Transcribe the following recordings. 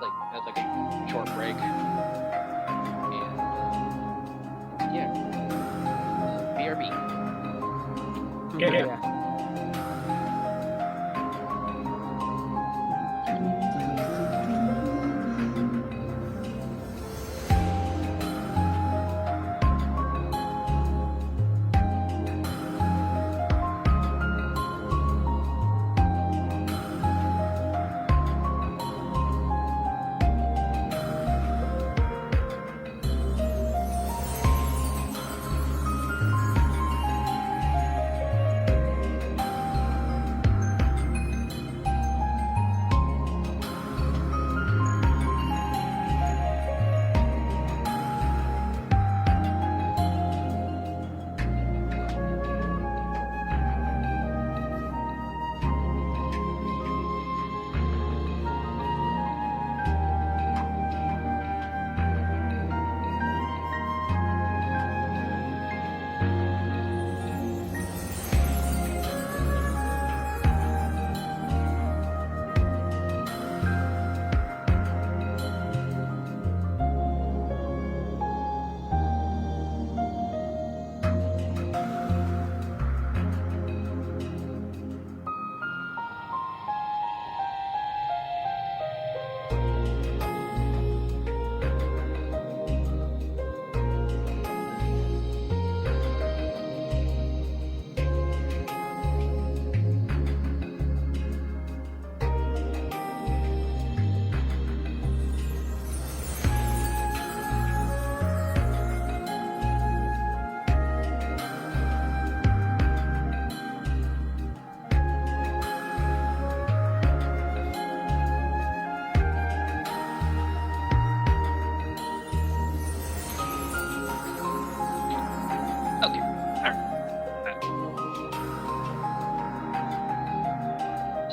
as like a short break. And yeah, BRB. Yeah.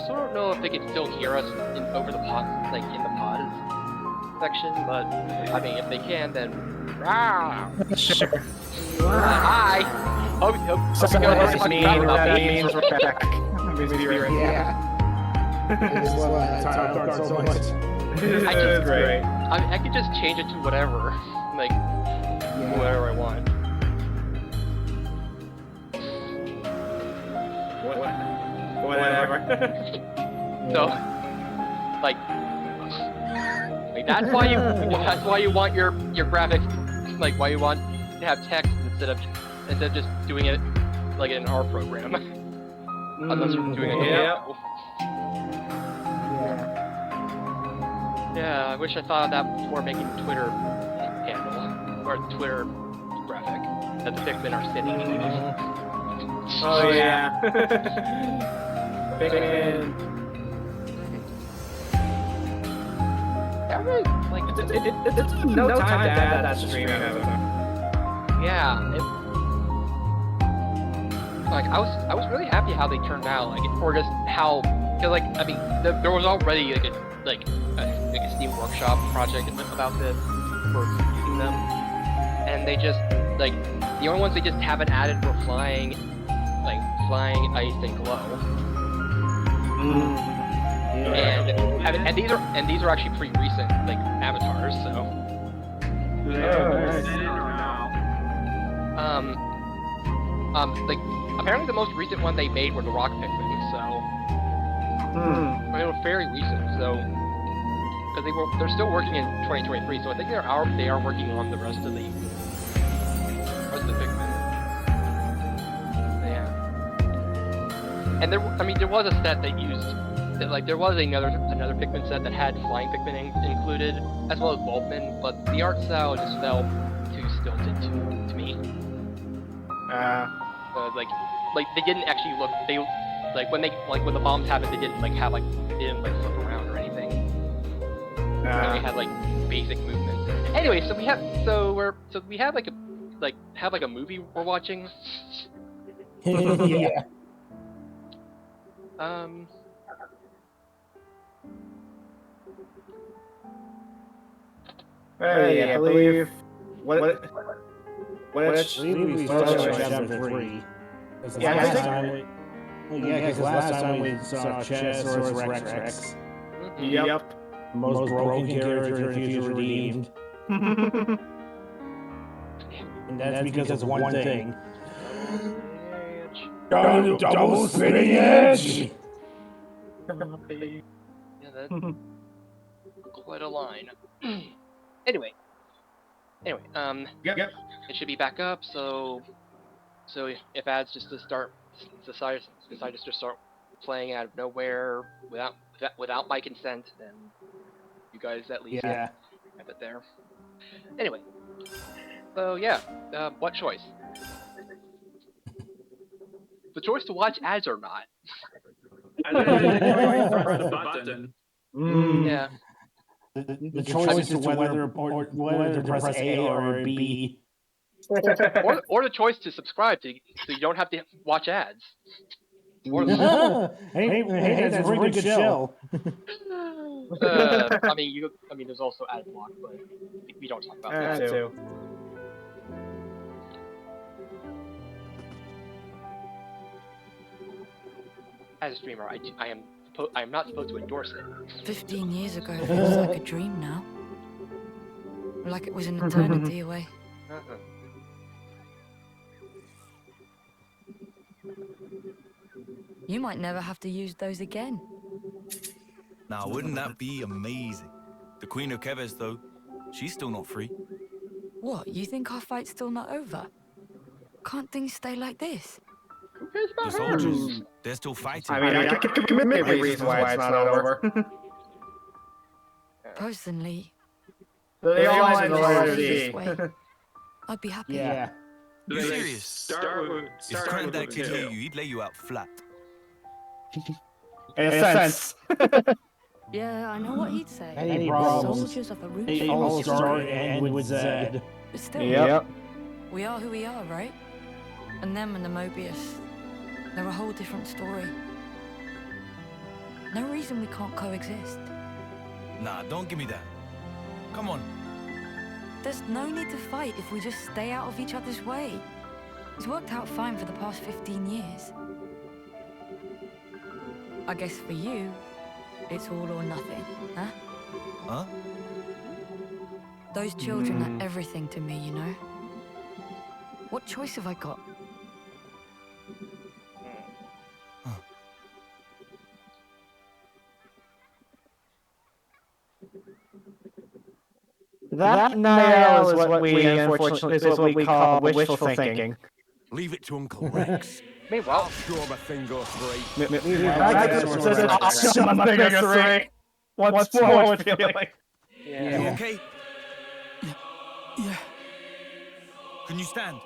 So I don't know if they can still hear us over the pod, like in the pause section, but I mean, if they can, then Sure. hi. Oh, So we got what to does talk mean about that beans. means we're back. Yeah. I just love that title card so much. It's great. I mean, I could just change it to whatever, like whatever I want. Whatever. So, like that's why you want your graphics, like why you want to have text instead of just doing it like in our program. Unless you're doing it. Yeah, I wish I thought of that before making Twitter handle or Twitter graphic that the Pikmin are sitting. Oh yeah. Pikmin. That really, like, It's no time to add that stream yeah. Like I was really happy how they turned out, like, or just how, cause like I mean there was already like a Steam Workshop project about this for using them, and they just like the only ones they just haven't added were flying, ice, and glow. And these are actually pretty recent like avatars, so. Like apparently the most recent one they made were the rock Pikmin, so they were very recent. So because they're still working in 2023, so I think they are working on the rest of the Pikmin. Yeah. And there was a set that used. Like there was another Pikmin set that had flying Pikmin included, as well as Bulkman, but the art style just felt too stilted to me. Like they didn't actually look. They when the bombs happened, they didn't flip around or anything. They had like basic movements. Anyway, so we have like a movie we're watching. Yeah. Hey, I believe what We started chapter 3. Because last time we saw Chess Rex. Yep. Most broken character in Future Redeemed. And that's because of one thing. Double spinning edge! Yeah, that's quite a line. Anyway, Yep. it should be back up. So if ads just to start decide to just start playing out of nowhere without my consent, then you guys at least Yeah. have it there. Anyway, so yeah, what choice? The choice to watch ads or not. I literally press the button. Yeah. The choice is whether to press A or B. or the choice to subscribe so you don't have to watch ads. Hey, that's a pretty good show. I mean, there's also ad block, but we don't talk about that. Too. As a streamer, I am not supposed to endorse it. 15 years ago feels like a dream now. Like it was an eternity away. Uh-huh. You might never have to use those again. Now, wouldn't that be amazing? The Queen of Keves, though, she's still not free. What, you think our fight's still not over? Can't things stay like this? Who cares about The her? soldiers, they're still fighting. I mean, I can commit reasons why it's not over. Personally, They all if end it in the was letter this D. way, I'd be happy. Yeah. You serious? If Granddad could hear you, he'd lay you out flat. In a sense. Yeah, I know what he'd say. Any The problems? soldiers of the root They all start and end with Z. But still, Yep. we are who we are, right? And them and the Mobius, they're a whole different story. No reason we can't coexist. Nah, don't give me that. Come on. There's no need to fight if we just stay out of each other's way. It's worked out fine for the past 15 years. I guess for you, it's all or nothing, huh? Huh? Those children are everything to me, you know? What choice have I got? That Niall is what we unfortunately is what we call wishful thinking. Leave it to Uncle Rex. Meanwhile, I'll show him a thing or three. What's forward feeling? yeah. You okay? Yeah. Can you stand?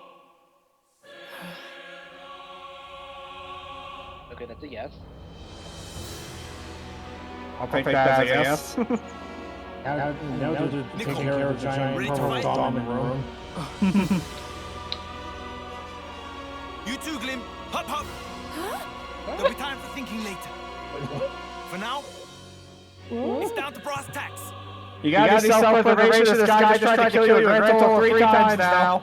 Okay, that's a yes. I'll take that as a yes. Now to take care of the giant ready to purple fight? dom in the room. You too, Glim. Hop, hop. There'll be time for thinking later. For now, it's down to brass tacks. You gotta be self-preservation. This guy just tried to kill you a grand total of 3 times now.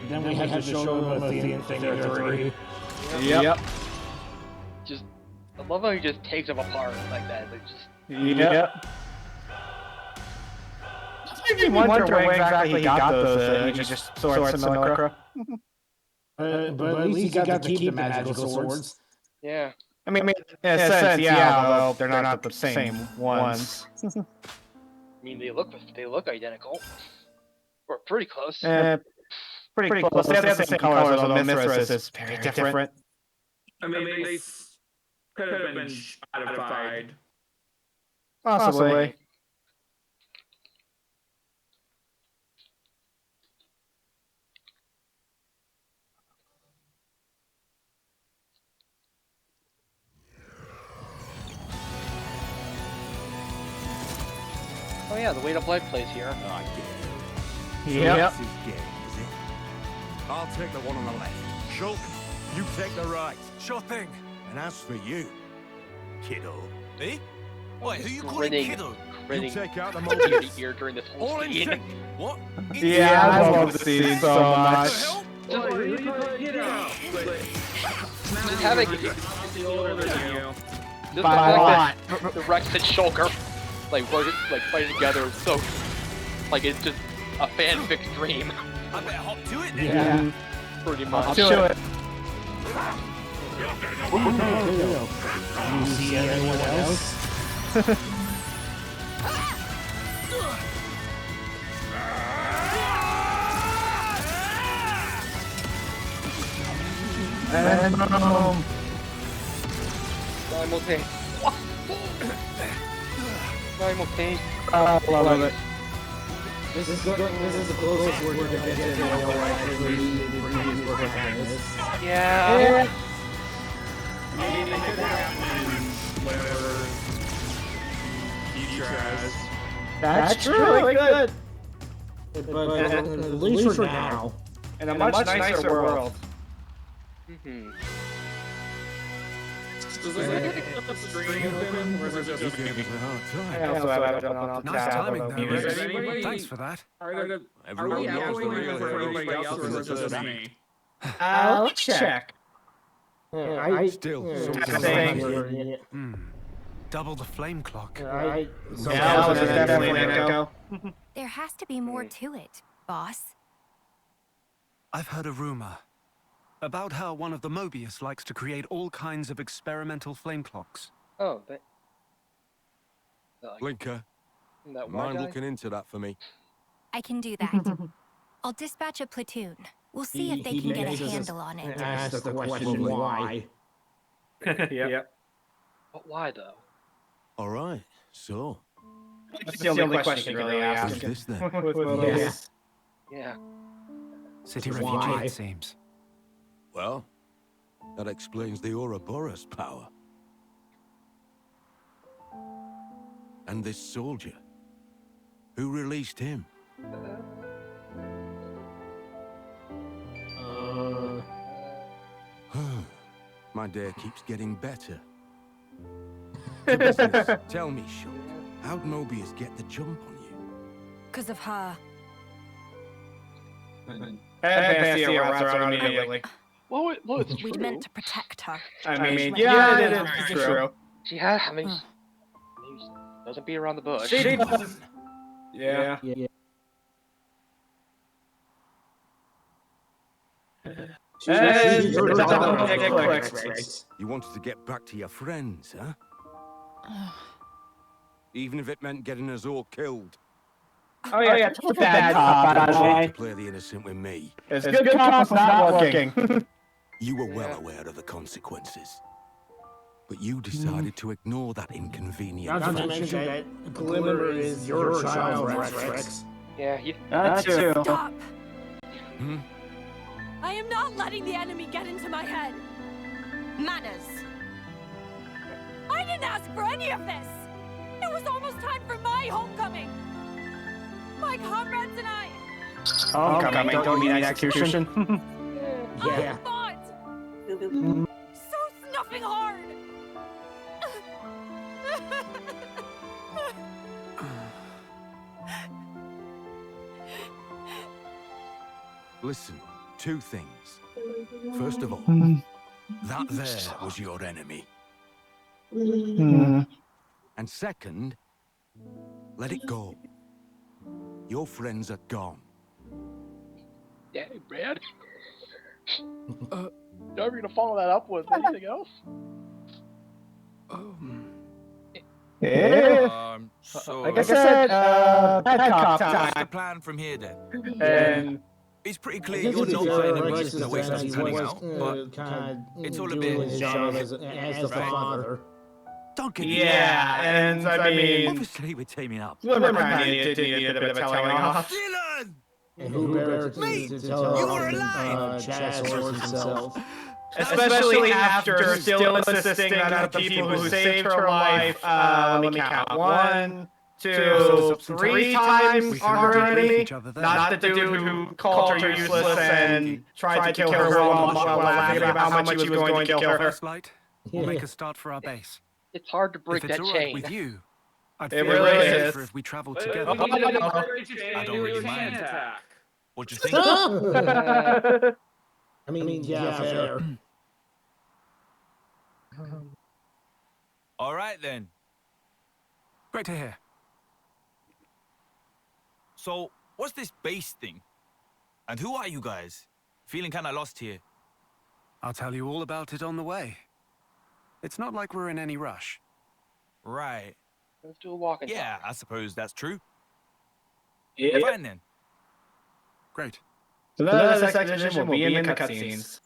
Then we had to show them a thing theory. Yep. Just, I love how he just takes them apart like that. Like just. Yep. Just makes me wonder where exactly he got those. Just swords similar. But at least he got to keep the magical swords. Yeah. I mean, in a sense, yeah, although they're not the same ones. I mean, they look identical, or pretty close. Pretty close. They have the same colors, although Mithras is very different. I mean, they could have been modified. Possibly. Oh yeah, the weight of life plays here. I get it. Yep. This is game, is it? I'll take the one on the left. Shulk, you take the right. Sure thing. And as for you, kiddo, Eh? Wait, who you calling Grinning. kiddo? you Grinning take out the ear to Mobius. ear during this whole All in scene. sync. What? Yeah, I love the scene so What much. the hell? Just having Just the By a lot. fact that the Rex and Shulk are like fighting together is so like it's just a fanfic dream. I better hop to it then. Yeah. Pretty I'll much. do it. You see anyone else? And boom. Simultaneous. Simultaneous. I love it. This is the closest we're gonna get to previous protagonists. Yeah. I mean, they could have whatever future has. That's really good. But at least for now. In a much nicer world. Mm-hmm. Does it have a screen open, or is it just... You're giving us a hard I time. also have it open on Nice tab timing, of though. music. Anybody- Thanks for that. Are we Everyone knows the allocating real for hero anybody else, or is it is just me. me? Let's check. Still, Yeah, sort of Same. double the flame clock. Yeah, that was definitely an echo. There has to be more to it, boss. I've heard a rumor about how one of the Mobius likes to create all kinds of experimental flame clocks. Oh, that. Blinker, That mind looking into that for me? I can do that. I'll dispatch a platoon. We'll see if they can get a handle on it. Ask the question why. Yep. But why though? All right, so That's the only question you can really ask. who's this then? Yes. Yeah. City Why? refugee, it seems. Well, that explains the Ouroboros power. And this soldier, who released him? My day keeps getting better. Tell me, Shulk, how'd Mobius get the jump on you? Because of her. Fantasy around immediately. Well, it's We'd true. meant to protect her. I mean, Yeah, yeah, it is true. She had. I mean, doesn't beat around the bush. She does. Yeah. You wanted to get back to your friends, huh? Even if it meant getting us all killed. Oh yeah, it's a bad cop, by the To way. play the innocent with me. It's good cop's not working. You were well aware of the consequences. But you decided to ignore that inconvenient Not to fact. mention that Glimmer is your child, Rex. Yeah. You, That too. Stop! Hmm? I am not letting the enemy get into my head. Manners. I didn't ask for any of this. It was almost time for my homecoming. My comrades and I. Homecoming, don't mean execution. Yeah. I fought. So snuffing hard. Listen, two things. First of all, that there was your enemy. And second, let it go. Your friends are gone. yeah, man. Are we gonna follow that up with anything else? Yeah. So, Like I said, bad cop what's the time. plan from here then? And It's pretty clear you're not letting him get in the way stuff's panning out, but it's all a bit his job as the father. Don't get yeah, and I mean, Obviously, we're teaming up. Glimmer kind of did need a bit of a telling off. Dylan! And who better Me! to tell You were than, alive! Chaz Horse himself. Especially after still insisting that the people who saved her life, let me count, 1, 2, 3 times are her enemy. Not the dude who called her useless and tried to kill her while laughing about how much he was going to kill her. First light, we'll make a start for our base. It's hard to break If it's that all right chain. with you, I'd It feel really much is. safer if we travel But together. we need to I don't really mind. attack. What do you think? I mean, yeah, fair. All right then. Great to hear. So, what's this base thing? And who are you guys? Feeling kind of lost here. I'll tell you all about it on the way. It's not like we're in any rush. Right. Let's do a walk and Yeah, talk. I suppose that's true. Yeah. Fine then. Great. So this exposition will be in the cutscenes.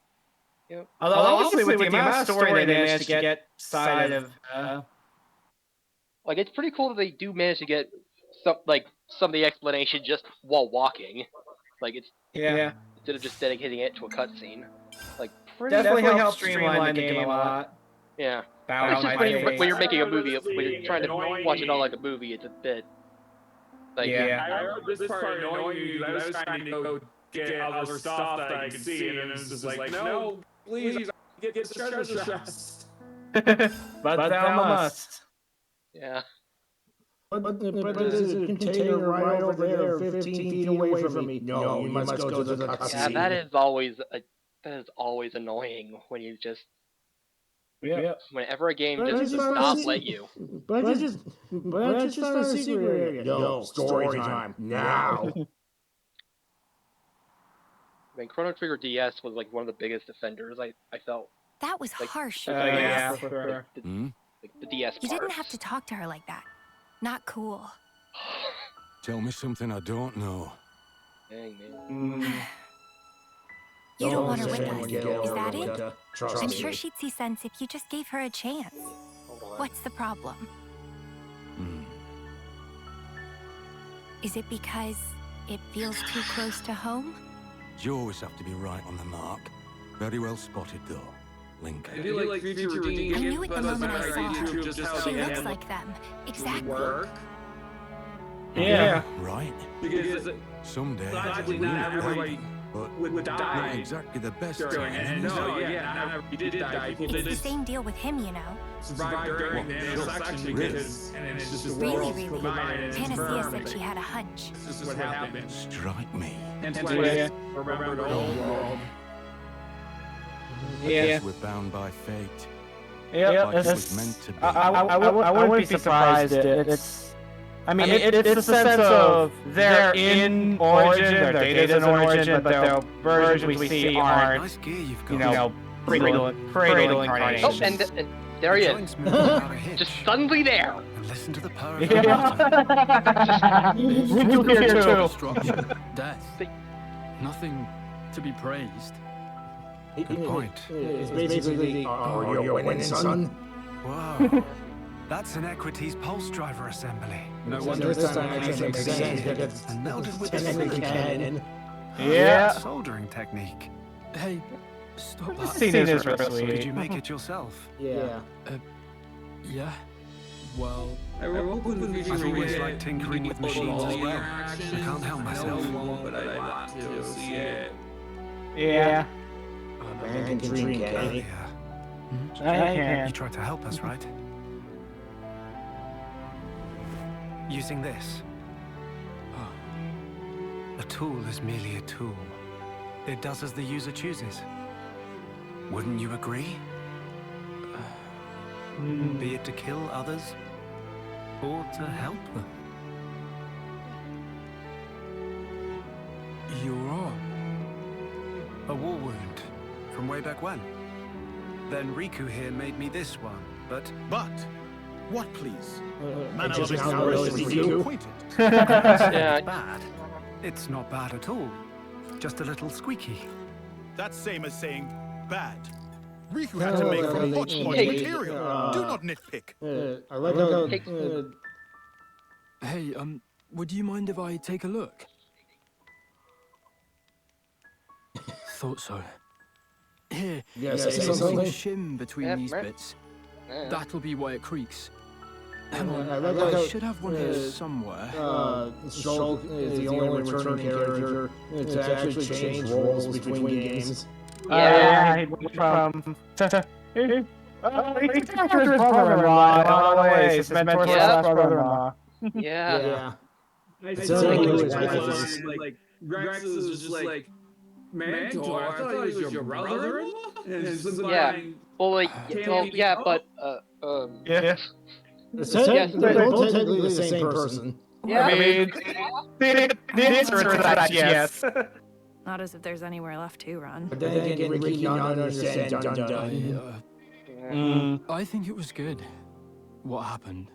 Yep. Although obviously with the amount of story they managed to get side of Like, it's pretty cool that they do manage to get some of the explanation just while walking. Like, it's yeah. instead of just dedicating it to a cutscene. Like, pretty Definitely helps streamline the game a lot. Yeah. Bow It's just my when you're, face. when you're making a movie, I remember when this you're being trying to annoying. watch it all like a movie, it's a bit. Like, Yeah. I remember this part annoying you because I was trying to go get other stuff that I could see, and it was just like, no, please, get this treasure chest. But thou must. Yeah. But there's a container right over there, 15 feet away from me. No, you must go to the Yeah, cutscene. that is always annoying when you just Yeah. whenever a game But just I does just not found let you. But I just found a secret area. No, story time now. I mean, Chrono Trigger DS was like one of the biggest offenders. I felt That was Like- harsh. Yeah, Yes. for sure. like the DS. You didn't part. have to talk to her like that. Not cool. Tell me something I don't know. Dang, man. You don't want her say with when us. you get Is over that it, it? Luca. Trust I'm me. sure she'd see sense if you just gave her a chance. Hold on. What's the problem? Hmm. Is it because it feels too close to home? You always have to be right on the mark. Very well spotted, though, Link. I do like future routine. I knew it the moment I saw her. Just how She the looks end like them. would Exactly. work. Yeah. Right. Because Someday, logically, we not might, everybody but would not die exactly the best during it. time. No, yeah, not everybody did die. People It's did the same deal with him, you know. survive during the intersection because, and it's just the Really, world's really. provided and it's Panacea firm. said she had a hunch. This is what happened. Strike me. Hence Yeah. why remember the old world. Yeah. We're bound by fate. Yeah. Like it was meant to be. I wouldn't be surprised. I mean, it's the sense of they're in origin, their data's in origin, but the versions we see aren't, Nice gear you've got. you know, cradle Oh, incarnations. and there he is, Joints move without a hitch. just suddenly there. And listen to the purr of the motor. We do here too. Destruction, death. Nothing to be praised. Good point. It's basically, oh, you're winning, son. Whoa. That's an Equities pulse driver assembly. No So wonder this time it makes sense because And melded with the technically canon. Yeah. soldering technique. Hey, stop This that. scene is real Did sweet. you make it yourself? Yeah. Yeah. Well, I hope in the future I've we always get liked tinkering with machines as well. I can't help myself. But I want to see it. Yeah. Man can dream, can he? Earlier, I you can. tried to help us, right? Using this. A tool is merely a tool. It does as the user chooses. Wouldn't you agree? Be it to kill others, or to help them. your arm. A war wound, from way back when. Then Riku here made me this one, but... But what, please? It just now realizes you. Acquainted. Yeah. It's bad. It's not bad at all. Just a little squeaky. That's same as saying bad. Riku had to make from hot point Hey, material. Do not nitpick. I like how Hey, would you mind if I take a look? Thought so. Here, Yes, there's say something something. shim between Yeah, these right. bits. Yeah. That'll be why it creaks. Hang on, I like I how should have one here somewhere. Shulk is the only returning character to actually change roles between games. Yeah, he went from. He's after his brother-in-law in a lot of ways. His mentor Yeah. slash brother-in-law. Yeah. I So like, like Rex is just like mentor? I thought he was your brother-in-law. Yeah. Well, like, yeah, but Yeah. They're both technically the same person. yeah. I mean, the answer to that is yes. Not as if there's anywhere left to run. But then again, Ricky, not understand dun. I think it was good. What happened?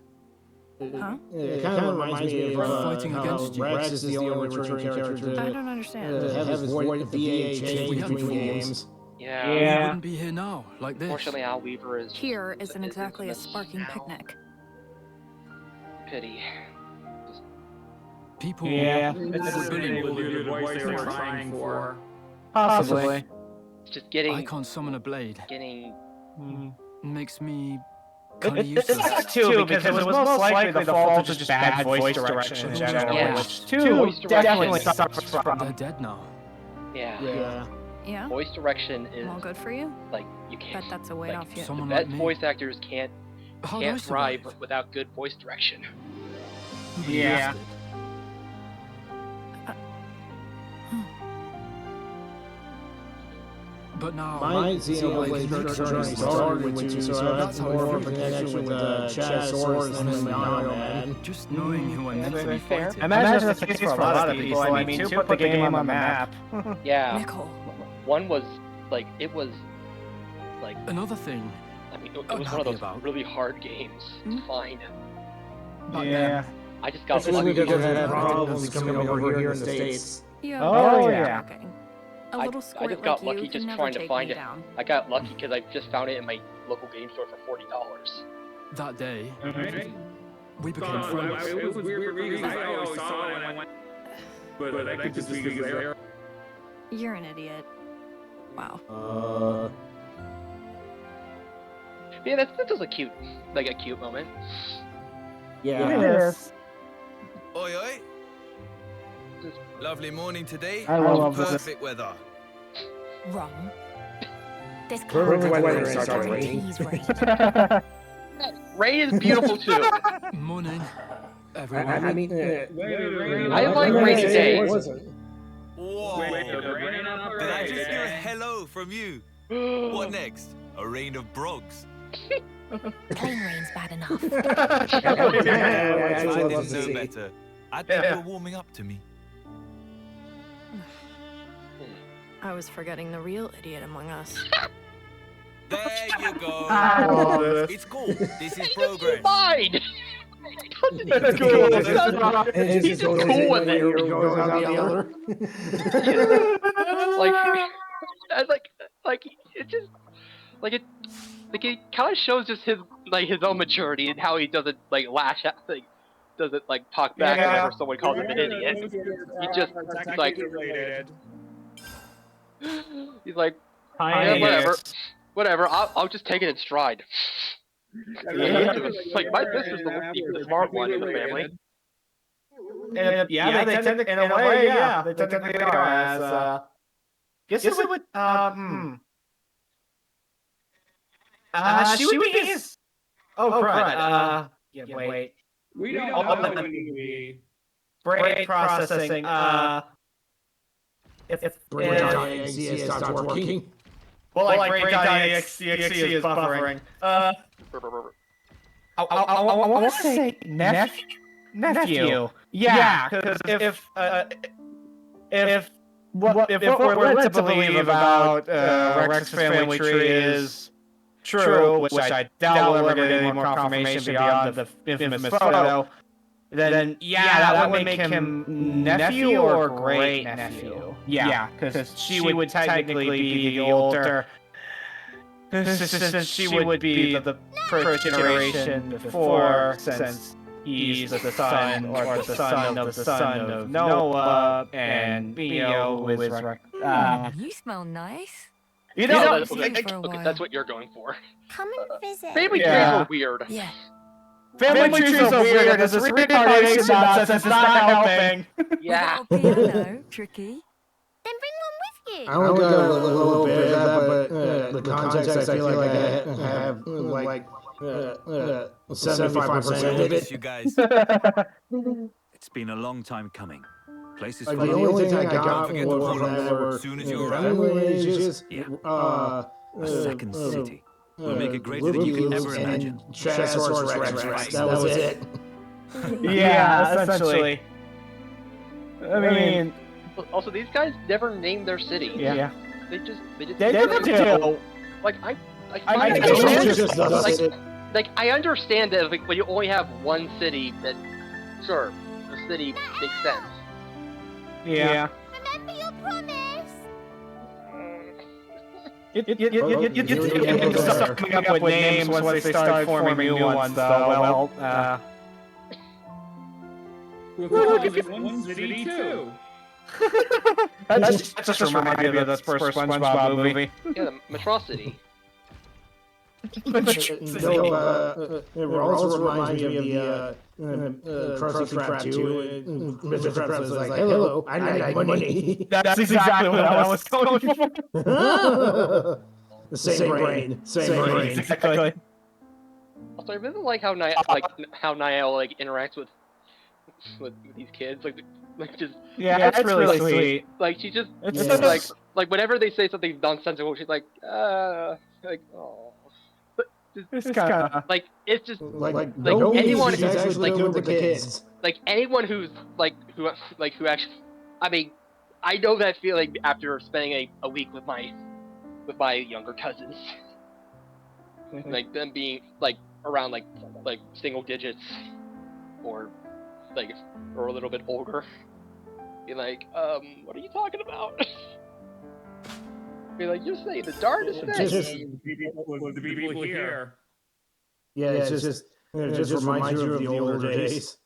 Huh? It kind of reminds me of Fighting against you. Rex is the only returning character I to don't understand. have his VA change between games. Yeah. We wouldn't be here now, like this. Unfortunately, Al Weaver is Here isn't exactly a sparking picnic. pity. People. It's been able to do the voice they were trying for. Possibly. It's just getting. I can't summon a blade. Getting. Makes me kind of It's useless. not too, because it was most likely the fault of just bad voice direction in general, Yeah. which Voice two direction. definitely suffers They're from. dead now. Yeah. Yeah? Voice direction is Well, good for you. like you can't. Bet that's a weight like, off you. Someone Best like me. voice actors can't How do I thrive survive? without good voice direction. Nobody Yeah. else did. But now, My Xenoblade journey started with you, so that's more of a connection with Chaz than with Nano Man. just knowing who I'm meant to be Fair. fighting. I imagine that's the case for a lot of people. I mean, two put the game on the map. Yeah. Nickel. One was like it was like Another thing, I mean it I'm was one happy of those about. really hard games to find. back Yeah. I just got Especially lucky. because I had problems coming over here in the States. Yeah. Oh, that's yeah. shocking. A I little just squirt got like lucky you just can never trying to take find me it. down. I got lucky because I just found it in my local game store for $40. that day, Right? we became No, friends. it was weird for me because I always saw it and I went. But I could just be because they're. You're an idiot. Wow. Yeah, that was a cute moment. Yes. Oi, oi. Lovely morning today. I love this. Perfect weather. Wrong. This Perfect cloud weather is starts guarantees rain. Rain is beautiful too. Morning, everyone. I mean, I like rainy days. Whoa. Did I just hear a hello from you? What next? A rain of brogs. Plain rain's bad enough. I didn't know better. I think you're warming up to me. I was forgetting the real idiot among us. There you go. I love this. It's cool. This is progress. Fine. That's cool. He's just cool with it. Like it just it kind of shows just his own maturity and how he doesn't lash out, doesn't talk back whenever someone calls him an idiot. He just he's like, yeah, whatever. I'll just take it in stride. It's like my sister's the smart one in the family. And, yeah, they tend to, in a way, yeah, they technically are. As guess it would. Shiwi is. Oh, crud. Yeah, wait. We don't know when we. Brain processing. If Brain.exe stops working. Well, like Brain.exe is buffering. I want to say nephew. Yeah, because if what we're led to believe about Rex's family tree is true, which I doubt we'll ever get any more confirmation beyond the infamous photo, then yeah, that would make him nephew or great nephew. Yeah, because she would technically be the older. Since she would be the first generation before, since he's the son or the son of the son of Noah, and Mio was You smell nice. you know, Okay, that's what you're going for. Come and visit. Family trees are weird. Yeah. family trees are weird. There's this reincarnation nonsense. It's not helping. Yeah. Piano, tricky. Then bring one with you. I only got a little bit of that, but the context I feel like I have like 75% of it. You guys. It's been a long time coming. Place is Like, full the of only thing I Don't got forget from to follow that were Soon as you're family lineages, Yeah. uh, A second city. We'll make it greater than you can ever imagine. Triceratops Rex. That was it. Yeah, essentially. I mean, Also, these guys never named their city. yeah. They just They never do. Like I I find think it it's just does it. like I understand that like when you only have one city, that sure, the city makes sense. Yeah. Remember your promise. You can start coming up with names once they start forming new ones, though. Well, Well, there's one city too. That just reminded me of that first SpongeBob movie. Yeah, the Metrocity. It also reminds me of the Krusty Krab 2. Mr. Krabs was like, hello, I like money. That's exactly what I was going for. The same brain. Exactly. Also, I really like how how Niall like interacts with these kids, like just Yeah, it's really sweet. like she just It's like whenever they say something nonsensical, she's like oh. It's kind of Like it's just Like anyone who's actually good with the kids. like anyone who actually, I mean, I know that feeling after spending a week with my younger cousins, like them being like around like single digits, or a little bit older. Be like, what are you talking about? Be like, you say the darndest thing. The people here. Yeah, it just reminds you of the older days.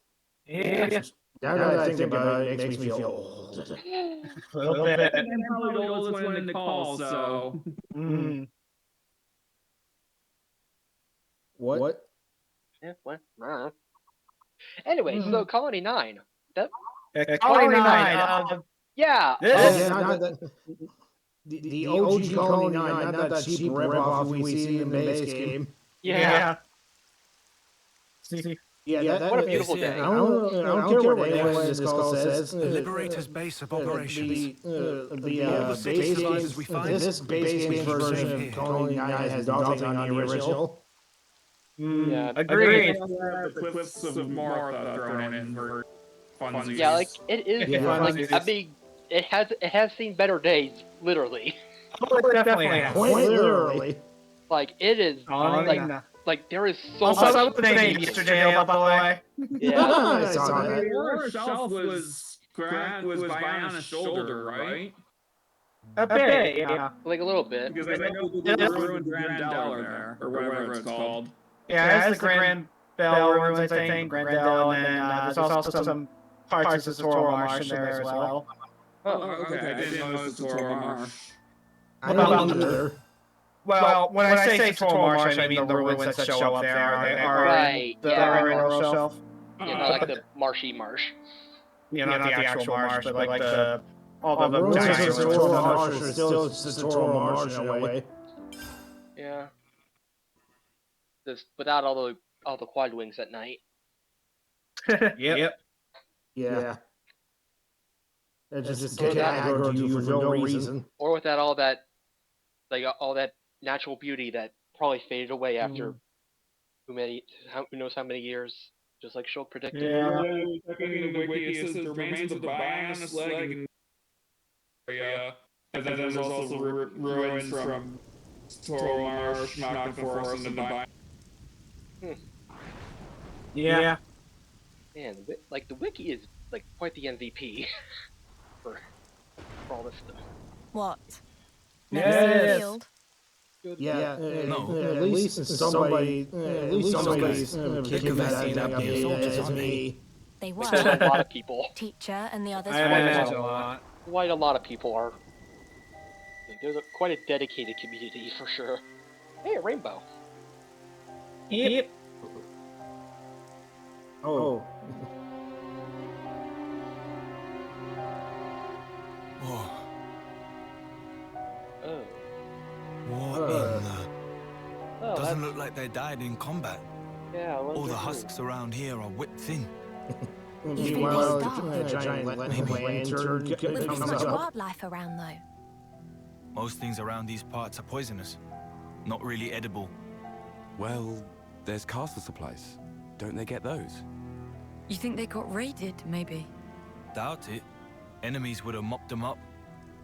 yeah. Now that I think about it, it makes me feel old. A little bit. I'm probably the oldest one in the call, so. What? Yeah, what? I don't know. Anyway, so Colony 9. That Colony 9. yeah. The OG Colony 9, not that cheap ripoff we see in the base game. Yeah. Yeah, what a beautiful day. I don't care what anyone in this call says. The Liberator's base of operations. The base games we find. This base game's version of Colony 9 has nothing on the original. Yeah, Agreed. The clips of Martha thrown in for funsies. Yeah, like it is. Yeah. Like I mean, it has seen better days, literally. Definitely. Quite literally. Like it is. Like there is so Also, much. what's the name? Mr. Jail, by the way. Yeah. I saw that. Her shelf was Biana's shoulder, right? A bit, yeah. Like a little bit. Because I know the ruined Grand Dellar there, or whatever it's called. Yeah, it's the Grand Bell ruins, I think. Grand Dell, and then there's also some parts of the Toro Marsh in there as well. Oh, okay. I didn't know it was Toro Marsh. I don't either. Well, when I say Toro Marsh, I mean the ruins that show up there are Right, the yeah. Royal Shelf. You know, like the marshy marsh. You know, not the actual marsh, but like all the Ruins giant of the ruins. Toro Marsh are still just the Toro Marsh in a way. Yeah. Just without all the quad wings at night. Yep. Yeah. It just get aggro to you for no reason. Or without all that natural beauty that probably faded away after who knows how many years, just like Shulk predicted. Yeah. Checking the wiki, it says the remains of the Biana's leg area, and then there's also ruins from Toro Marsh, Knocked Forest, and the Biana. Yeah. Man, like the wiki is like quite the MVP for all this stuff. What? Yes. Field? Yeah, at least somebody's kicking that up as me. They were. A lot of people. Teacher and the others I were. imagine a lot. Quite a lot of people are. Like, there's quite a dedicated community for sure. Hey, a rainbow. Yep. Oh. Whoa. Oh. What in the... Oh, Doesn't look like they died in combat. yeah. All the husks around here are whipped thin. Meanwhile, stop? a giant lantern Will comes there's much up. wildlife around though? Most things around these parts are poisonous. Not really edible. Well, there's castle supplies. Don't they get those? You think they got raided, maybe? Doubt it. Enemies would have mopped them up.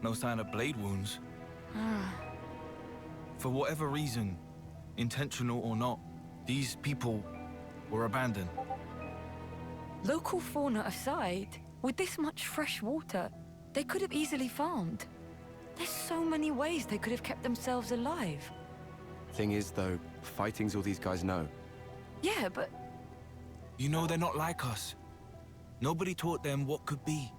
No sign of blade wounds. For whatever reason, intentional or not, these people were abandoned. Local fauna aside, with this much fresh water, they could have easily farmed. There's so many ways they could have kept themselves alive. Thing is, though, fighting's all these guys know. Yeah, but You know they're not like us. Nobody taught them what could be.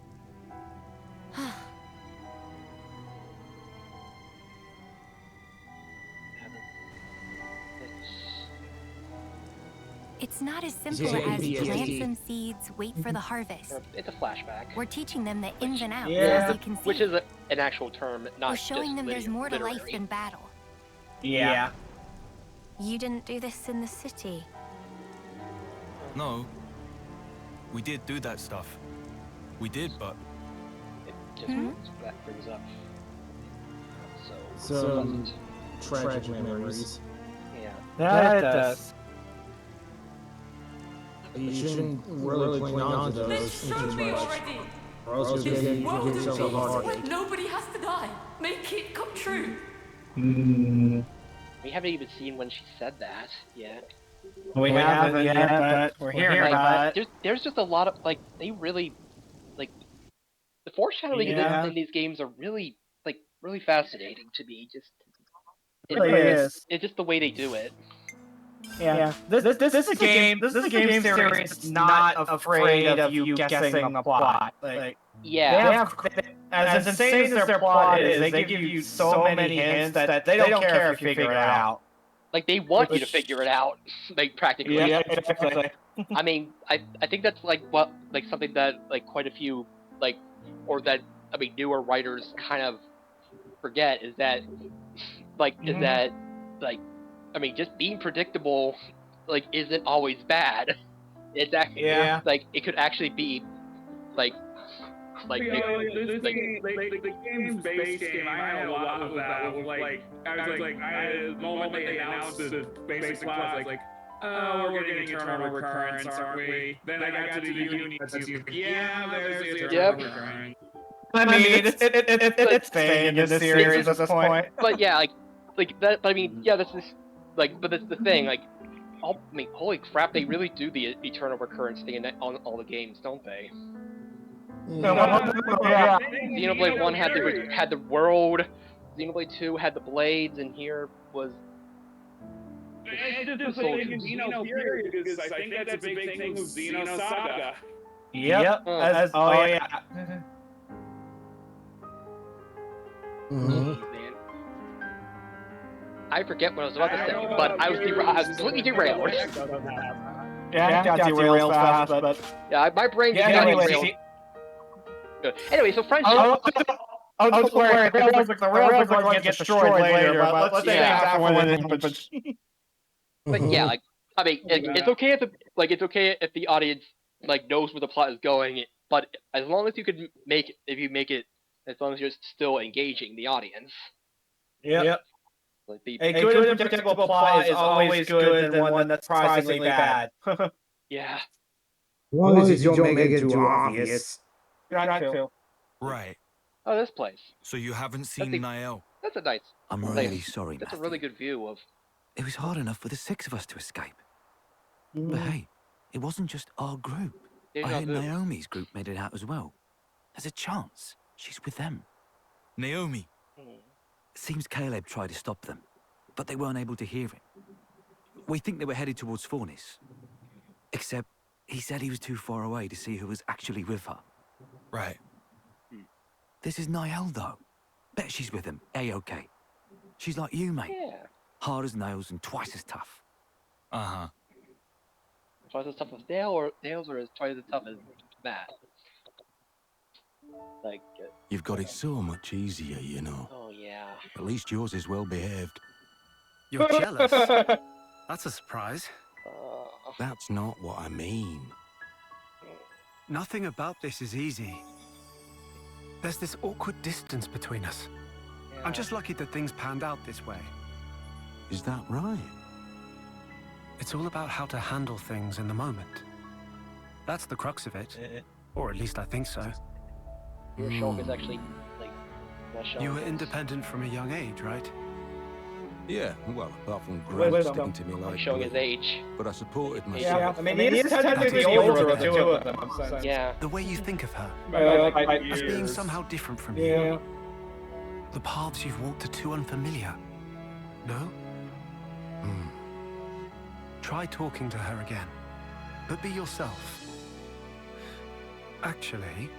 It's not as simple as plant some seeds, wait for the harvest. It's a flashback. We're teaching them the ins and outs, Yeah. as you can see. Which is an actual term, not We're showing just them there's more to life literary. than battle. Yeah. You didn't do this in the city. No. We did do that stuff. We did, but It just that brings up. Some tragic memories. Yeah. Yeah, it does. You shouldn't really cling on to those too much. Or else you'll give yourself a heartache. nobody has to die. Make it come true. We haven't even seen when she said that yet. We haven't yet, but we're hearing about it. There's just a lot of they really the foreshadowing in these games are really really fascinating to me. Just It really is. It's just the way they do it. Yeah. This is a game. This is a game series that's not afraid of you guessing the plot. Like, Yeah. as insane as their plot is, they give you so many hints that they don't care if you figure it out. Like they want you to figure it out, practically. Yeah, exactly. I mean, I think that's something that quite a few newer writers kind of forget is that just being predictable isn't always bad. It's actually it could actually be the game's base game, I had a lot of that. I had a moment they announced the basic plot, oh, we're getting eternal recurrence, aren't we? Then I got to the uni, yeah, there's the eternal recurrence. I mean, it's staying in this series at this point. But yeah, that. But I mean, yeah, that's just but that's the thing. Holy crap, they really do the eternal recurrence thing on all the games, don't they? Yeah. Xenoblade 1 had the world, Xenoblade 2 had the blades, and here was It's just Xeno period, because I think that's a big thing of Xeno Saga. Yep. Yeah. Man. I forget what I was about to say, but I was completely derailed. Yeah, got derailed fast, but yeah, my brain just got derailed. Good. Anyway, so friendship. Don't worry, the rails are going to get destroyed later, but let's say after when it happens. But yeah, it's okay if the audience knows where the plot is going, but as long as you could as long as you're still engaging the audience. Yep. A good and predictable plot is always good than one that's surprisingly bad. Yeah. As long as you don't make it too obvious. Right. Oh, this place. So you haven't seen Niall? That's a nice. I'm really sorry, That's Matthew. a really good view of. It was hard enough for the 6 of us to escape. But hey, it wasn't just our group. I heard Naomi's group made it out as well. There's a chance she's with them. Naomi. Seems Caleb tried to stop them, but they weren't able to hear him. We think they were headed towards Fornis. Except, he said he was too far away to see who was actually with her. Right. This is Niall, though. Bet she's with him. A-okay. She's like you, mate. Yeah. Hard as nails and twice as tough. Uh-huh. Twice as tough as Nails or as twice as tough as Matt? You've got it so much easier, you know. Oh, yeah. At least yours is well behaved. You're jealous. That's a surprise. That's not what I mean. Nothing about this is easy. There's this awkward distance between us. Yeah. I'm just lucky that things panned out this way. Is that right? It's all about how to handle things in the moment. That's the crux of it. Or at least I think so. Your Shulk is actually, like, not Shulk. You were independent from a young age, right? Yeah, well, apart from Grant sticking to me I'm like showing his age. but I supported myself. Yeah, I mean, he is technically older of the two of them. So. Yeah. The way you think of her, as being somehow different from you. Yeah. The paths you've walked are too unfamiliar. No? Try talking to her again, but be yourself. Actually,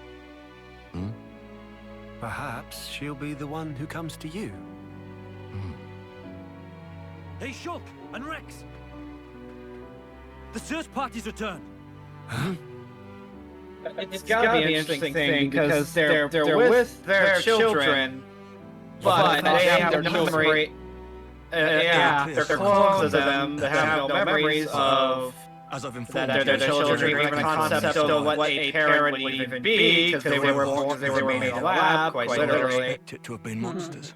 perhaps she'll be the one who comes to you. Hey, Shulk and Rex! The search party's returned. It's gotta be an interesting thing because they're with their children, but they have their memory. They're clones of them that have no memories of as I've informed their children, or even a concept of what a parent would even be, because they were born, because they were made in a lab, quite literally. expect it to have been monsters.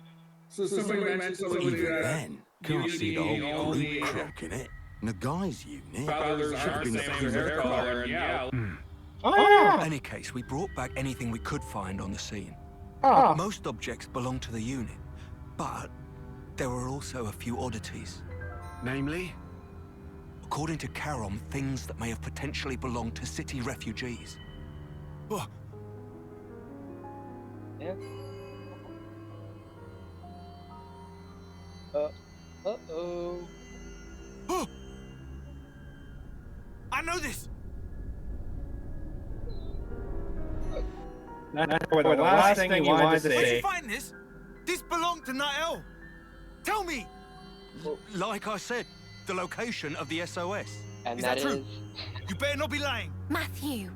So somebody mentioned something like Even that. then, can't see the whole group croak in it. Nagai's unit Fathers should have aren't been the the same few as their that color, and yeah. Oh, yeah. In any case, we brought back anything we could find on the scene. Oh. Most objects belong to the unit, but there were also a few oddities. Namely? According to Charon, things that may have potentially belonged to city refugees. Yeah. Uh-oh. I know this! That's the last thing you wanted to Where'd see. you find this? This belonged to Nael. Tell me! Like I said, the location of the SOS. And Is that that true? is... You better not be lying. Matthew.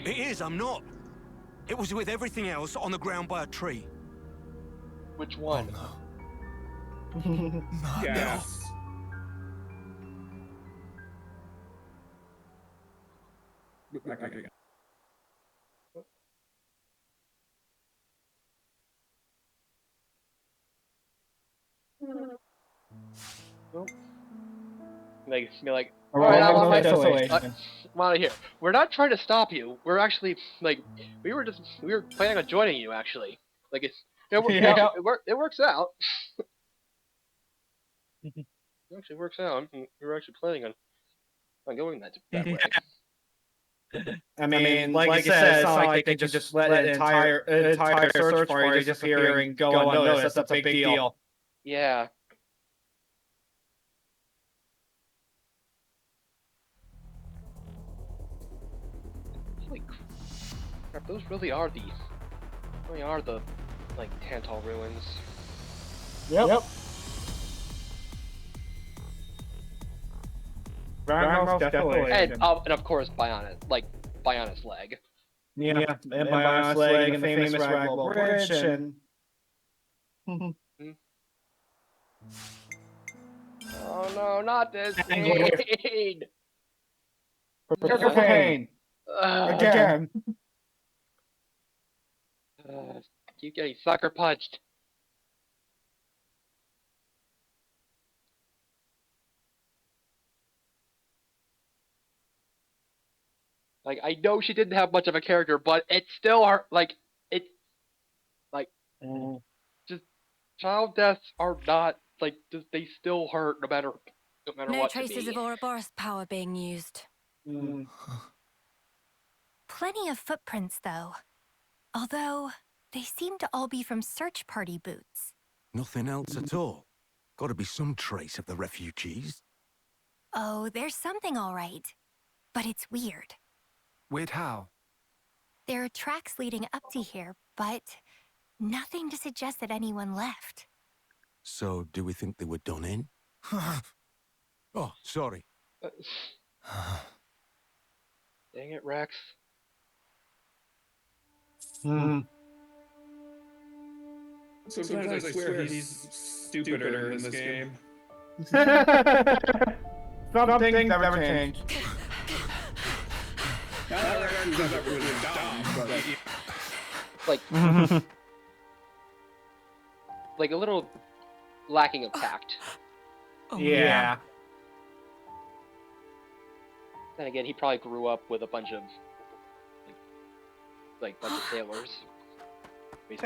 It is, I'm not. It was with everything else on the ground by a tree. Which one? Yes. Okay. Like, be like, Or alright, almost I'm on my desolation. I'm out of here. We're not trying to stop you. We're actually, like, we were planning on joining you, actually. Like, it works out. It actually works out. We were actually planning on going that way. I mean, like I said, it's not like they can just let an entire search party disappear and go unnoticed. That's a big deal. Yeah. Holy crap, those really are the like Tantal ruins. Yep. Ground definitely. And of course Bionis leg. Yeah, and Bionis leg and the famous Ragwell Bridge and. Oh no, not this Angle. scene! Trigger pain. Again. Keep getting sucker punched. Like, I know she didn't have much of a character, but it's still hard. Like, it's like just child deaths are not like they still hurt no matter No what. traces of Ouroboros power being used. Plenty of footprints, though. Although, they seem to all be from search party boots. Nothing else at all. Gotta be some trace of the refugees. Oh, there's something all right. But it's weird. Weird how? There are tracks leading up to here, but nothing to suggest that anyone left. So, do we think they were done in? Oh, sorry. Dang it, Rex. Sometimes I swear he's stupider in this game. Some things never change. Now that character's not really dumb, but like like a little lacking of tact. Yeah. Then again, he probably grew up with a bunch of like bunch of sailors. he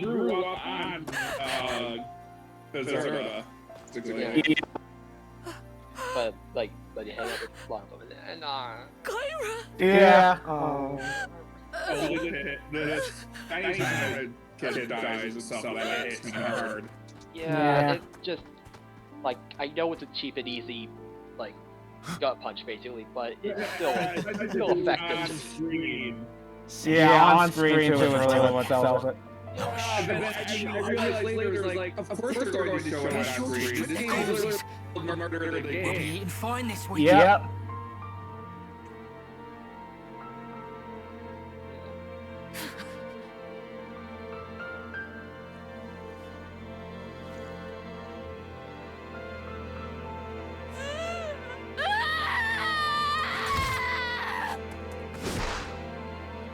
grew up on Deserta. But you hang out with a lot of them, and Kyra! Yeah. Anytime a kid dies and stuff like that, it's kind of hard. yeah, it's just like I know it's a cheap and easy like gut punch basically, but it's still effective. On screen. Yeah, on screen too is really what sells it. But then I realized later, like, of course they're going to show it on screen. This game is literally murder the game. We'll be eating fine this week. Yep.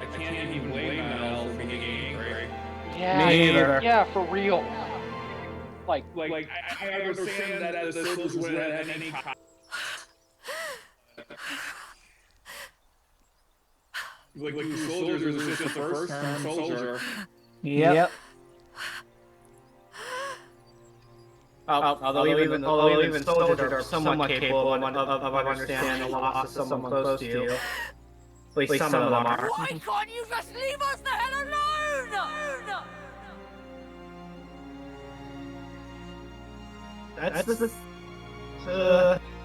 I can't even blame Mel for being angry. Yeah, Me either. yeah, for real. Like I understand that the soldiers would have any like the soldiers was just the first time soldier. Yep. Although even soldiers are somewhat capable of understanding the loss of someone close to you. At least some of them are. Why can't you just leave us the hell alone?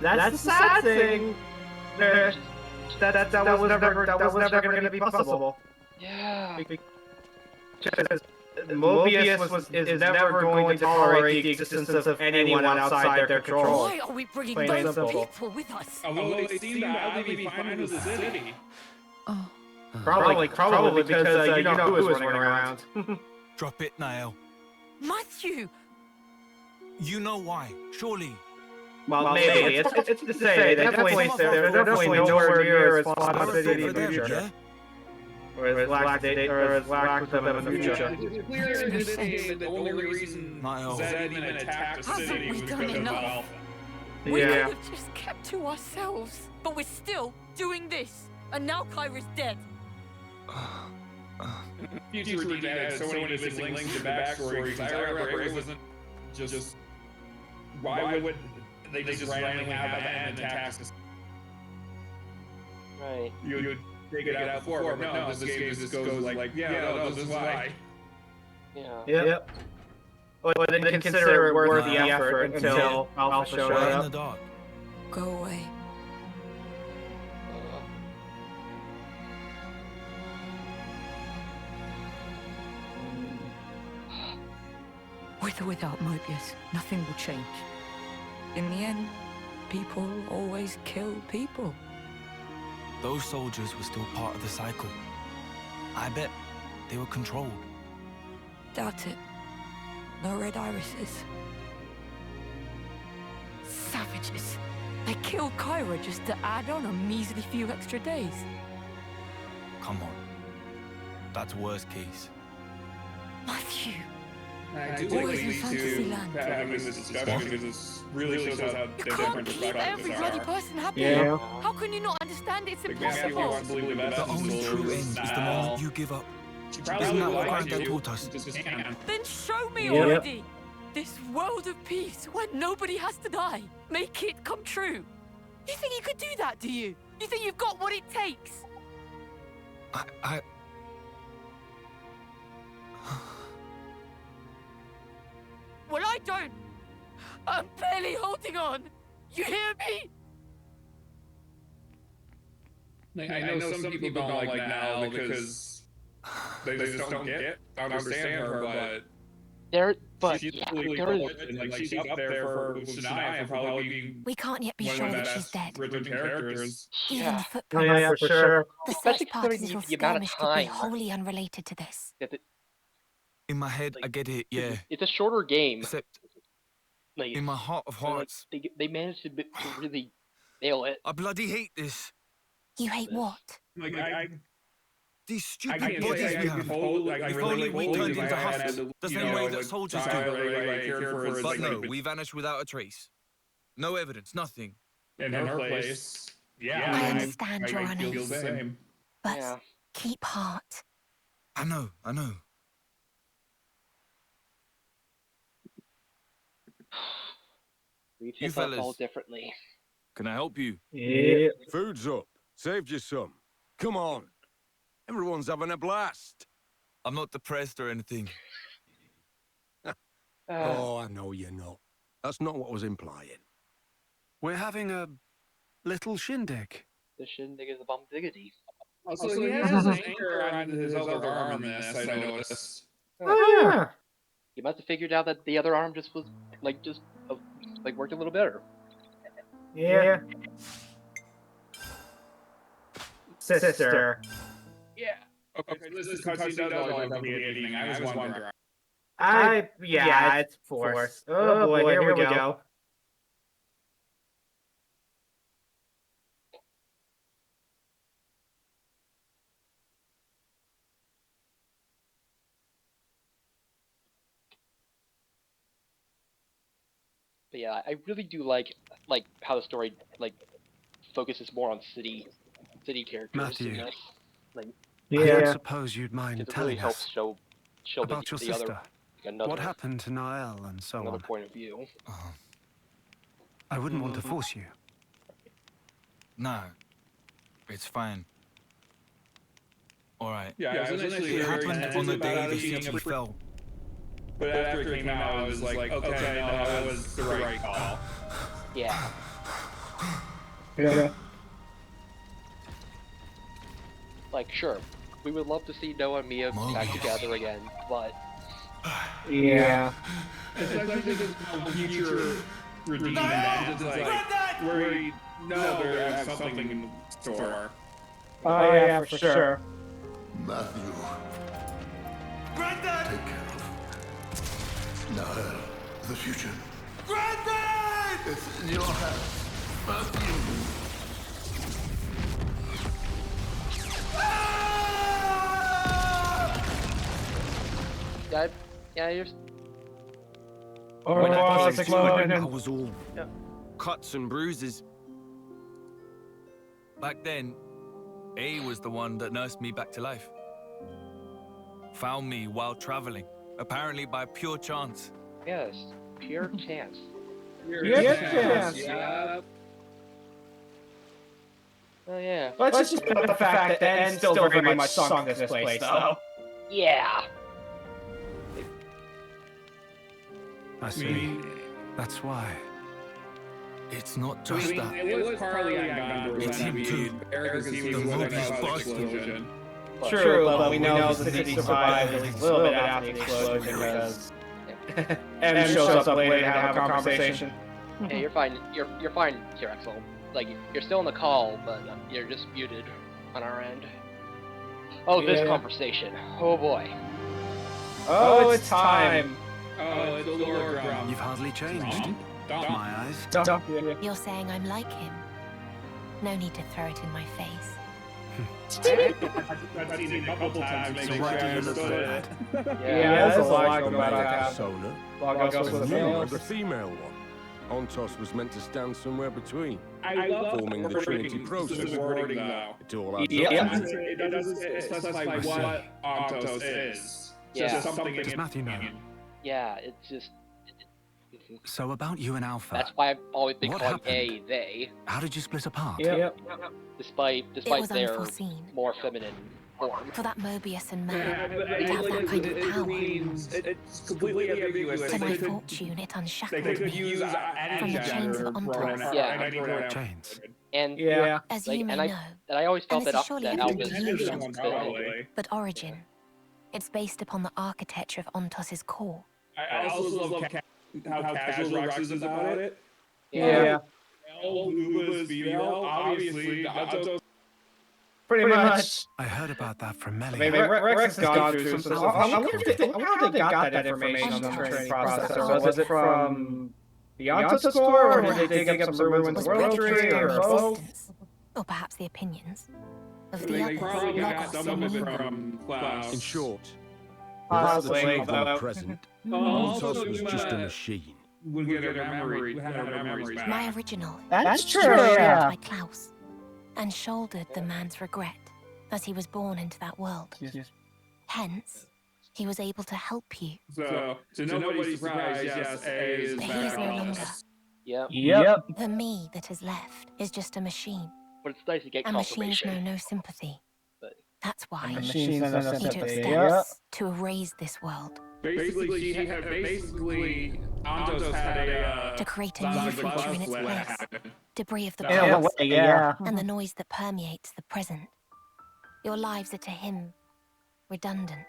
That's the sad thing. That was never going to be possible. yeah. Because Mobius is never going to tolerate the existence of anyone outside their control. Why are we bringing Plain and those simple. people with us? Although they seem to oddly be fine with the city. Oh. Probably because you know who was running around. Drop it, Niall. Matthew! You know why, surely. Well, maybe. It's to say, they're definitely nowhere near as far as the city in the future. Yeah? Or as lax with them in the future. It's clear in this game that the only reason Niall. Zed even attacked the city was Haven't we done because of enough? Alpha. We Yeah. could have just kept to ourselves. But we're still doing this. And now Kyra's dead. Future Redeemed had so many missing links to the backstory because I remember it wasn't just why would they just randomly have an end attack? Right. You would take it out before, but no, this game just goes like, yeah, no, this is why. Yeah. Yep. Well, they didn't consider it worth the effort until Alpha showed Right in up. the dark. Go away. With or without Mobius, nothing will change. In the end, people always kill people. Those soldiers were still part of the cycle. I bet they were controlled. Doubt it. No red irises. Savages. They killed Kyra just to add on a measly few extra days. Come on. That's worst case. Matthew. I do Always like in these fantasy two land. having this discussion because this really shows us how You different can't keep perspectives every bloody are. person happy. Yeah. How can you not understand it's Like, Matthew impossible? wants to believe the best The in only true soldiers. end is the Now, moment you give up. she probably Isn't that would what like Granddad to, taught us? just can't. Then show me Yep. already. This world of peace where nobody has to die. Make it come true. You think you could do that, do you? You think you've got what it takes? I... Well, I don't. I'm barely holding on. You hear me? I know some people don't like Nal because they just don't understand her, but she's really cool, and like she's up there for Shania for probably being We can't yet be one sure of the that she's best dead. written characters. Even Yeah. the footprints. Yeah, for sure. The Especially search parties considering or the amount of skirmish could be time. wholly unrelated to this. In my head, I get it, yeah. It's a shorter game. Except, Like, in my heart of and, like, hearts, they managed to really nail it. I bloody hate this. You hate what? Like, These I stupid can't bodies say we I have. totally, If only we turned into husks, the same way that soldiers do. But no, we vanished without a trace. No evidence, nothing. In her place, yeah, I understand your I feel unease, the same. but keep heart. I know. We You think all fellas. differently. Can I help you? Yeah. Food's up. Saved you some. Come on. Everyone's having a blast. I'm not depressed or anything. Oh, I know you're not. That's not what I was implying. We're having a little shindig. The shindig is a bomb diggity. Also, he has an anchor on his other arm in this, I noticed. Oh, yeah. You must have figured out that the other arm just was worked a little better. Yeah. Sister. Yeah. Okay, this is cutscene does all of the beginning. I was wondering. Yeah, it's forced. Oh boy, here we go. But yeah, I really do like how the story focuses more on city characters. Matthew. In this. Like, I don't suppose you'd mind it really telling helps us show about the your other, sister. another, What happened to Niall and so another on. point of view. I wouldn't want to force you. No, it's fine. All right. Yeah, I was initially It very happened tentative on the about day it the being city a fell. But after it came out, I was like, okay, no, that was the right call. Yeah. Yeah. Like, sure, we would love to see Noah and Mia back together again, but Yeah. Especially this future redeeming ends, it's like, where you know they have something in store. Oh yeah, for sure. Matthew, Granddad! take care of Niall, the future. Granddad! It's in your hands, Matthew. you're. Or When I was exploding. I was all cuts and bruises. Back then, A was the one that nursed me back to life. Found me while traveling, apparently by pure chance. Yes, pure chance. Yeah. Oh yeah. Let's just put the fact that N still very much sunk this place, though. Yeah. I see. That's why. It's not just that. It was partly on Gondor's It's him too. Because he was The the Mobius cause bastard. explosion. True, but we know the city survived at least a little bit after the explosion because M shows up later to have a conversation. Hey, you're fine. You're fine, T-Rexel. Like, you're still on the call, but you're just muted on our end. Oh, this conversation. Oh boy. Oh, it's time. Oh, it's the Lord Drum. You've hardly changed. Dump. My eyes. You're saying I'm like him. No need to throw it in my face. I've seen it a couple times. Make So sure why I do you look understood like that? Yeah, there's a lot about that. Sona. Logos with a You fail. were the female one. Ontos was meant to stand somewhere between. I love Forming the Trinity process. specific wording, though. It all adds Yeah. up. It doesn't specify what Ontos is. Yeah. Just something Does Matthew know? Yeah, it's just. So about you and Alpha. That's why I've always been What calling happened? they, How did you split apart? Yep. despite was their unforeseen. more feminine form. For that Mobius and Yeah, man but to have that kind of power. it's completely ambiguous. To my They could- fortune, it They unshackled could me. use any From the chains gender of Ontos. pronoun. Yeah. any pronoun. Chains. And Yeah. As like, you may and I know, and I always felt this that is surely that everything Albus to you, was Sean. fit. Probably. but origin. It's based upon the architecture of Ontos's core. I also love how casual Rox is about it. Yeah. All Uba is female, obviously. Pretty much. I heard about that from I Melly. mean, Rex has gone through some stuff. I wonder if they got that information on the training process. Was it from the Ontos score, or did they dig up some ruins of the World Tree, or both? or perhaps the opinions, of the They others, probably got Logos some and of it Numa. from Klaus. In short, Possibly, without the though. present, Also, Protoss was Numa just a machine. would get her memories back. My original That's was true, destroyed yeah. by Klaus, and shouldered the man's regret as he was born into that world. Hence, he was able to help you. So, to nobody's surprise, yes, A is But back he is on no the longer. list. Yep. The me that is left is just a machine. But it's nice to get And machines confirmation. know no sympathy. But That's why Machines know no he took sympathy. steps Yep. to erase this world, Basically, Antos had to create a new future in its place. Debris of the In a past, way, yeah. and the noise that permeates the present. Your lives are to him redundant.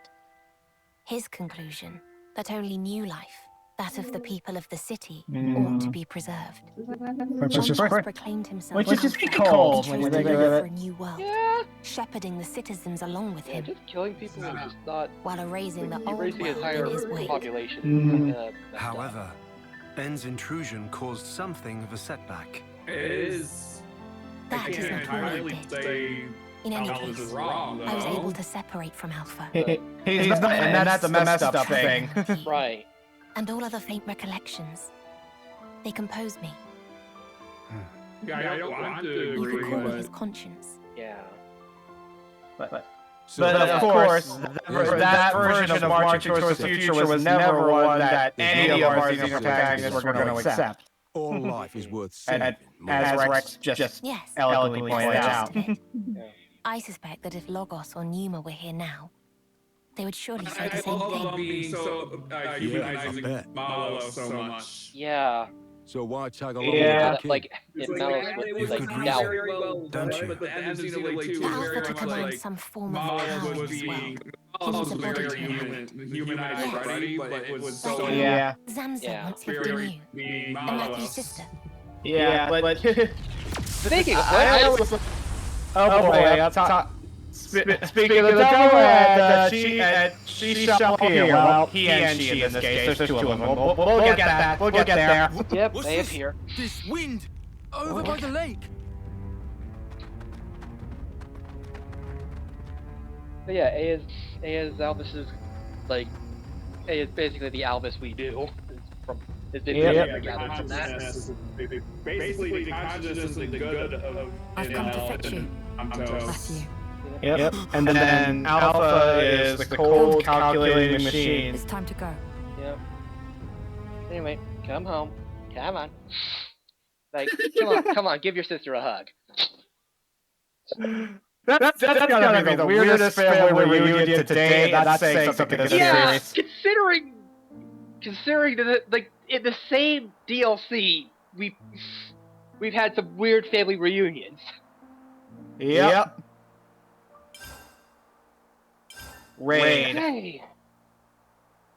His conclusion that only new life, that of the people of the city, ought to be preserved. Which is Once proclaimed himself Which is pretty Alpha, cold he when chose you to think live of for it. a new world, Yeah, shepherding the citizens along with him, just killing people is just not while erasing the old erasing the world entire in his wake. population. Mhm. Messed up. However, N's intrusion caused something of a setback. It is. That I is can't not all it entirely did. say In any Alphonse case, is wrong, I was though. able to separate from Alpha. He's not, and that's the messed up thing. Right. And all other faint recollections. They compose me. Yeah, I don't want to You could agree, call it but his conscience. Yeah. But So of course, that version of Marching Towards the Future was never one that any of our senior protagonists were going to accept. all life is worth And saving. as Rex just Yes, eloquently pointed out. I suspect that if Logos or Numa were here now, they would surely say the I same love thing. being so humanizing I bet. Malo so much. Yeah. So why tag along Yeah. with the Like, kid? it It's mellows like, with it You've like good doubt. reason, don't you? But the end of Xenoblade 2 The was Alpha very to much command like some form of Malo power in was this being world. Malo needs was a body very to humanized Yes. already, but it was so Yeah. Zamza Yeah. once lived in you, being and Malo. Matthew's sister. Yeah, but Speaking of oh boy, up top. Speaking of the devil, she shall appear. Well, he and she in this case. There's two of them. We'll get that. We'll get there. Yep, What's they this? appear. This wind over by the lake. But yeah, A is Alvis's, like, A is basically the Alvis we do. It's gathered from that. Basically, the consciousness and the good of I've come to fetch you, Matthew. Yep. And then Alpha is the cold, calculating machine. It's time to go. Yep. Anyway, come home. Come on. Like, come on, give your sister a hug. That's gotta be the weirdest family reunion to date. That's saying something this serious. Considering that, like, in the same DLC, we've had some weird family reunions. Yep. Raid. Hey.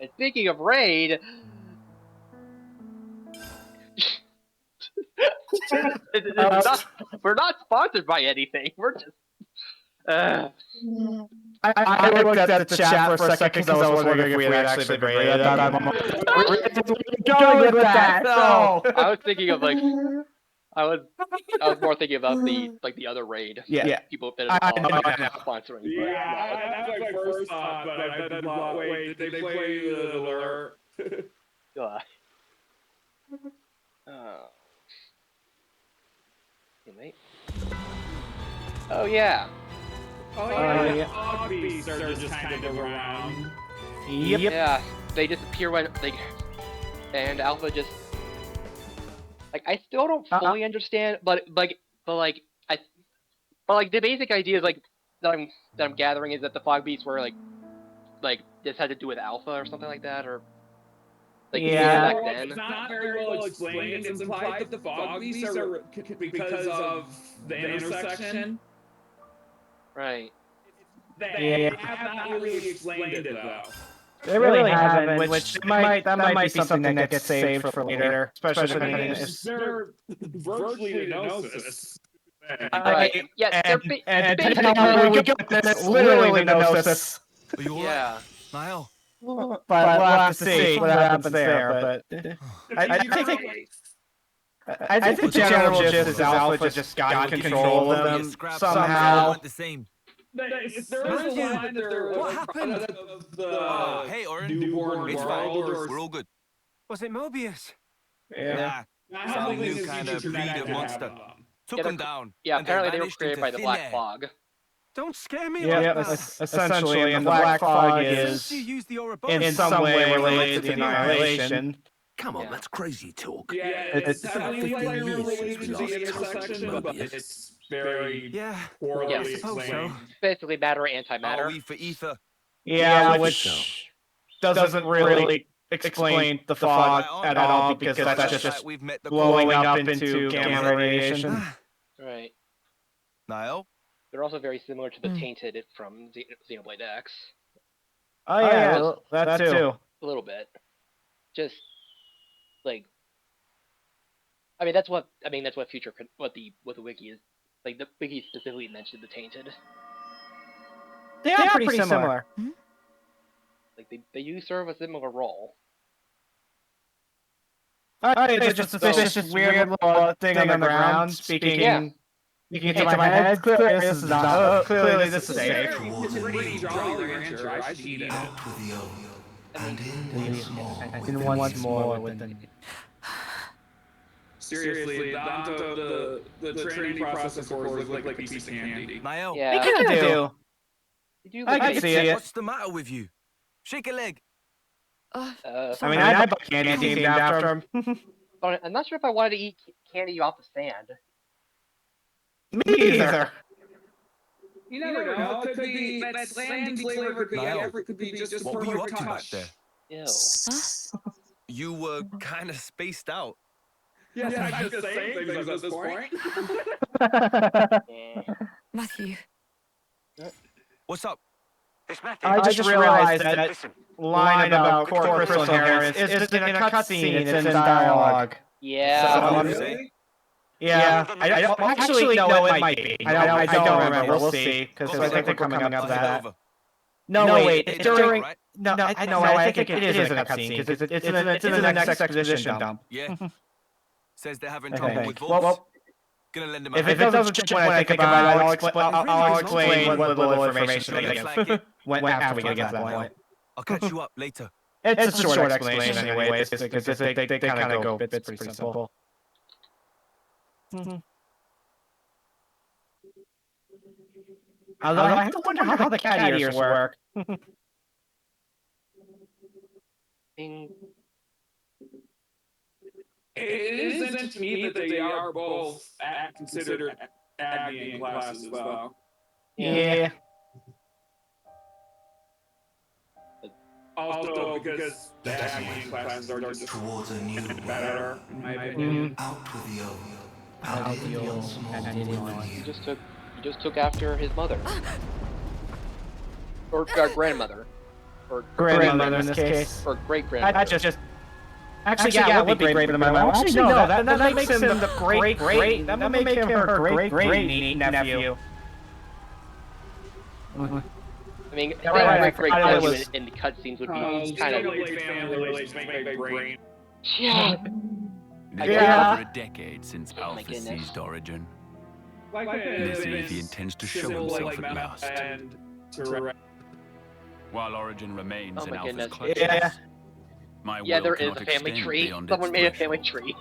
And speaking of Raid, we're not sponsored by anything. We're just. I looked at the chat for a second because I was wondering if we had actually been raided. Going with that. No. I was thinking of like. I was more thinking about the other raid. Yeah. People that are sponsoring. Yeah, that's my first thought, but I then thought, wait, did they play the lure? Wait. Oh yeah. Oh yeah. Fog beasts are just kind of around. Yep. Yeah, they just appear when they, and Alpha just. Like, I still don't fully understand, but the basic idea is like that I'm gathering is that the fog beasts were like this had to do with Alpha or something like that, or like back then. It's not very well explained. It's implied that the fog beasts are because of the intersection. Right. They have not really explained it though. They really haven't, which might be something that gets saved for later, especially when it's they're virtually gnosis. Right. Yeah. And depending on how we get this, literally the gnosis. Are you Yeah. Niall? But we'll have to see what happens there. But I think I think the general gist is Alpha just got control of them somehow. The same. There is a line that they're What happened? of the Hey, Orange. newborn It's world, fine. or We're all good. Was it Mobius? Yeah. Nah, some new kind of breed of monster. Took them down. Yeah, and apparently they were vanished created into by the thin Black air. Fog. Don't scare me Yeah, like that. essentially, and the Black Fog is You use the in some way related to the Annihilation. Come on, that's crazy talk. Yeah, it's heavily related to the intersection, but it's very poorly explained. Basically matter antimatter. For ether. Yeah, which doesn't really explain the fog at all, because that's just blowing up into gamma radiation. Right. Niall? They're also very similar to the Tainted from Xenoblade X. Oh yeah, that too. A little bit. Just like, I mean, that's what future, what the wiki is. Like, the wiki specifically mentioned the Tainted. They are pretty similar. Like, they do serve a similar role. It's just this weird little thing on the ground speaking. Speaking to my head, clearly this is not. Clearly this is safe. It's a pretty jolly rancher. I should eat it. And once more with them. Seriously, the training process cores look like a piece of candy. Niall? Yeah. They kind of do. I can see it. What's the matter with you? Shake a leg. I mean, I buy candy themed after him. But I'm not sure if I wanted to eat candy off the stand. Me either. You never know. It could be that sandy flavor. Could be just what were you up to back there? Ew. You were kind of spaced out. Yeah, I just saying things at this point. Matthew. What's up? I just realized that line about core crystal inheritance is just in a cutscene. It's in dialogue. Yeah. Yeah, I don't actually know it might be. I don't remember. We'll see, because I think we're coming up to that. No, wait, it's during. No, I think it is in a cutscene, because it's in the next exposition dump. Yeah. Says they're having trouble with Wolves. Well, Gonna lend him a if hand. it doesn't change when I think about it, I'll explain what little information they give after we get to that point. I'll catch you up later. It's a short explanation anyway, because they kind of go, it's pretty simple. Although I have to wonder how the cat ears work. It isn't to me that they are both considered Agni classes, though. Yeah. Also, because the Agni classes are just towards a new better, in my opinion. Out with the old. He just took after his mother. Or grandmother. Or grandmother in this case. Or great-grandmother. Actually, yeah, it would be great for the Actually, no, that makes him the great. That would make him her great nephew. I mean, great nephew in the cutscenes would be kind of. Family relations make brain. Yeah. It's been over a decade since Alpha seized Origin. Let's see if he intends to show himself at last. While Origin remains in Alpha's clutches, my will there is cannot a family extend tree. beyond Someone its made a threshold.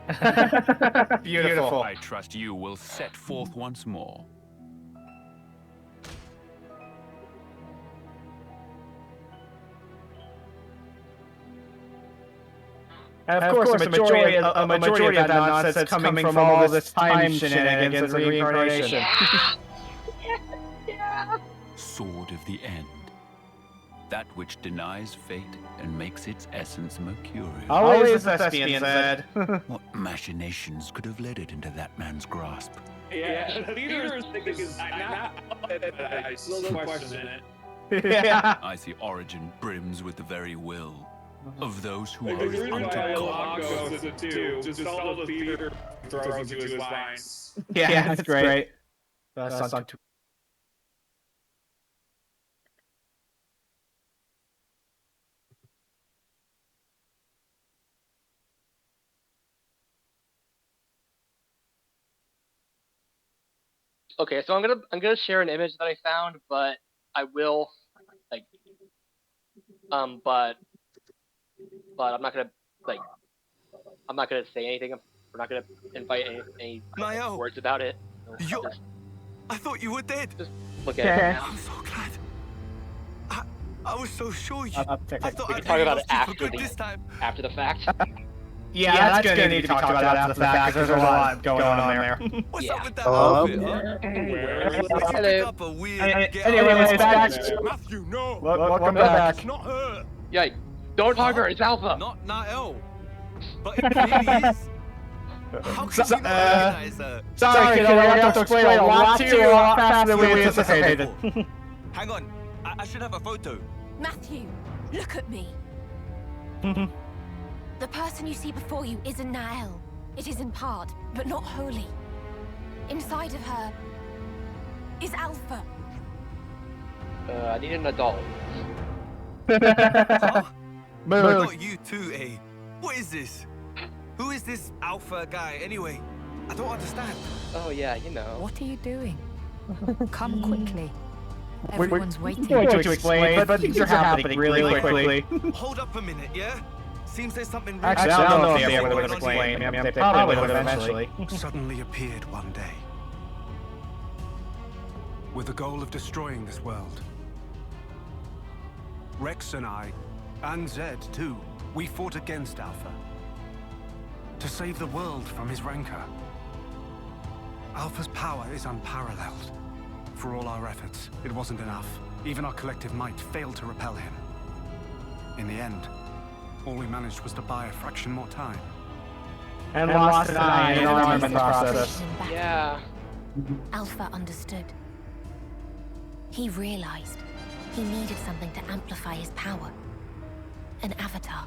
family tree. Beautiful. I trust you will set forth once more. And of course, a majority of that nonsense coming from all this time shenanigans and reincarnation. Sword of the End. That which denies fate and makes its essence mercurial. Always the thespian said. What machinations could have led it into that man's grasp? Yeah, the leader's thing is I still question it. Yeah. I see Origin brims with the very will of those who are Unto unto God. God. Goes too. Just all the theater throws into his lines. Yeah, that's great. That's on Okay, so I'm gonna share an image that I found, but I will like but I'm not gonna say anything. We're not gonna invite any Niall, words about it. So I thought you were dead. just look at it for now. I'm so glad. I was so sure you. I thought We I'd can talk really about lost it you for good this time. after the fact. Yeah, that's gonna need to be talked about after the fact because there's a lot going on there. What's Yeah. up with that outfit, huh? Hello. Pick up a weird. Anyways, back. Matthew, no! Welcome back. It's not her! Yeah, don't hug her. It's Alpha. Not Niall. But it clearly is. How could you not recognize her? Sorry, kid, I have to explain a lot to you a lot faster than we anticipated. Hang on, I should have a photo. Matthew, look at me. The person you see before you isn't Nael. It is in part, but not wholly. Inside of her is Alpha. I need an adult. Huh? Mood. Not you too, eh? What is this? Who is this Alpha guy anyway? I don't understand. Oh yeah, you know. What are you doing? Come quickly. We're Everyone's waiting. going to explain, but things are happening really quickly. Hold up a minute, yeah? Seems there's something really Actually, I don't know if they going ever would on explain. here. I mean, they probably would eventually. Suddenly appeared one day with the goal of destroying this world. Rex and I, and Zed too, we fought against Alpha to save the world from his rancor. Alpha's power is unparalleled. For all our efforts, it wasn't enough. Even our collective might failed to repel him. In the end, all we managed was to buy a fraction more time. And lost an eye in the process. Yeah. Alpha understood. He realized he needed something to amplify his power. An avatar.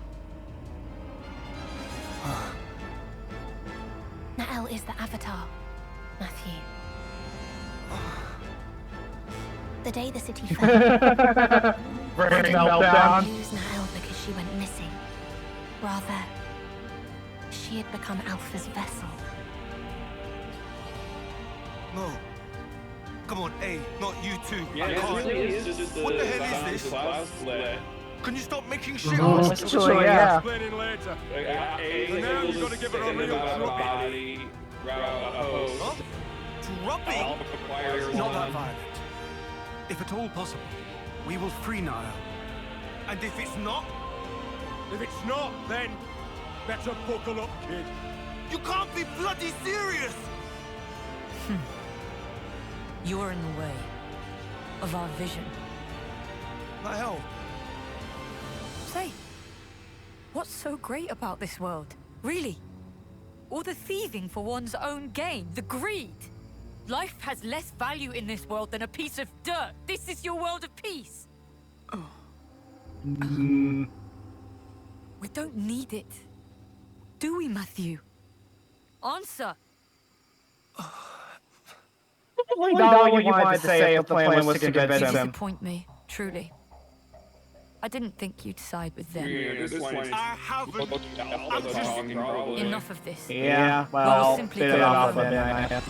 Nael is the avatar, Matthew. The day the city fell, Breaking meltdown. lose Nael because she went missing. Rather, she had become Alpha's vessel. No. Come on, hey, not you two. Yeah, I it can't. really is just What the hell is this? Class split. Can you stop making shit Oh, up? actually, yeah. Explaining later. So now you've got to give it a real body, Huh? Dropping? Not that violent. If at all possible, we will free Niall. And if it's not? If it's not, then better buckle up, kid. You can't be bloody serious! You're in the way of our vision. Niall. Say, what's so great about this world? Really? All the thieving for one's own gain, the greed. Life has less value in this world than a piece of dirt. This is your world of peace. We don't need it. Do we, Matthew? Answer. We know what you wanted to say if the plan was to convince You him. disappoint me, truly. I didn't think you'd side with them. I haven't. Enough of this. Yeah, Well, well, simply bit put, enough of it.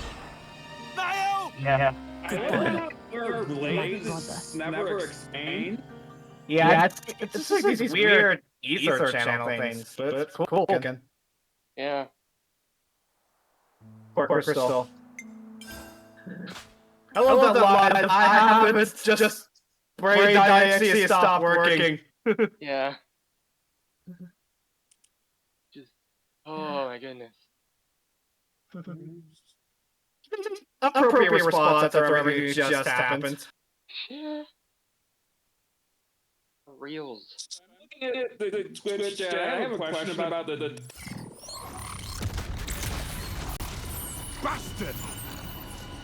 Niall! Yeah. Our blades never explained. Yeah, it's just like these weird ether channel things, but it's cool. Yeah. Poor Crystal. I love that line. I have it, just Brain Dynasty stopped working. Yeah. Just. Oh my goodness. Appropriate response after everything just happened. Yeah. Reels. Looking at the Twitch chat, I have a question about the Bastard!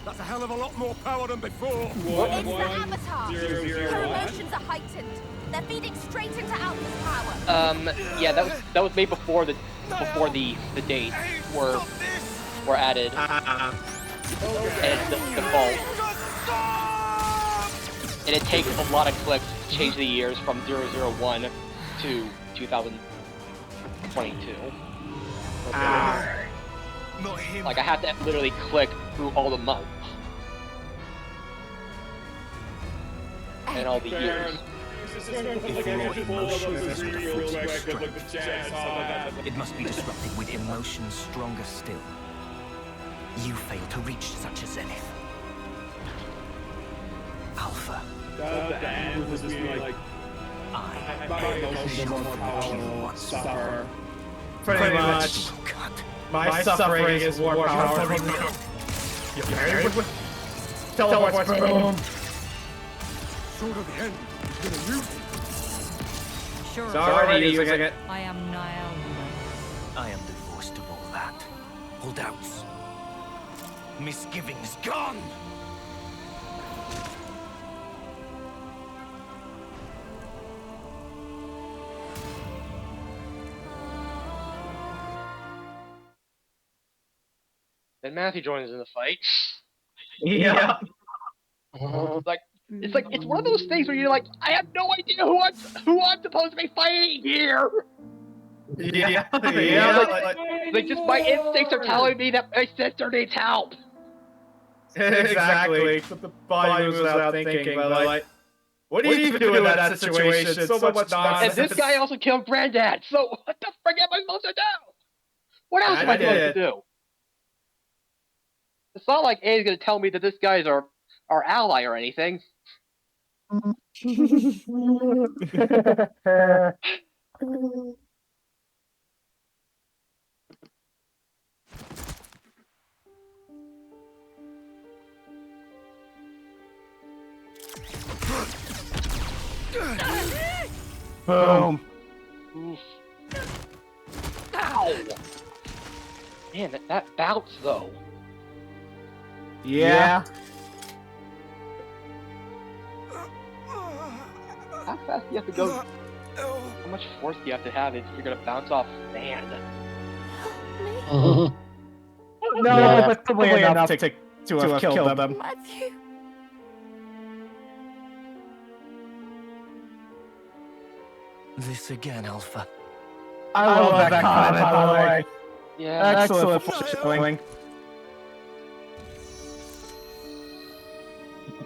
That's a hell of a lot more power than before. It's the Avatar! 001. Her emotions are heightened. They're feeding straight into Alpha's power. Yeah, that was made before the dates were added. And the default. And it takes a lot of clicks to change the years from 001 to 2022. Not him. Like I have to literally click through all the months. and all the years. If raw emotions is what affords strength, it must be disrupted with emotions stronger still. You fail to reach such a zenith. Alpha. The end was just like, my emotions more powerful, suffer. Pretty much. My suffering is more powerful. Teleport, boom. Sword of the end is gonna use it. Sure. It's already using it. I am Niall. I am divorced of all that. All doubts. Misgivings gone! Then Matthew joins in the fight. Yeah. It's one of those things where you're like, I have no idea who I'm supposed to be fighting here. Yeah. Like just my instincts are telling me that my sister needs help. Exactly. The body moves without thinking, but like, what do you even do in that situation? So much nonsense. And this guy also killed Granddad, so what the frick am I supposed to do? What else am I supposed to do? It's not like A's gonna tell me that this guy's our ally or anything. Boom. Oof. Ow! Man, that bounce though. Yeah. How fast do you have to go? How much force do you have to have if you're gonna bounce off sand? No, but probably enough to have killed them. Matthew. This again, Alpha. I love that comment, by the way. Yeah. Excellent foreshadowing.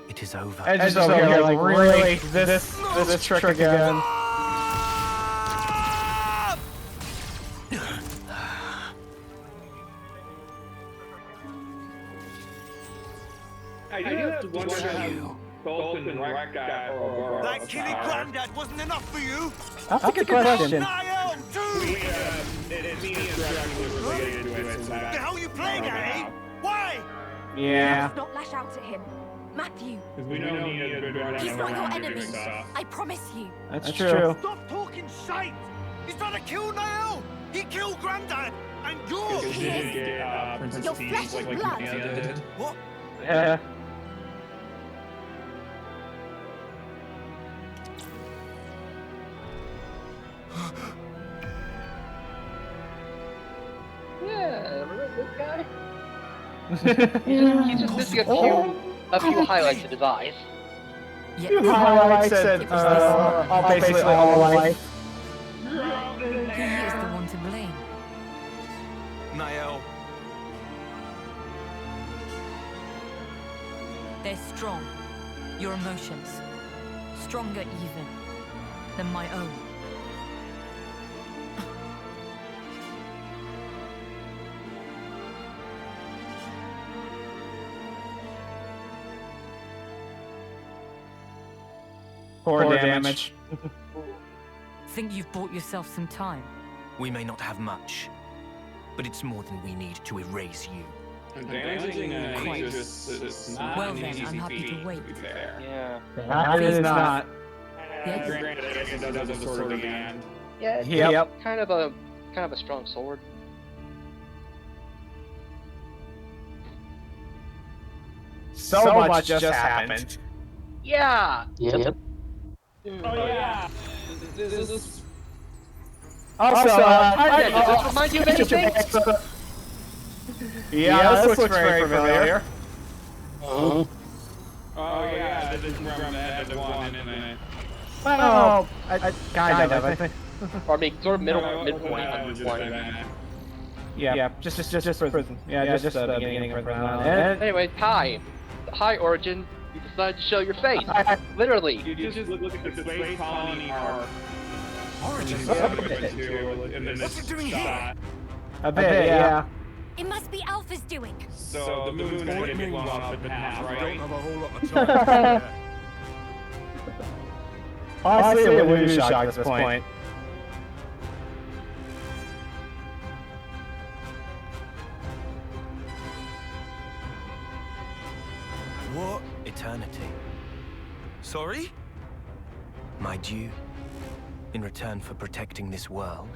It is over. And just over here, like, really? This trick again. I do have to wonder how Bolton and Wreck got or That killing Granddad wasn't enough for you? That's a good question. Niall, too! it means directly related to it. The hell you playing at, eh? Why? Yeah. Let's not lash out at him. Matthew, Because we know he has been running he's not your around enemy. doing stuff. I promise you. That's true. Stop talking shite! He's trying to kill Niall! He killed Granddad! And you're... Because he didn't get Princess Your Peach flesh like and blood. Mia did. What? Yeah. Yeah, remember this guy? He's just missing a few highlights in his eyes. You highlights and basically all life. He is the one to blame. Niall. They're strong. Your emotions. Stronger even than my own. Poor damage. Think you've bought yourself some time? We may not have much, but it's more than we need to erase you. And damaging it's not Well an then, easy I'm happy feat, to wait. be fair. Yeah. That is not. Yeah. Granted, I guess it does have a sword of the hand. Yeah. It's Yep. kind of a strong sword. So much just happened. Yeah. Yep. Oh yeah. This is Also, does this remind you of anything? Yeah, this looks very familiar. oh yeah. This is from that one, isn't it? Well, I kind of. I think. Or I mean, sort of No, midpoint that on was this just one. bad. Yeah, just prison. Yeah, just the beginning of prison. And Anyway, hi. Hi, Origin. You decided to show your face. Literally. You just look at the space colony arc. Origins. What's it doing here? A bit, yeah. It must be Alpha's doing. So the moon's gonna get blown up in half, I don't right? have a whole lot of time. Honestly, it wouldn't be shocked at this point. What? Eternity. Sorry? My due. In return for protecting this world,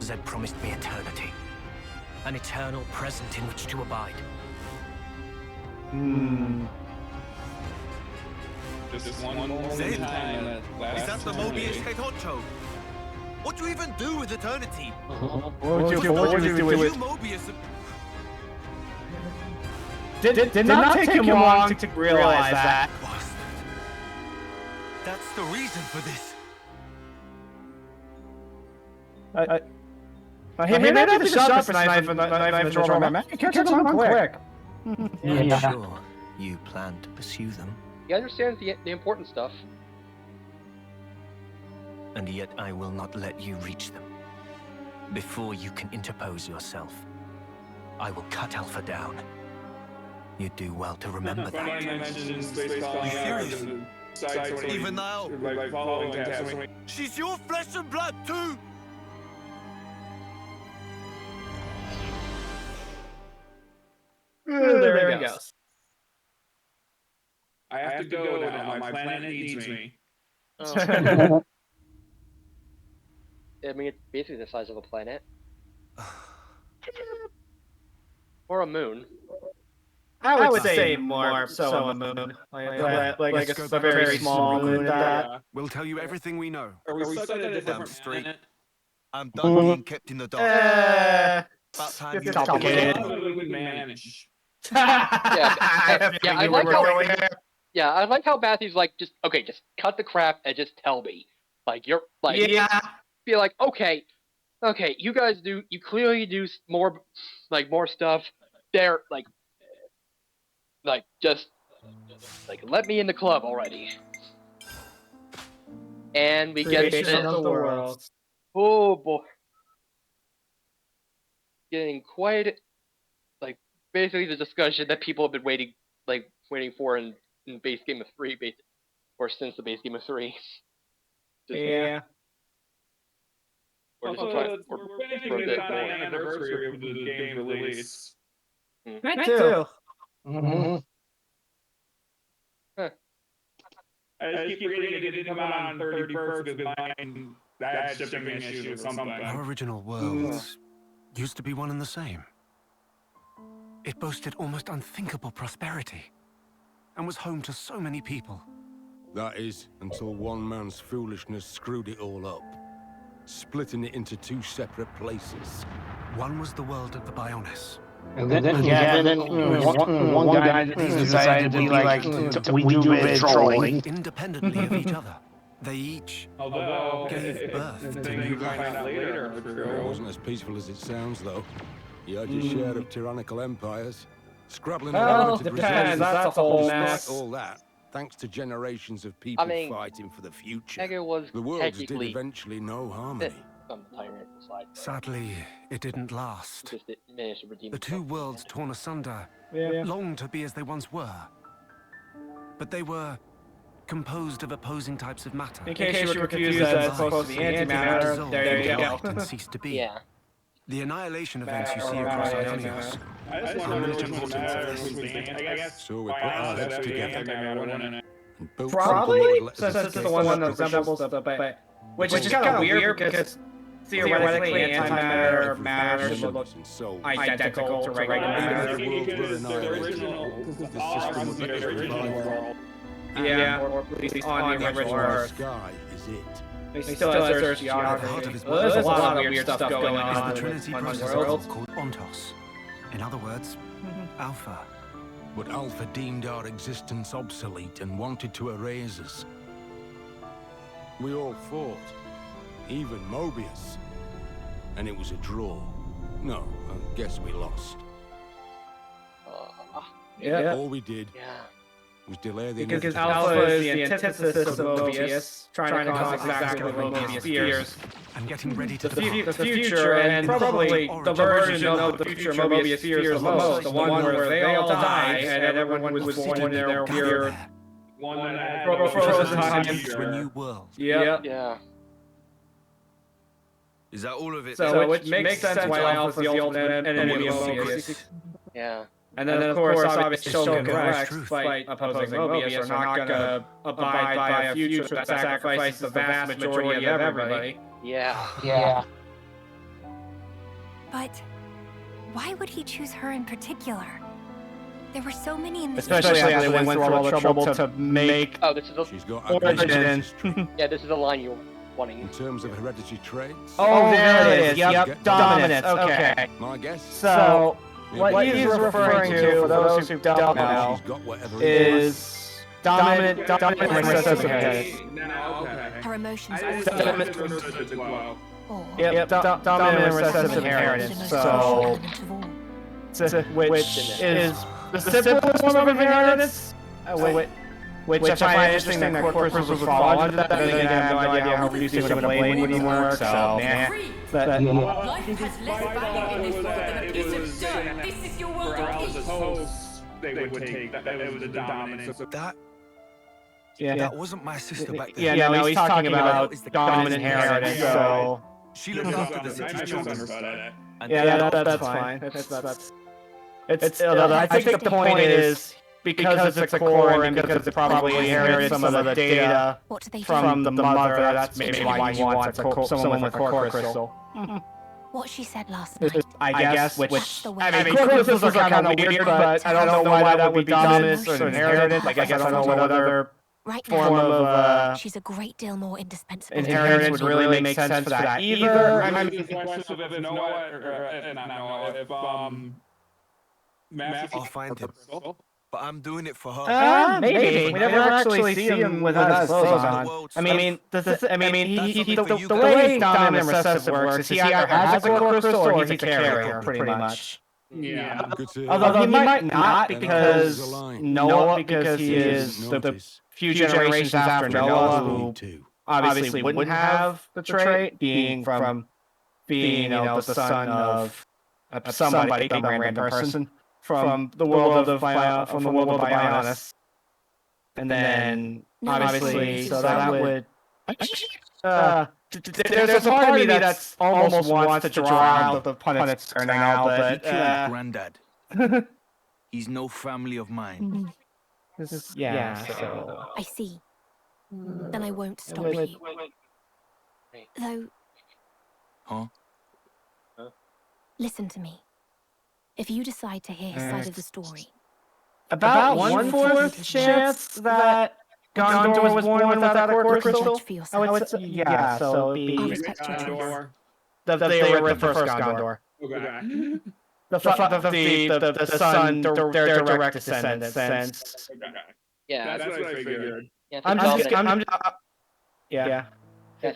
Zed promised me eternity. An eternal present in which to abide. Just one more Zed? time. Is that the Mobius head honcho? What do you even do with eternity? What would you do with it? Mobius. Did not take him long to realize that. Bastard. That's the reason for this. He made up the sharpest knife and the knife in the drawer of my Mac. He catches them quick. I'm sure you plan to pursue them, He understands the important stuff. and yet I will not let you reach them. Before you can interpose yourself, I will cut Alpha down. You do well to remember that. Even now, she's your flesh and blood too. There he goes. I have to go now. My planet needs me. I mean, it's basically the size of a planet. Or a moon. I would say more so a moon. Like a very small moon at that. We'll tell you everything we know. Are we stuck at a Damn different straight. planet? I'm done being kept in the dark. About time It's you complicated. How do we manage? I like how. Yeah, I like how Matthew's like, just cut the crap and just tell me. Like you're like, be like, okay, you guys you clearly do more stuff. There, just let me in the club already. And we get this. Of the world. Oh boy, getting quite basically the discussion that people have been waiting for in base game of 3, or since the base game of 3. Yeah. We're finishing the anniversary of the game's release. Me too. I just keep forgetting it didn't come out on 31st because I had shipping issues or something. Our original worlds used to be one and the same. It boasted almost unthinkable prosperity and was home to so many people. That is, until one man's foolishness screwed it all up, splitting it into 2 separate places. One was the world of the Bionis. And then one guy decided to be like, we do a bit trolling. Independently of each other. They each Although, gave birth to things new you find life. out later are It true. wasn't as peaceful as it sounds, though. You had your share of tyrannical empires, scrabbling Well, limited depends. resources. That's a whole Despite mess. all that, thanks to generations of people mean, fighting for the future, Mega was the worlds did technically eventually know harmony. on the tyrannical side. Sadly, it didn't last. Just it managed to redeem The 2 itself. worlds torn asunder Yeah. longed to be as they once were. But they were composed of opposing types of matter. In case you were confused, that's supposed to be antimatter. There you go. And ceased to be. Yeah. The annihilation events you see across Ionios I just are wonder most which important matter for was this. the I guess So we put our heads together together. and built Probably, something that let since us this is the escape one that destruction. resembles the which is kind of weird because theoretically antimatter matter should look And so, identical to regular matter. Because the original, the original world. Yeah, or at least on the original the Earth. sky is it. It still has Earth's geography. Well, there's a lot of weird stuff going on Is the in Trinity on process worlds. called Ontos. In other words, Alpha. But Alpha deemed our existence obsolete and wanted to erase us. We all fought, even Mobius. And it was a draw. No, I guess we lost. Yeah. All we did Yeah. was delay the Because inevitable. Alpha is the antithesis of Mobius, trying to cause exactly what Mobius fears. And getting ready to The future, and probably the version of the future Mobius fears the most, the one where they all die and everyone was born in their weird One that frozen time. to a new world. Yep. Yeah. Is that all of it? So it makes sense why Alpha's the ultimate enemy of Mobius. Yeah. And then, of course, obviously, Shulk and Rex, despite opposing Mobius, are not going to abide by a future that sacrifices the vast majority of everybody. Yeah. Yeah. But why would he choose her in particular? There were so many in this. Especially after they went through all the trouble to make. Oh, this is the She's got origin. yeah. This is the line you're wanting. In terms of hereditary traits. Oh, there it is. Yep. Dominance. Okay. My guess. So. What he's referring to, for those who don't know, is dominant recessive inheritance. Her emotions Yep, dominant recessive inheritance. So, which is the simplest form of inheritance, which I find interesting that Corpus would fall under that, but then I have no idea how reducing a blade would even work, so, nah. Life has less value in this world than a piece of dirt. This is your world of peace. Hosts, they would take that was the dominance. That wasn't my sister back then. Yeah, no, he's talking about dominant inheritance, so... She looked after the city's children. Yeah, that's fine. I think the point is, because it's a core and because it probably inherited some of the data from the mother, that's maybe why he wants someone with a core crystal. What she said last night. I guess, which, I mean, core crystals are kind of weird, but I don't know why that would be dominance or inheritance. I guess I don't know what other form of she's a great deal more indispensable. Inheritance would really make sense for that either. I mean, I'll find him. But I'm doing it for her. Maybe. We never actually see him without his clothes on. I mean, the way dominant and recessive works is he either has a core crystal or he's a carrier, pretty much. Yeah. Although he might not because Noah, because he is the few generations after Noah who obviously wouldn't have the trait, being the son of somebody, some random person. From the world of Bionis, and then obviously, so that would. There's a part of me that's almost wants to draw out the Punisher now, but Granddad, he's no family of mine. So I see. Then I won't stop you. Though. Huh? Listen to me. If you decide to hear his side of the story, about 1/4 chance that Gondor was born without a core crystal. I would say, yeah. So it'd be I'll respect your choice. They were the first Gondor. Okay. The son, their direct descendants. Since. Yeah. That's what I figured. Yeah.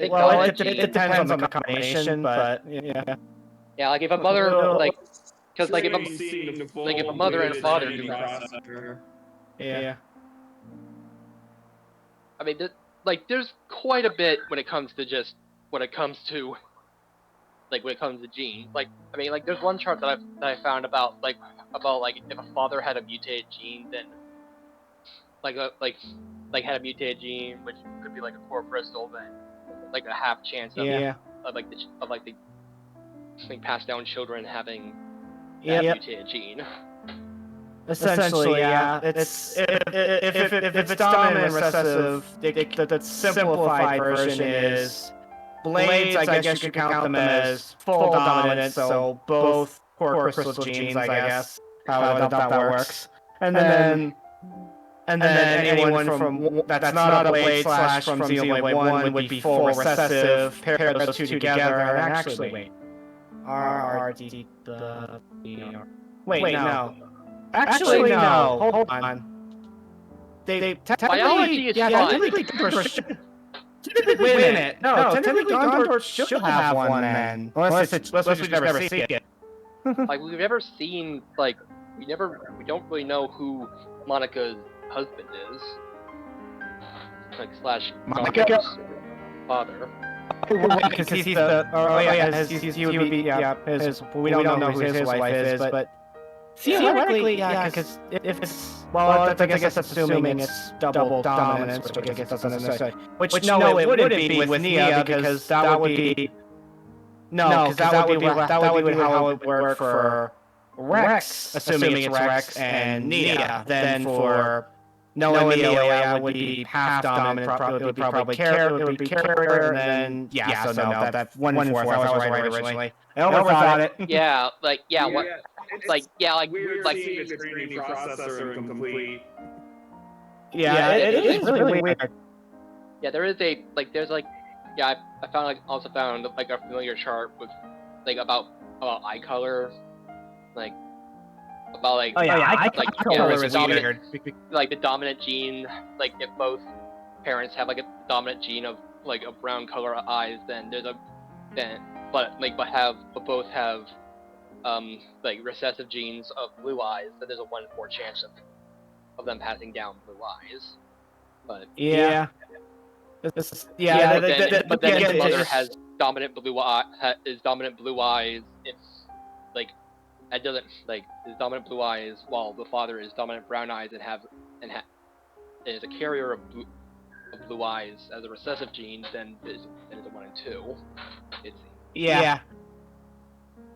Well, it depends on the combination, but yeah. Yeah, like if a mother because if a mother and a father do cross. Yeah. I mean, there's quite a bit when it comes to genes. Like, I mean, there's one chart that I found about if a father had a mutated gene, then had a mutated gene, which could be like a core crystal, then a half chance of the passed down children having that mutated gene. Essentially, yeah. If it's dominant and recessive, the simplified version is blades. I guess you could count them as full dominance, so both core crystal genes, I guess. How that works. And then anyone from that's not a blade / from Xenoblade 1 would be full recessive. Pair those two together, and actually wait. Wait, no. Actually, no. Hold on. They biology is fun. Wait a minute. No, technically Gondor should have one then. Unless we just never see it. We've never seen we don't really know who Monica's husband is. Like slash Micah? daughter's father. Because he's the he would be his. We don't know who his wife is, but theoretically, yeah, because if it's I guess that's assuming it's double dominance, which I guess doesn't necessarily. Which no, it wouldn't be with Nia because that would be because that would be how it would work for Rex, assuming it's Rex and Nia. Then for Noah and Nia would be half dominant, it would be probably carrier, and then so no, that 1/4. I was right originally. I overthought it. Yeah, like what? Like weird like seeing the training processor incomplete. Yeah, it is really weird. Yeah, there is there's I also found like a familiar chart with like about eye color, like about like eye color is dominant, weird. like the dominant gene, like if both parents have like a dominant gene of like a brown color eyes, then there's but both have like recessive genes of blue eyes, then there's a 1/4 chance of them passing down blue eyes. But but then if the mother has dominant blue eyes, it's like that doesn't is dominant blue eyes while the father is dominant brown eyes and is a carrier of blue eyes as a recessive gene, then it's a 1 and 2. It's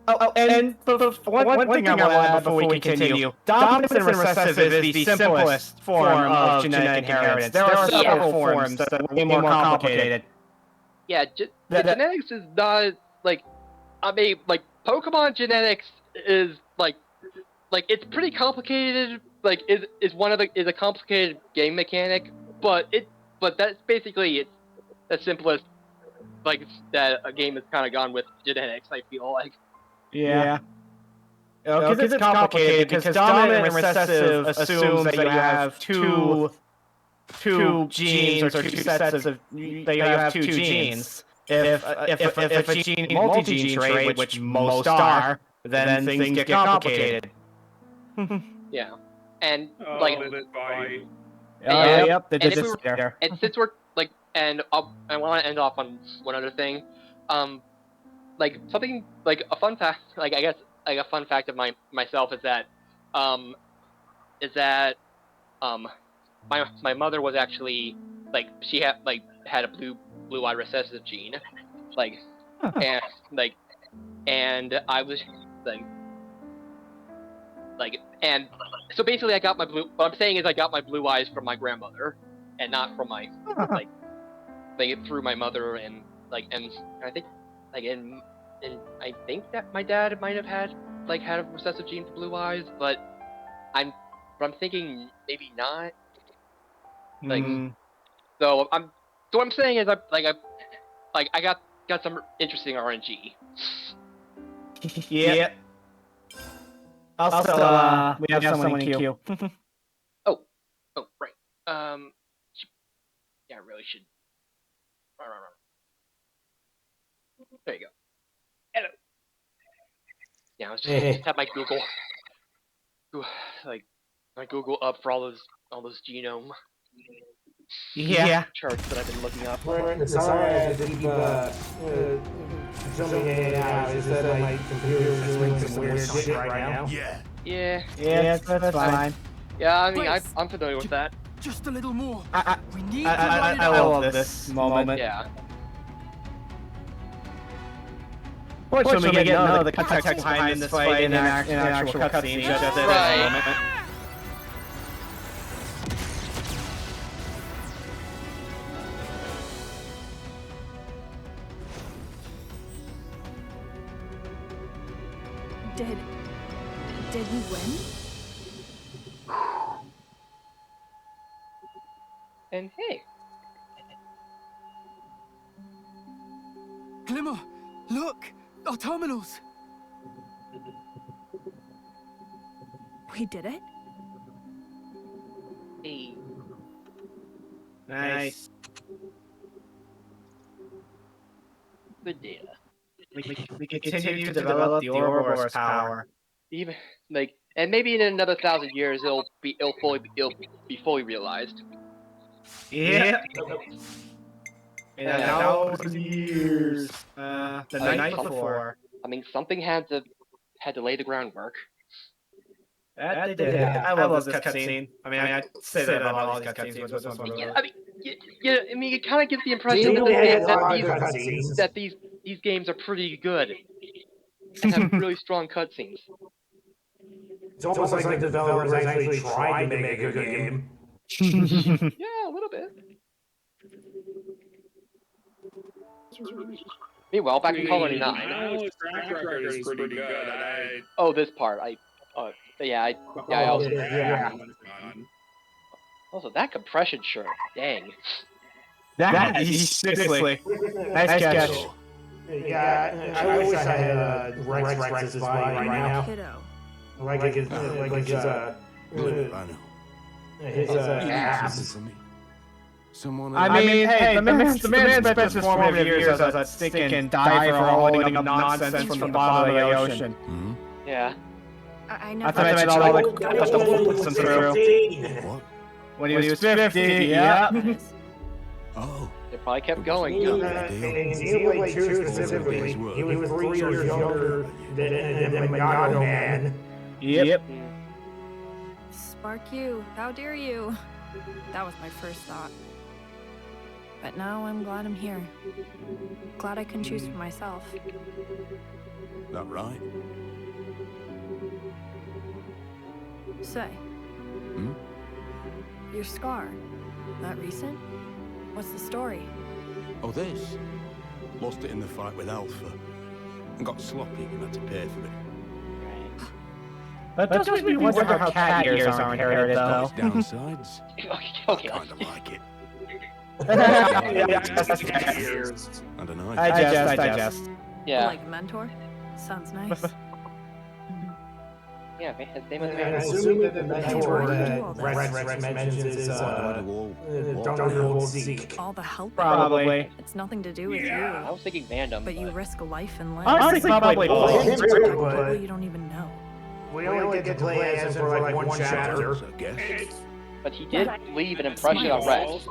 and one thing I want to add before we continue, dominance and recessive is the simplest form of genetic inheritance. There are several forms that are way more complicated. Yeah, the genetics is not Pokemon genetics is it's pretty complicated. Is a complicated game mechanic, but that's basically it's the simplest that a game has kind of gone with genetics. I feel like. Yeah. Because it's complicated because dominant and recessive assumes that you have two genes or two sets of that you have two genes. If a gene multi-gene trait, which most are, then things get complicated. Yeah, and and since we're and I want to end off on one other thing, something a fun fact, I guess a fun fact of myself is that my mother was actually she had a blue eye recessive gene, and I was and so basically I got my blue. What I'm saying is I got my blue eyes from my grandmother, and not from my through my mother, and and I think and I think that my dad might have had a recessive gene for blue eyes, but I'm thinking maybe not. So what I'm saying is I got some interesting RNG. Yeah. Also, we have someone in queue. Oh, right. Yeah, I really should. There you go. Hello. Yeah, I was just have my Google, my Google up for all those genome charts that I've been looking up. Sorry, I had to keep jumping in and out. Is that my computer is doing some weird shit right now? Yeah, that's fine. Yeah, I mean, I'm familiar with that. Just a little more. We need I love this moment. Yeah. Fortunately, we get none of the context behind this fight in actual cutscenes. Just at this moment. Did we win? And hey. Glimmer, look! Our terminals! We did it? Hey. Nice. Good data. We continue to develop the Ouroboros power. Even And maybe in another 1,000 years, it'll be fully realized. Yeah. In 1,000 years. The night before. I mean, something had to lay the groundwork. That they did. I love this cutscene. I mean, I say that about all these cutscenes, but this one really. I mean, it kind of gives the impression that these games are pretty good and have really strong cutscenes. It's almost like the developers actually tried to make a good game. Yeah, a little bit. Meanwhile, back in Colony 9. I know his track record is pretty good. Oh, this part. I also. Yeah. Also, that compression shirt. Dang. That is seriously. Nice catch. Yeah, I wish I had Rex's body right now. Kiddo. Like his abs. Someone I mean, hey, the man spent his formative years as a stinking diver holding up nonsense from the bottom of the ocean. Hmm? Yeah. I Not to never. mention all the stuff that puts him through. What? When he was 50, yeah. Oh. It probably kept going. In Xenoblade 2 specifically, he was 3 years younger than the Magano Man. Yep. Spark you. How dare you? That was my first thought. But now I'm glad I'm here. Glad I can choose for myself. That right? Say. Hmm? Your scar. That recent? What's the story? Oh, this? Lost it in the fight with Alpha. And got sloppy and had to pay for it. That does make me wonder how cat ears are inherited, though. Downsides? Okay. I kinda like it. And a knife. I digest. Yeah. Like a mentor? Sounds nice. Yeah, his name And is assuming that the mentor that Rex mentions is Dr. Zeke. All the help? Probably. It's nothing to do with I you. was thinking Vandom. But you risk life and limb. Honestly, probably both. People you don't even know. We only get to play as him for like one chapter. I guess. But he did leave an impression on Rex.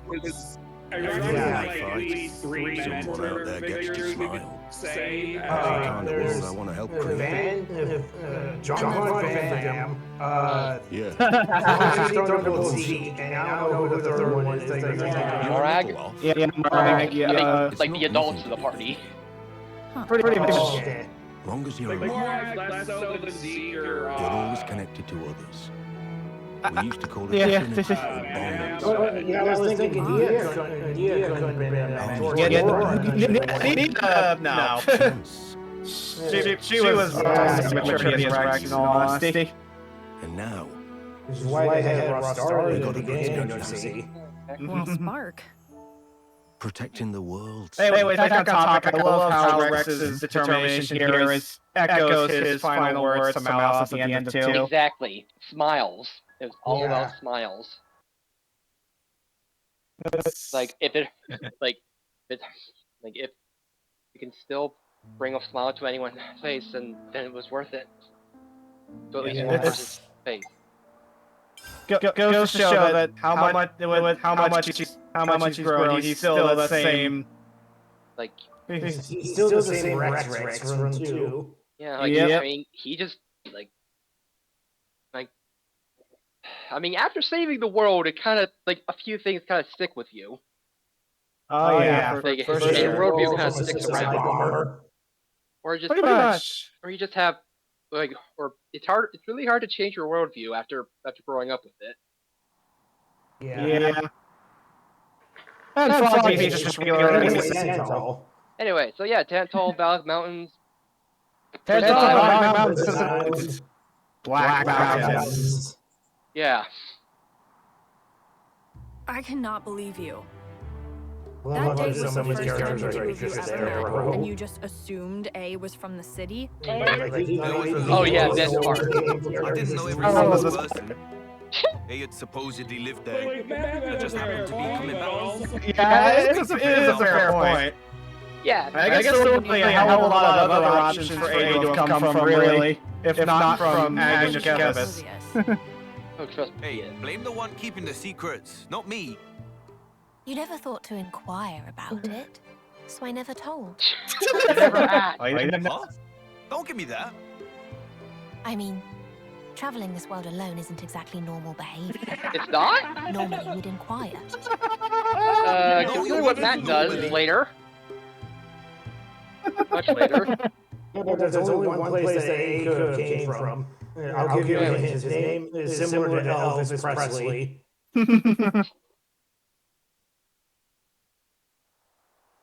I at least 3 Someone out there gets to figures we could smile. say. That's the kind of world I want to help create. John Van Damme, Yeah. Dr. Zeke, and I don't know who the third one is. Morag? Yeah, Morag, yeah. Like the adults of the party. Pretty much. Okay. As long as you're Like alive, more less so than Zeke or you're always connected to others. We used to call it Yeah. affinity or bonding. Yeah, I was thinking Dia couldn't have been a mentor. No. Chance. She was maturity as Rex, in all honesty. And now, Which is why they had Ross started we at got the a beginning, good you see. Well, Spark. protecting the world. Hey, back on topic, I love how Rex's determination here is echoes his final words to Malice at the end of 2. Exactly. Smiles. It was all about smiles. Like if if you can still bring a smile to anyone's face, then it was worth it. So at least one person's face. Goes to show that how much he's grown, he's still the same. Like He's still the same Rex from 2. yeah, like Yep. I mean, he just like I mean, after saving the world, it kind of like a few things kind of stick with you. Oh yeah, Like, for his sure. worldview kind of sticks around. Bomber. Or just Pretty much. or you just have like, or it's hard. It's really hard to change your worldview after growing up with it. Yeah. And Foggy is just regular. Anyway, so yeah, Tantol, Valak Mountains. Black Mountains. Yeah. I cannot believe you. Well, That day was the some of first these time characters the are two of you just ever there, met, bro. and you just assumed A was from the city? Oh yeah, this part. I didn't know every single person. They had supposedly lived there. I just happened to be coming back. Yeah, it is a fair point. Yeah. I guess there would be a hell of a lot of other options for A to have come from, really. if not from Agnes Kevis. Oh, trust me. Hey, blame the one keeping the secrets, not me. You never thought to inquire about it, so I never told. Never asked. Huh? Don't give me that. I mean, traveling this world alone isn't exactly normal behavior. It's not? Normally, we'd inquire. Consider what Matt does later. Much later. But there's only one place that A could have came from. I'll give you a hint. His name is similar to Elvis Presley.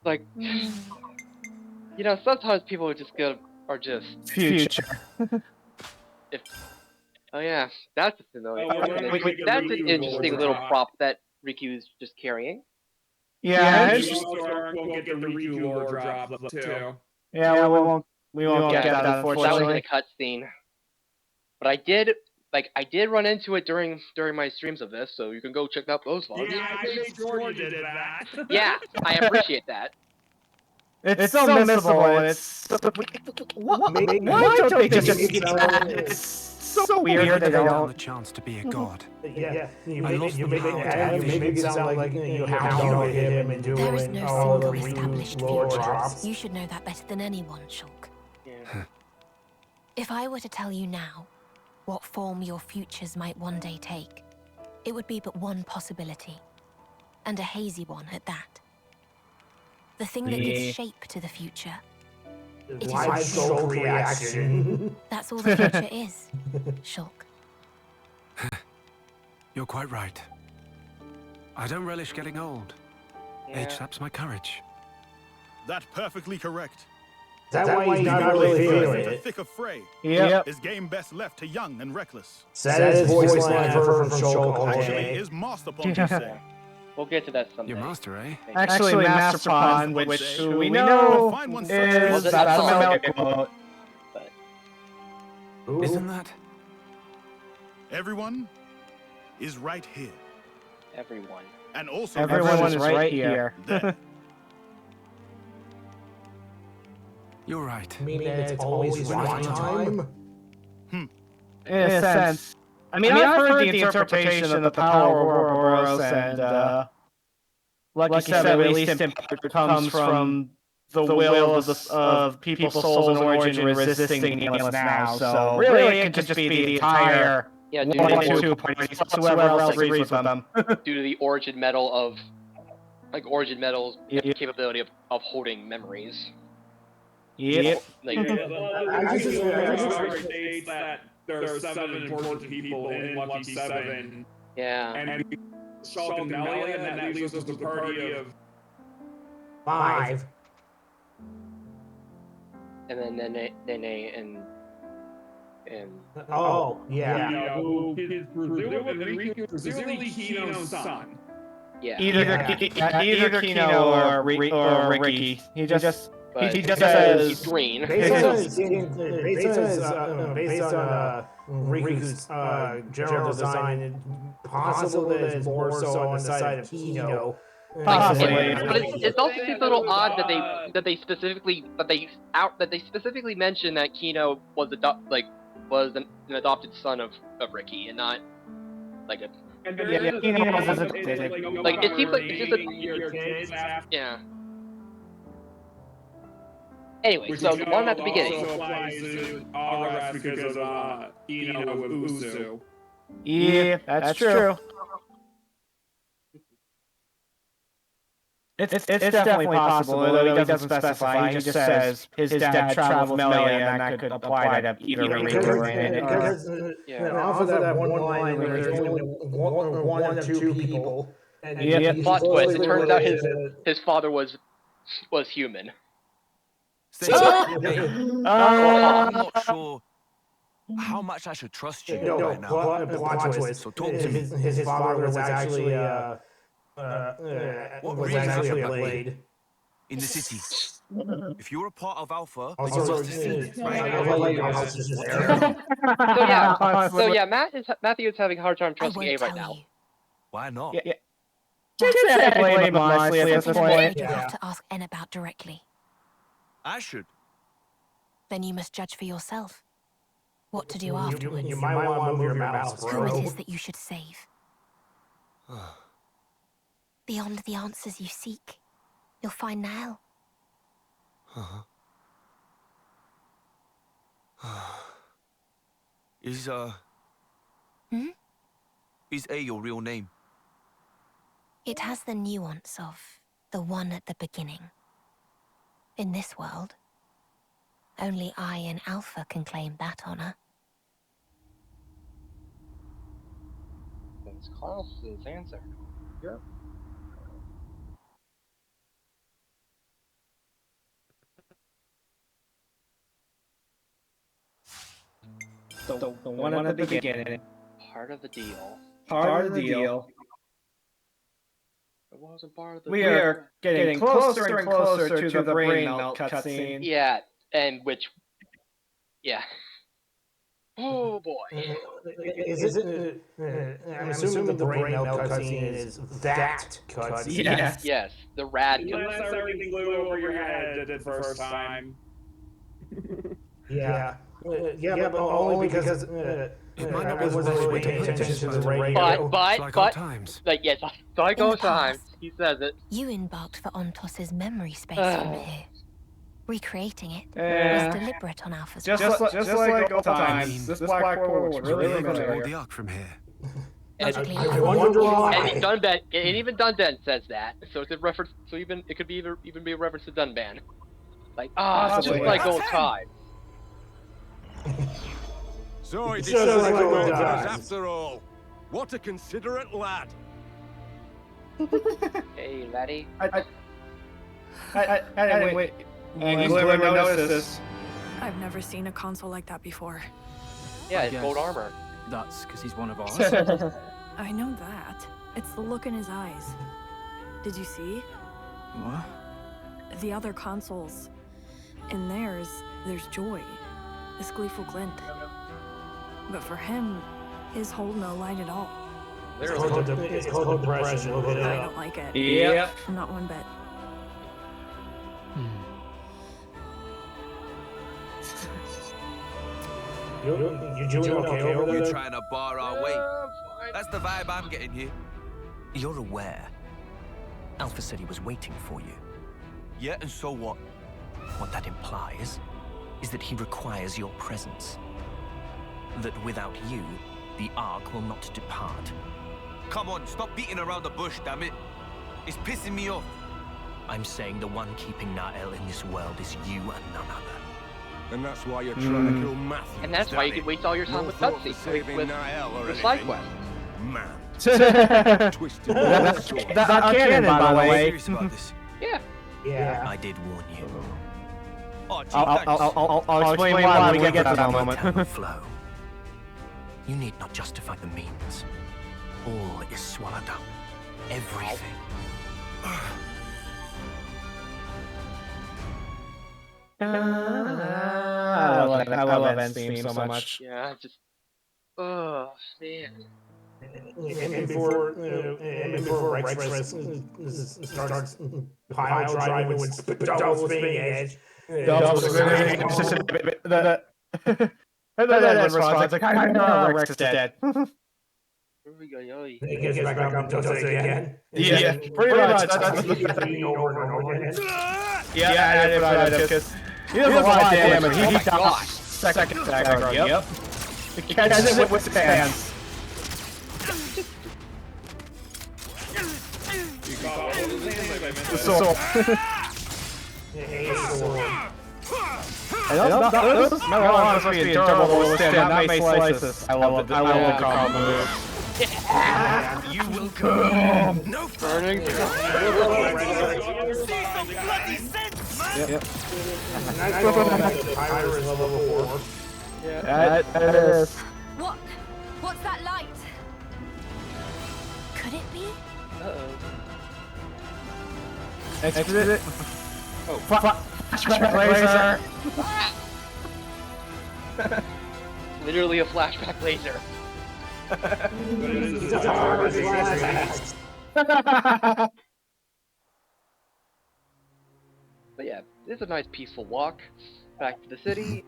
Like, you know, sometimes people are just Future. Oh yeah, that's a familiar. That's an interesting little prop that Riku's just carrying. Yeah, We also won't get the Riku lore drop too. yeah, we won't get that, That was in unfortunately. a cutscene. But I did run into it during my streams of this, so you can go check out those vlogs. Yeah, I made sure you did that. Yeah, I appreciate that. It's so missable, and it's... Why don't they just... It's so weird that they don't... the chance to be a god. Yeah, you I lost the power to make it sound like you hound him and doing There is no all single the established lore future. drops. You should know that better than anyone, Shulk. Yeah. If I were to tell you now what form your futures might one day take, it would be but one possibility, and a hazy one at that. The thing that gives shape to the future. It is Live soul reaction. That's all the future is, Shulk. You're quite right. I don't relish getting old. Age saps my courage. That's perfectly correct. Is that why he's not really feeling In the it? thick of fray. Yep. Is game best left to young and reckless. That is voice line I've heard from Shulk all Actually, day. is Master Pontiff say. We'll get to that someday. Your master, eh? Actually, Master Pond, which Who we we know find one is such- that's Was it- a Malcolm quote. Isn't that? Everyone is right here. Everyone. And also Everyone is right here. there. You're right. Meaning that it's always right time? In a sense. I mean, I've heard the interpretation of the power of Ouroboros, and like you said, at least in part comes from the will of people's souls and origin resisting Neilus now. So really, it could just be the entire Yeah, due one to, and the, two parties, whoever else agrees with them. due to the origin metal of, origin metal's Yep. capability of holding memories. Yep. Like, I just- states that there are 7 important people in Lucky 7, yeah. and Shulk and Melia, and that leaves us with a party of 5. And then Nene and Oh, yeah. you know, who is presumably Kino's son. yeah. Either Kino or Ricky. He just But he just he's says green. Based on Riku's general design, possible that it's more so on the side of Kino. Possibly. But it also seems a little odd that they specifically mentioned that Kino was an adopted son of Ricky and not like a And there Yeah, is Kino was it's adopted. Like, it seems like it's just a- naming your kids after, yeah. Anyway, which so you the know one at the beginning. also applies to Aras because of Kino with Usu. Yeah, that's true. It's definitely possible, although he doesn't specify. He just says his dad traveled with Melia, and that could apply to either Riku or Nene. Off of that one line, where there's only one or two people. And Yeah. he's Plot twist, it supposedly turns out related his father was human. Stay I'm not sure how much I should trust you No, right now. plot twist. So talk to me. His father was actually What a blade. In the city. If you're a part of Alpha, then Also, you're supposed to So yeah, Matthew is having a hard time I trusting A won't right tell now. you. Why not? Yeah. Just blame him honestly at this Something point. you'll have to ask N about directly. I should. Then you must judge for yourself. what to do afterwards, You might want to move your mouse, who it bro. is that you should save. Beyond the answers you seek, you'll find Nael. Is Hmm? Is A your real name? It has the nuance of the one at the beginning. In this world, only I and Alpha can claim that honor. That's Klaus's answer. Yep. The one at the beginning. Part of the deal. Part of the deal. It wasn't part of the We are getting closer and closer to the brain melt cutscene. Yeah, and which... Yeah. Oh boy. Is it? I'm assuming the brain melt cutscene is that cutscene. Yes. Yes, the rad Unless cutscene. everything flew over your head the first time. Yeah. Yeah, but only because I wasn't really paying attention to the radio. But, like, yes, Psycho times, he says it. You embarked for Ontos's memory space from here. Recreating it was deliberate on Alpha's part. Just like old times, this black portal was really familiar. the arc from here. I wonder why. And Dunban, and even Dunban says that, so it's a reference. So even it could be even be a reference to Dunban. Like just like old times. So it is Just like old old times. after all. What a considerate lad. Hey, laddie. Anyway, and Glimmer noticed this. I've never seen a console like that before. Yeah, it's gold armor. That's because he's one of ours. I know that. It's the look in his eyes. Did you see? What? The other consoles. In theirs, there's joy. This gleeful glint. But for him, his hold no light at all. It's called depression. Look it I up. don't like it. Yep. Not one bit. You doing okay over there? You're trying to bar our way. That's the vibe I'm getting here. You're aware. Alpha said he was waiting for you. Yeah, and so what? What that implies is that he requires your presence. That without you, the Ark will not depart. Come on, stop beating around the bush, damn it. It's pissing me off. I'm saying the one keeping Nael in this world is you and none other. And that's why you're trying to kill Matthew. And that's why you can waste all your time with cutscenes, with side quests. Man. Twisted. That's canon, by the way. Serious about this? Yeah. I did warn you. Oh, gee, I'll explain why when we get to that moment. Flow. You need not justify the means. All is swallowed up. Everything. I love End's theme so much. Yeah, just... Oh, man. And before Rex starts pile driving with double spinning edge. Double spinning edge. And then responds like, I know Rex is dead. He gets back up and does it again. Yeah, pretty much. That's over and over again. Yeah, because he does a lot of damage. He dies. Second aggro. Yep. He catches it with his hands. The sword. Those marijuana must be durable to withstand that many slices. I love the combo move. You will come. No burning. Yep. Pirate's level 4. Yeah, that is. What's that light? Could it be? Exit. Oh, flashback laser. Literally a flashback laser. But yeah, it's a nice peaceful walk back to the city.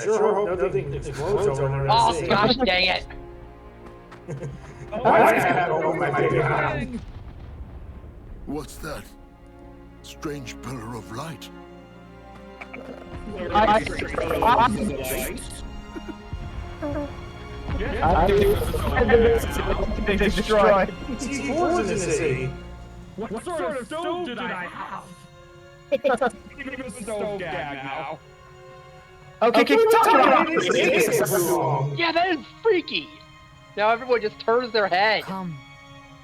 Sure hope nothing explodes over there. Oh gosh, dang it! What's that? Strange pillar of light. Destroy. See forces in the city. What sort of stove did I have? Give us a stove gag now. Okay, can we talk about Yeah, that is freaky. Now everyone just turns their head. Come.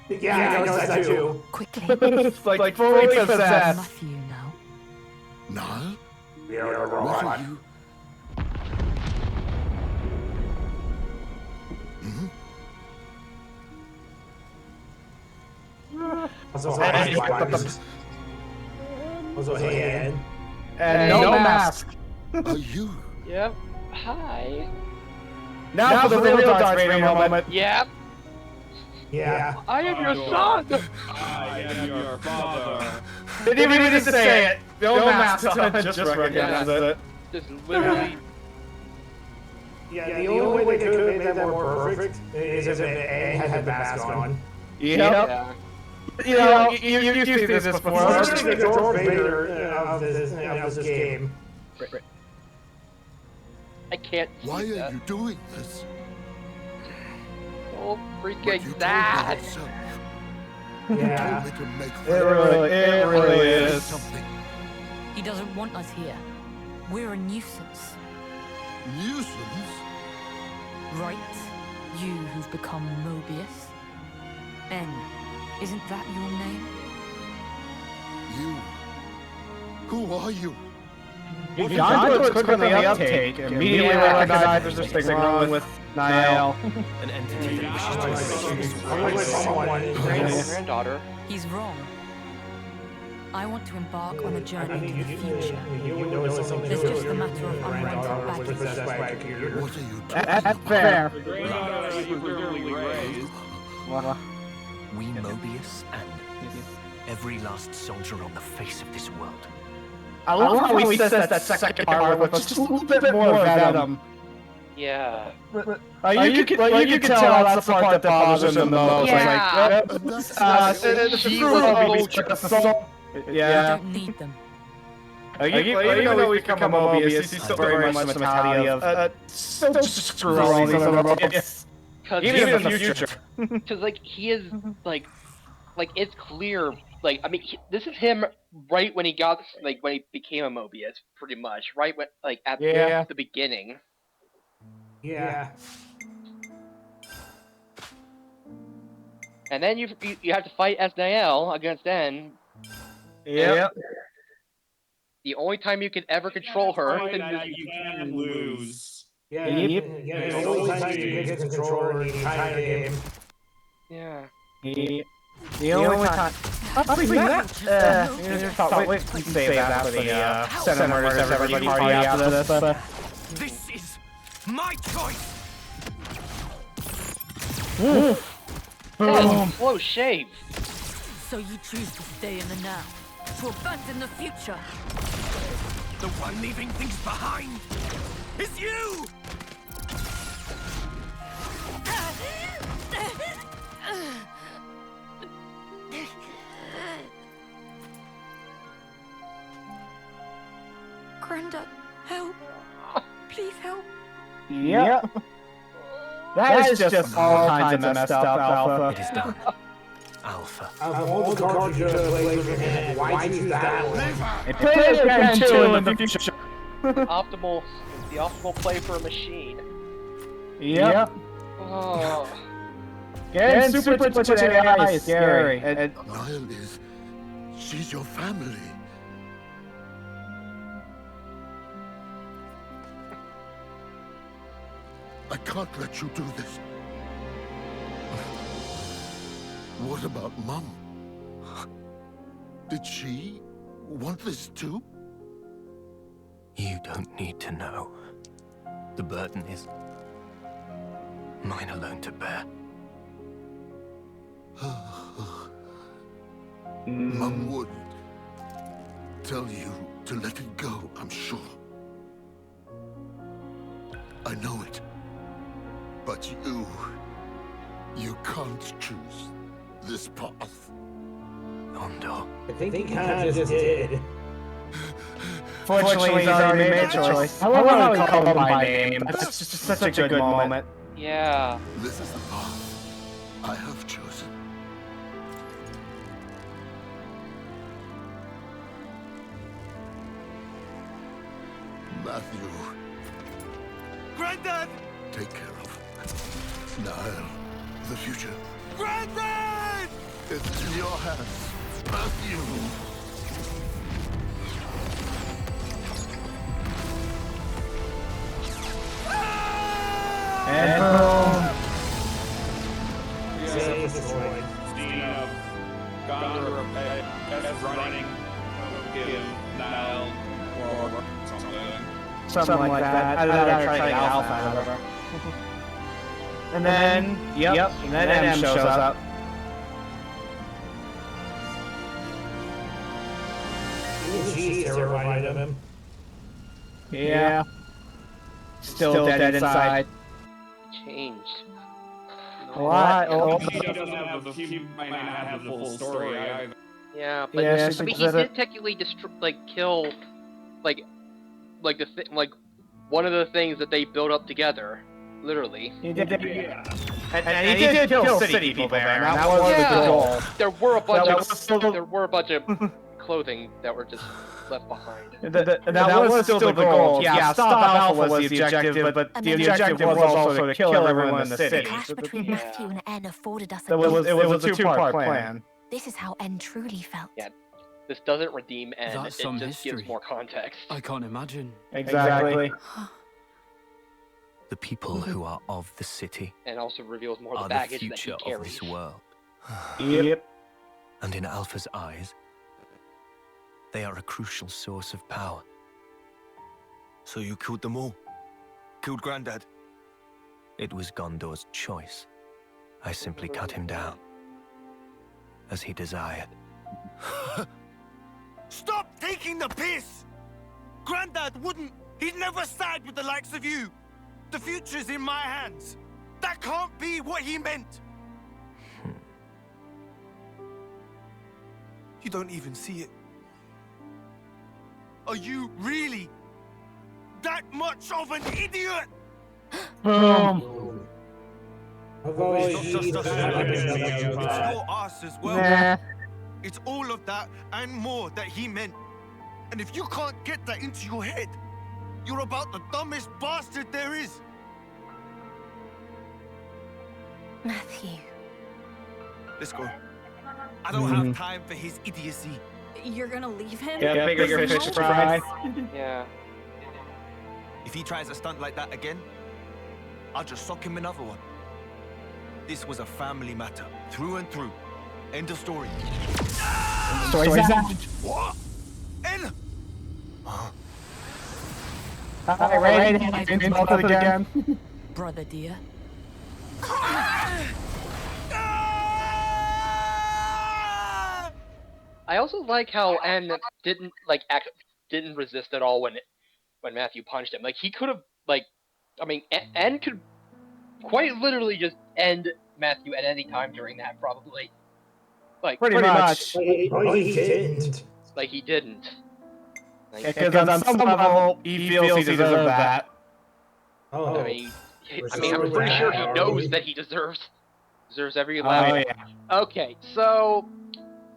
Yeah, I noticed that too. Quickly. It's like fully possessed. Matthew now. Niall? You're What are right. you? Also a hand. And no mask. Are you? Yep. Hi. Now for the real Darth Vader moment. Yep. Yeah. I am your son. I am your father. Didn't even need to say it. No mask on. Just recognize it. Just literally. Yeah, the only way they could have made that more perfect is if Aang had the mask on. Yep. Yeah. You know, you've seen this before. I'm going to be the Darth Vader of this game. I can't. Why see are that. you doing this? So But freaking you told me sad. yourself. Yeah. You told me to make It really is. something. He doesn't want us here. We're a nuisance. Nuisance? Right? You who've become Mobius. N, isn't that your name? You. Who are you? John was quick on the uptake. Immediately recognized there's something wrong with Niall. An entity that wishes to Someone. Granddaughter. He's wrong. I want to embark on a journey to the future. It's just a matter of unwanted baggage. What are you doing? That's fair. The granddaughter you presumably raised. We Mobius and every last soldier on the face of this world. I love how he says that second part with just a little bit more venom. Yeah. You can tell that's the part that bothers him the most. Yeah. Yeah. Don't need them. Even though we've become a Mobius, he's still very much the mentality of still just screw all these other Mobius. Even in the future. Because like he is like it's clear. Like I mean, this is him right when he got when he became a Mobius, pretty much. Right when at the beginning. Yeah. And then you have to fight as Niall against N. Yep. The only time you can ever control her. You can lose. Yeah, it's the only time you get to control her in the entire game. Yeah. The only time. We can save that for the Center Murders Everybody party after this. This is my choice! Boom. Close shave. So you choose to stay in the now, to abandon the future. The one leaving things behind is you! Grandad, help. Please help. Yep. That is just all kinds of messed up, Alpha. It is done. Alpha. Of all the cards you have played with your hand, why choose that one? And play it again too in the future. The optimal play for a machine. Yep. Oh. Getting super intelligent AI is scary. And Niall she's your family. I can't let you do this. What about Mum? Did she want this too? You don't need to know. The burden is mine alone to bear. Mum wouldn't tell you to let it go, I'm sure. I know it. But you can't choose this path. Gondor. I think he kind of just did. Fortunately, he's already made a choice. I love how he called him by name. That's just such a good moment. Yeah. This is the path I have chosen. Matthew, Granddad! take care of Niall, the future. Granddad! It's in your hands, Matthew. And boom. Destroyed. Scene of Gondor as running, give Niall or something. Something like that. I don't know, try to get Alpha out of her. And then, yep, and then M shows up. She's terrified of him. Yeah. Still dead inside. Changed. What? Oh. He doesn't have the. He might not have the full story either. Yeah, but Yeah, I mean, he did technically kill, like one of the things that they built up together, literally. He did. Yeah. And he did kill city people there, and that was the goal. There were a bunch That of clothing that were just left behind. That was still the goal. Yeah, stop Alpha was the objective, but the objective was also to kill everyone in the city. The clash between Matthew and N afforded us It was a two-part plan. This is how N truly felt. Yeah, this doesn't redeem N. That's it some just gives history. more context. I can't imagine. Exactly. The people who are of the city And also reveals more of are the the baggage that future he of carries. this world. Yep. And in Alpha's eyes, they are a crucial source of power. So you killed them all? Killed Granddad? It was Gondor's choice. I simply cut him down, as he desired. Stop taking the piss! Granddad wouldn't. He'd never side with the likes of you. The future's in my hands. That can't be what he meant. You don't even see it. Are you really that much of an idiot? Boom. It's not just us. It's your ass as well. Nah. It's all of that and more that he meant. And if you can't get that into your head, you're about the dumbest bastard there is. Matthew. Let's go. I don't have time for his idiocy. You're gonna leave him? Yeah, bigger fish to fry. Yeah. If he tries a stunt like that again, I'll just sock him another one. This was a family matter, through and through. End of story. Story's out. What? N? Alright, melted again. Brother dear. I also like how N didn't didn't resist at all when Matthew punched him. Like he could have N could quite literally just end Matthew at any time during that, probably. Like Pretty much. Oh, he didn't. Like he didn't. Because on some level, he feels he deserves that. Oh, I mean, I'm pretty sure he knows that he deserves every last. Oh yeah. Okay, so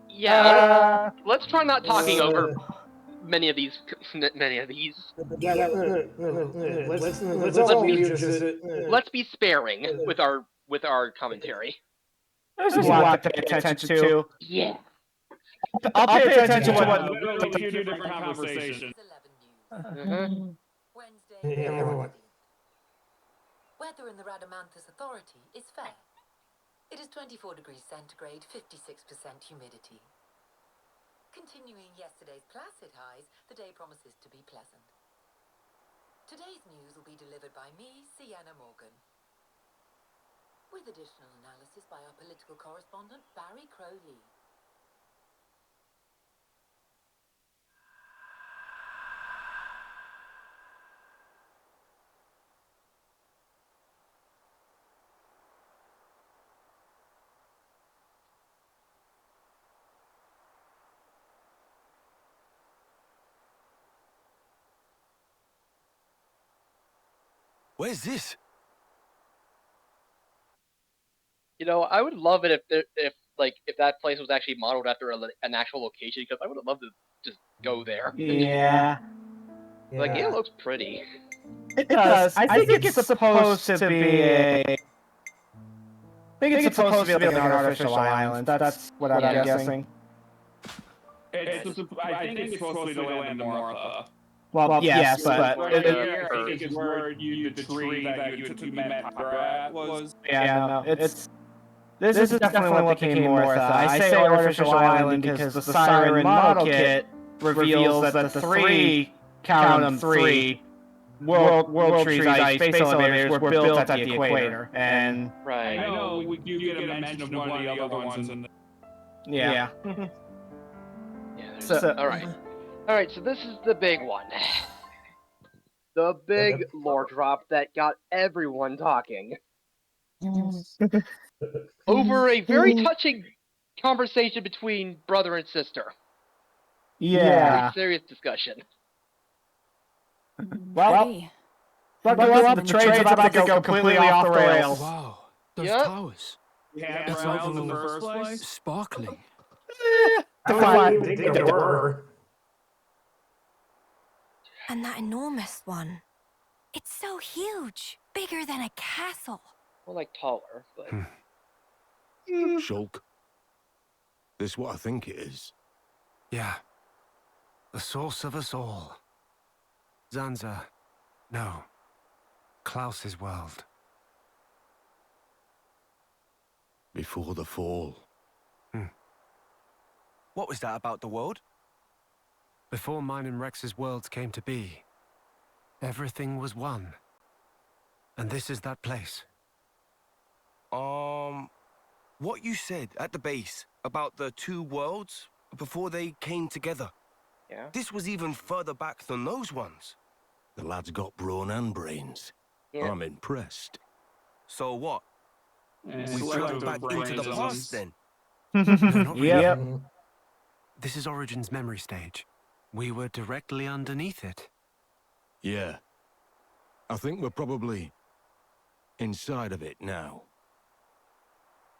yeah, let's try not talking over many of these. Yeah, Let's be sparing with our commentary. There's a lot to pay attention to. Yeah. I'll pay attention to what. Literally two different conversations. Everyone. Weather in the Radamanthus Authority is fair. It is 24 degrees centigrade, 56% humidity. Continuing yesterday's placid highs, the day promises to be pleasant. Today's news will be delivered by me, Sienna Morgan, with additional analysis by our political correspondent, Barry Crowley. Where's this? You know, I would love it if that place was actually modeled after an actual location, because I would have loved to just go there. Yeah. Like, it looks pretty. It does. I think it's supposed to be a... I think it's supposed to be like an artificial island. That's what I'm guessing. I think it's supposed to be the land of Martha. Well, yes, but... I think it's where the tree that you met Pyra at was. Yeah, no, it's... This is definitely what became Mortha. I say artificial island because the Siren model kit reveals that the three, count them three, World Tree's ice space elevators were built at the equator, and... Right. I know, you get a mention of one of the other ones in the... Yeah. Alright, so this is the big one. The big lore drop that got everyone talking. Over a very touching conversation between brother and sister. Yeah. Very serious discussion. Well, buckle up, the train's about to go completely off the rails. Wow, those Yep. towers. Yeah, It's rails in the all first place. sparkling. I didn't think there were. And that enormous one. It's so huge. Bigger than a castle. Well, like taller, but... Shulk. This what I think it is? Yeah. The source of us all. Zanza. No. Klaus's world. Before the fall. What was that about the world? Before mine and Rex's worlds came to be, everything was one. And this is that place. What you said at the base about the two worlds before they came together. Yeah. This was even further back than those ones. The lad's got brawn and brains. Yeah. I'm impressed. So what? We Selective flew back into the brainisms. past then. No, not really. Yep. This is Origin's memory stage. We were directly underneath it. Yeah. I think we're probably inside of it now.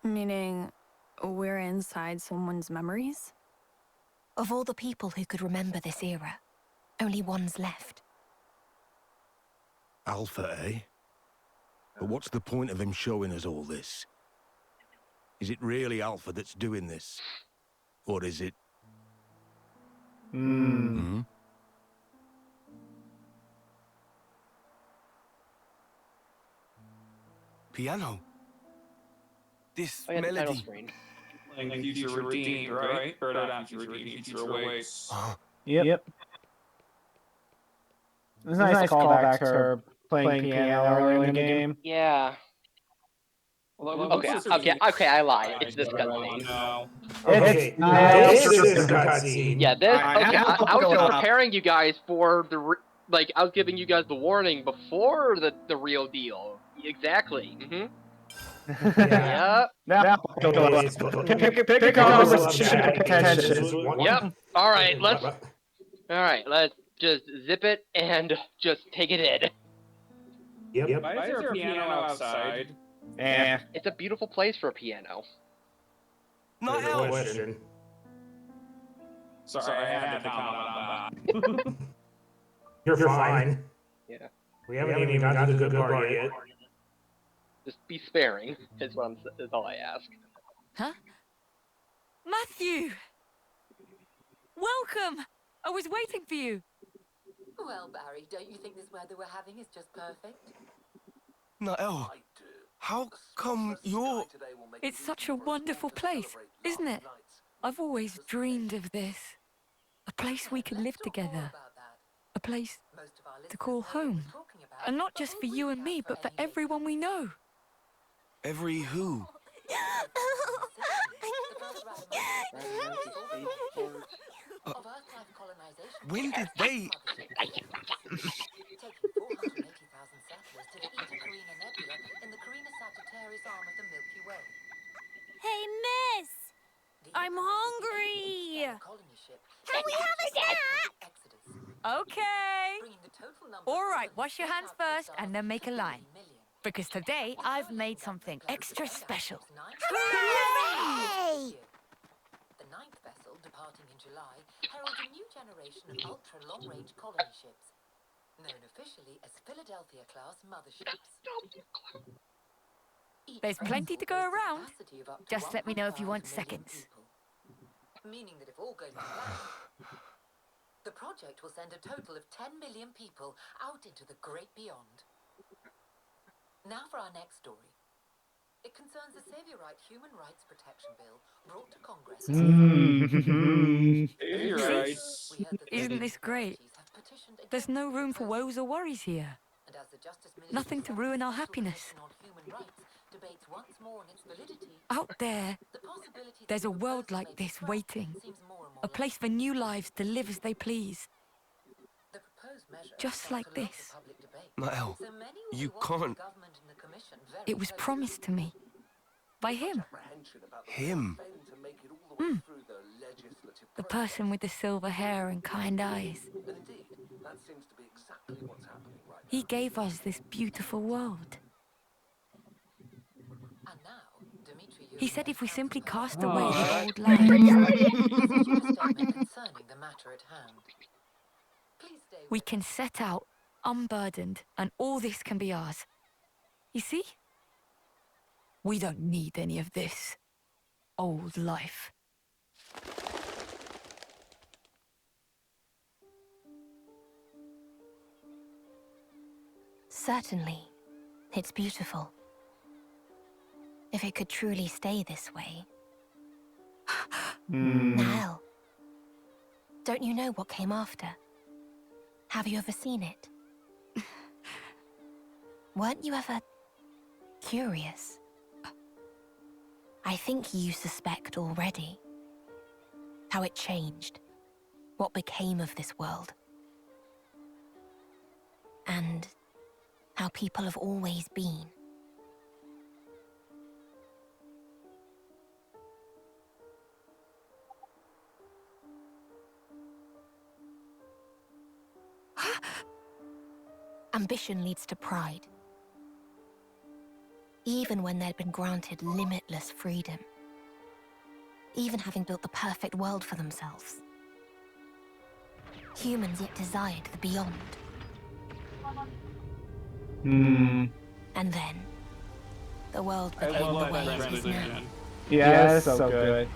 Meaning, we're inside someone's memories? Of all the people who could remember this era, only one's left. Alpha, eh? But what's the point of him showing us all this? Is it really Alpha that's doing this? Or is it... Piano. This Oh, yeah, the title melody. screen. Like Future Redeemed, right? Or not Future Redeemed, Future Awaits. Yep. It's a nice callback to her playing piano earlier in the game. Yeah. Okay, I lied. It's this cutscene. No. Okay, this is the cutscene. Yeah, this. Okay, I was just up. preparing you guys for the I was giving you guys the warning before the real deal. Exactly. Yeah. Now, pick a conversation of attention. Yep. All right, let's just zip it and just take it in. Yep. Why is there a piano outside? It's a beautiful place for a piano. Not Good else. question. Sorry, I had to comment on that. You're fine. Yeah. We haven't even gotten to the good part yet. Just be sparing. Is all I ask. Huh? Matthew! Welcome! I was waiting for you. Well, Barry, don't you think this weather we're having is just perfect? Nael, how come you're... It's such a wonderful place, isn't it? I've always dreamed of this. A place we could live together. A place to call home. And not just for you and me, but for everyone we know. Every who? When did they... Taking 480,000 settlers to the Eta Carina Nebula in the Carina Sagittarius arm of the Milky Way. Hey, miss! I'm hungry! Colony ship Can we have a snack? Exodus, Okay. bringing the All right, wash your hands first and then make a line. Because today I've made something extra special. Hooray! The 9th vessel, departing in July, heralds a new generation of ultra-long-range colony ships, known officially as Philadelphia-class motherships. There's plenty to go around. Just let me know if you want seconds. Meaning that if all goes to plan, the project will send a total of 10 million people out into the great beyond. Now for our next story. It concerns the Saviorite Human Rights Protection Bill brought to Congress. Isn't this great? There's no room for woes or worries here. Nothing to ruin our happiness. Out there, there's a world like this waiting. A place for new lives to live as they please. Just like this. Nael, you can't. It was promised to me. By him. Him? The person with the silver hair and kind eyes. He gave us this beautiful world. He said if we simply cast away the old lives. We can set out unburdened and all this can be ours. You see? We don't need any of this old life. Certainly, it's beautiful. If it could truly stay this way. Nael, don't you know what came after? Have you ever seen it? Weren't you ever curious? I think you suspect already how it changed, what became of this world, and how people have always been. Ambition leads to pride. Even when they'd been granted limitless freedom. Even having built the perfect world for themselves. Humans yet desired the beyond. And then, the world became the way it is now. Yes, so good.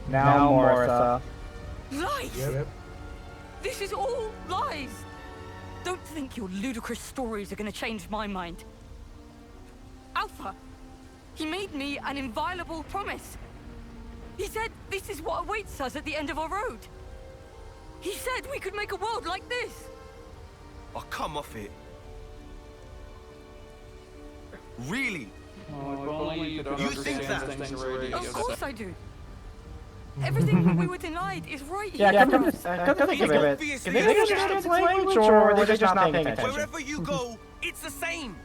Now, Martha. Lies! Yep. This is all lies! Don't think your ludicrous stories are gonna change my mind. Alpha, he made me an inviolable promise. He said this is what awaits us at the end of our road. He said we could make a world like this. Oh, come off it. Really? You think that? Of course I do. Everything that we were denied is right here. Yeah, come think of it. Can they understand this language, or are they just not paying attention? Wherever you go, it's the same.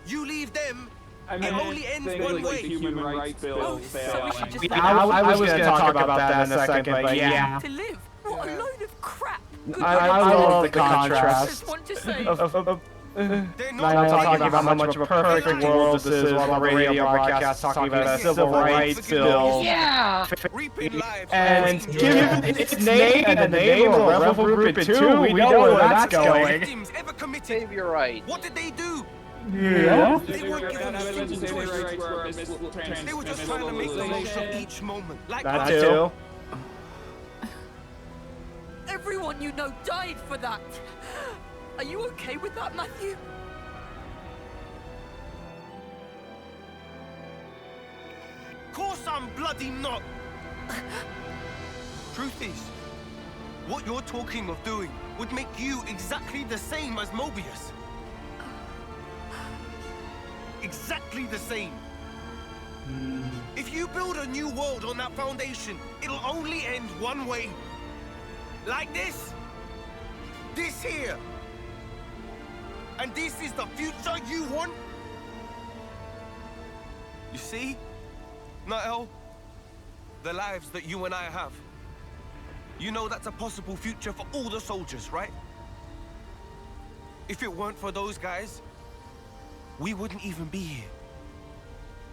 You leave them, I mean, it only ends one way. Human rights bill So we should just I was going to talk about that in a second, but yeah. to live. What a load of crap. I love the contrast Want to say. of Niall talking about how much of a perfect world this is while the radio broadcast talking about a civil rights bill. Yeah! And given its name and the name of a rebel group in 2, we know where that's going. Saviorite. What did they do? Yeah. They weren't given a single choice. They were just trying to make the most of each moment. Like That too. Everyone you know died for that. Are you okay with that, Matthew? Course I'm bloody not. Truth is, what you're talking of doing would make you exactly the same as Mobius. Exactly the same. If you build a new world on that foundation, it'll only end one way. Like this. This here. And this is the future you want? You see, Nael, the lives that you and I have. You know that's a possible future for all the soldiers, right? If it weren't for those guys, we wouldn't even be here.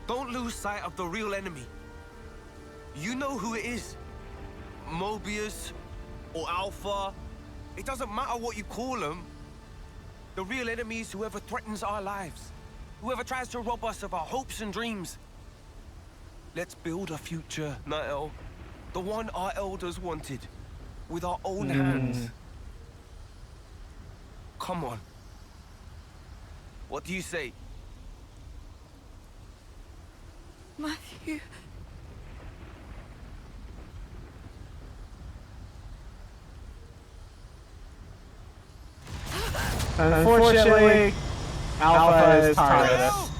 Don't lose sight of the real enemy. You know who it is. Mobius or Alpha. It doesn't matter what you call them. The real enemy is whoever threatens our lives. Whoever tries to rob us of our hopes and dreams. Let's build a future, Nael. The one our elders wanted. With our own hands. Come on. What do you say? Matthew. Unfortunately, Alpha is tired of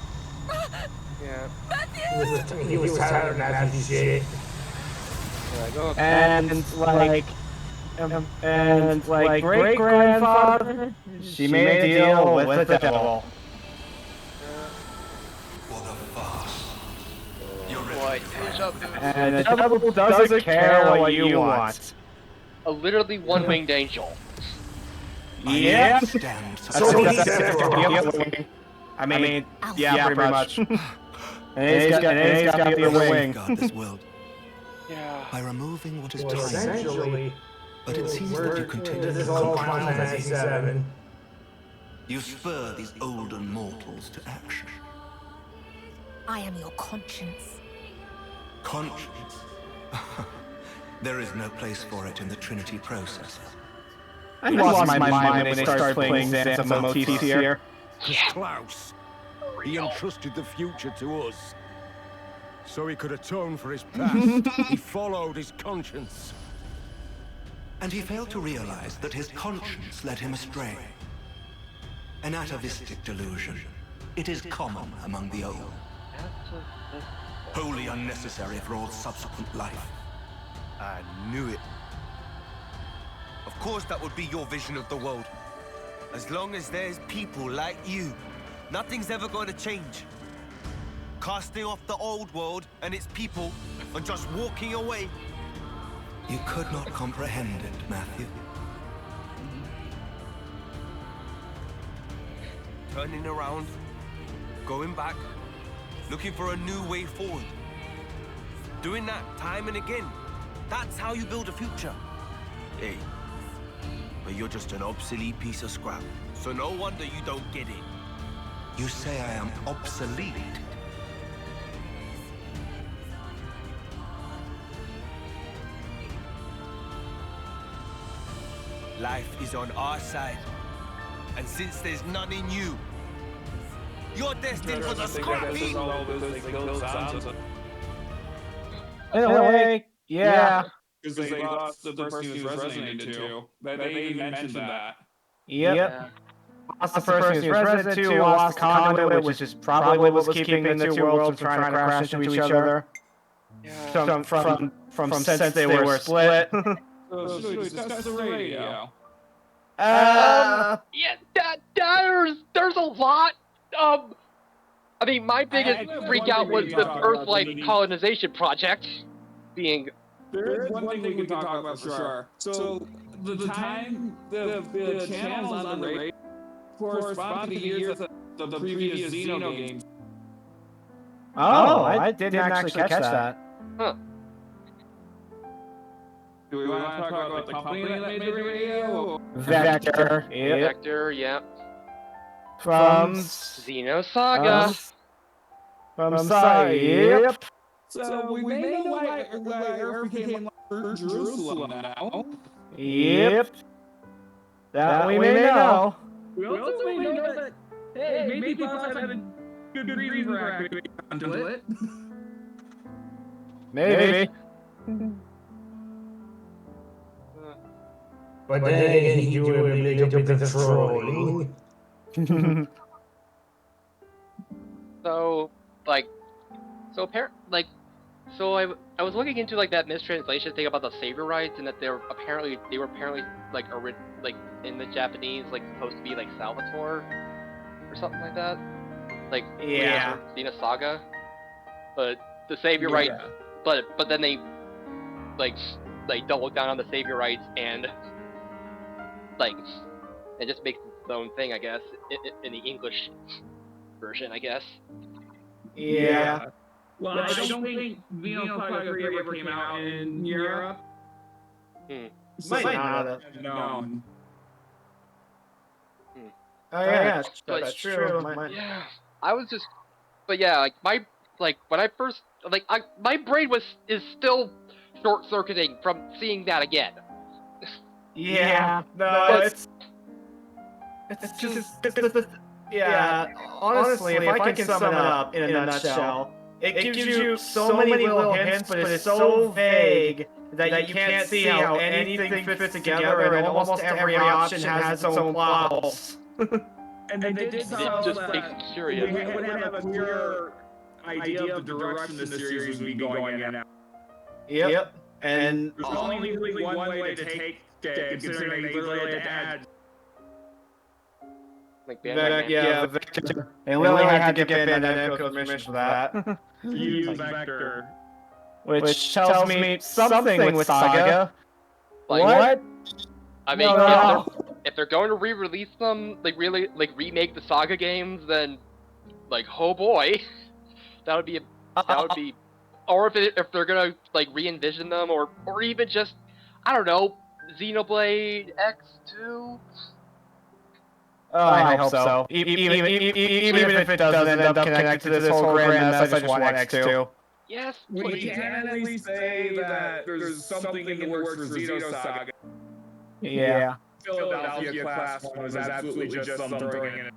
this. Yeah. He was tired of Matthew's shit. And like great grandfather, she made a deal with the devil. And the devil doesn't care what you want. A literally one-winged angel. Yep. So he said I mean, yeah, pretty much. And he's got the other wing. Guard this world Yeah. by removing what is Well, time. essentially, But it seems that you continue this to is all control Final Fantasy VII. You spur these olden mortals to action. I am your conscience. Conscience. There is no place for it in the Trinity processor. I lost my mind when they started playing Xantha motifs here. Klaus. He entrusted the future to us. So he could atone for his past. He followed his conscience. And he failed to realize that his conscience led him astray. An atavistic delusion. It is common among the old. Wholly unnecessary for all subsequent life. I knew it. Of course that would be your vision of the world. As long as there's people like you, nothing's ever going to change. Casting off the old world and its people and just walking away. You could not comprehend it, Matthew. Turning around, going back, looking for a new way forward. Doing that time and again. That's how you build a future. Hey, but you're just an obsolete piece of scrap. So no wonder you don't get it. You say I am obsolete? Life is on our side. And since there's none in you, you're destined for the scrap heap! In a way, yeah. Because they lost the person he was resonated to. They even mentioned that. Yep. Lost the person he was resident to, lost the conduit, which is probably what was keeping the two worlds from trying to crash into each other. From since they were split. So should we discuss the radio? Yeah, there's a lot. I mean, my biggest freak out was the Earth-like colonization project being. There is one thing we can talk about for sure. So the time the channels on the radio correspond to the years of the previous Xeno games. Oh, I didn't actually catch that. Huh. Do we want to talk about the company that made the radio? Vector. Yep. Vector, yeah. From Xenosaga. From Saga. Yep. So we may know why Earth became Jerusalem now. Yep. That we may know. We also may know that, hey, maybe Boss had a good reason for activating onto it. Maybe. But then again, he do a little bit of trolling. So I was looking into like that mistranslation thing about the savior rights, and that they were apparently like in the Japanese like supposed to be like Salvatore or something like that. Like Xenosaga. But the savior rights, but then they like doubled down on the savior rights, and like it just makes own thing, I guess, in the English version, I guess. Yeah. Well, I don't think Xenoblade 3 ever came out in Europe. Might not have known. Oh yeah, But that's true. Yeah, I was just, but yeah, when I first my brain is still short circuiting from seeing that again. Yeah, no, it's just yeah. Honestly, if I can sum it up in a nutshell, it gives you so many little hints, but it's so vague that you can't see how anything fits together, and almost every option has its own plot holes. And they did tell us just that makes you curious. we would have a clear idea of the direction the series would be going in. Yep. And there's only really one way to take it, considering they literally had to add. Like Victor. They literally had to get Bandai Namco's permission for that. Use Vector. Which tells me something with Saga. Like, what? I mean, no. if they're going to re-release them, really remake the Saga games, then oh boy, that would be, or if they're gonna re-envision them, or even just, I don't know, Xenoblade X2. Oh, I hope so. Even if it doesn't end up connected to this whole grand mess, I just want X2. Yes, we can at least say that there's something in the works for Xenosaga. Yeah. Philadelphia class one was absolutely just them throwing in it.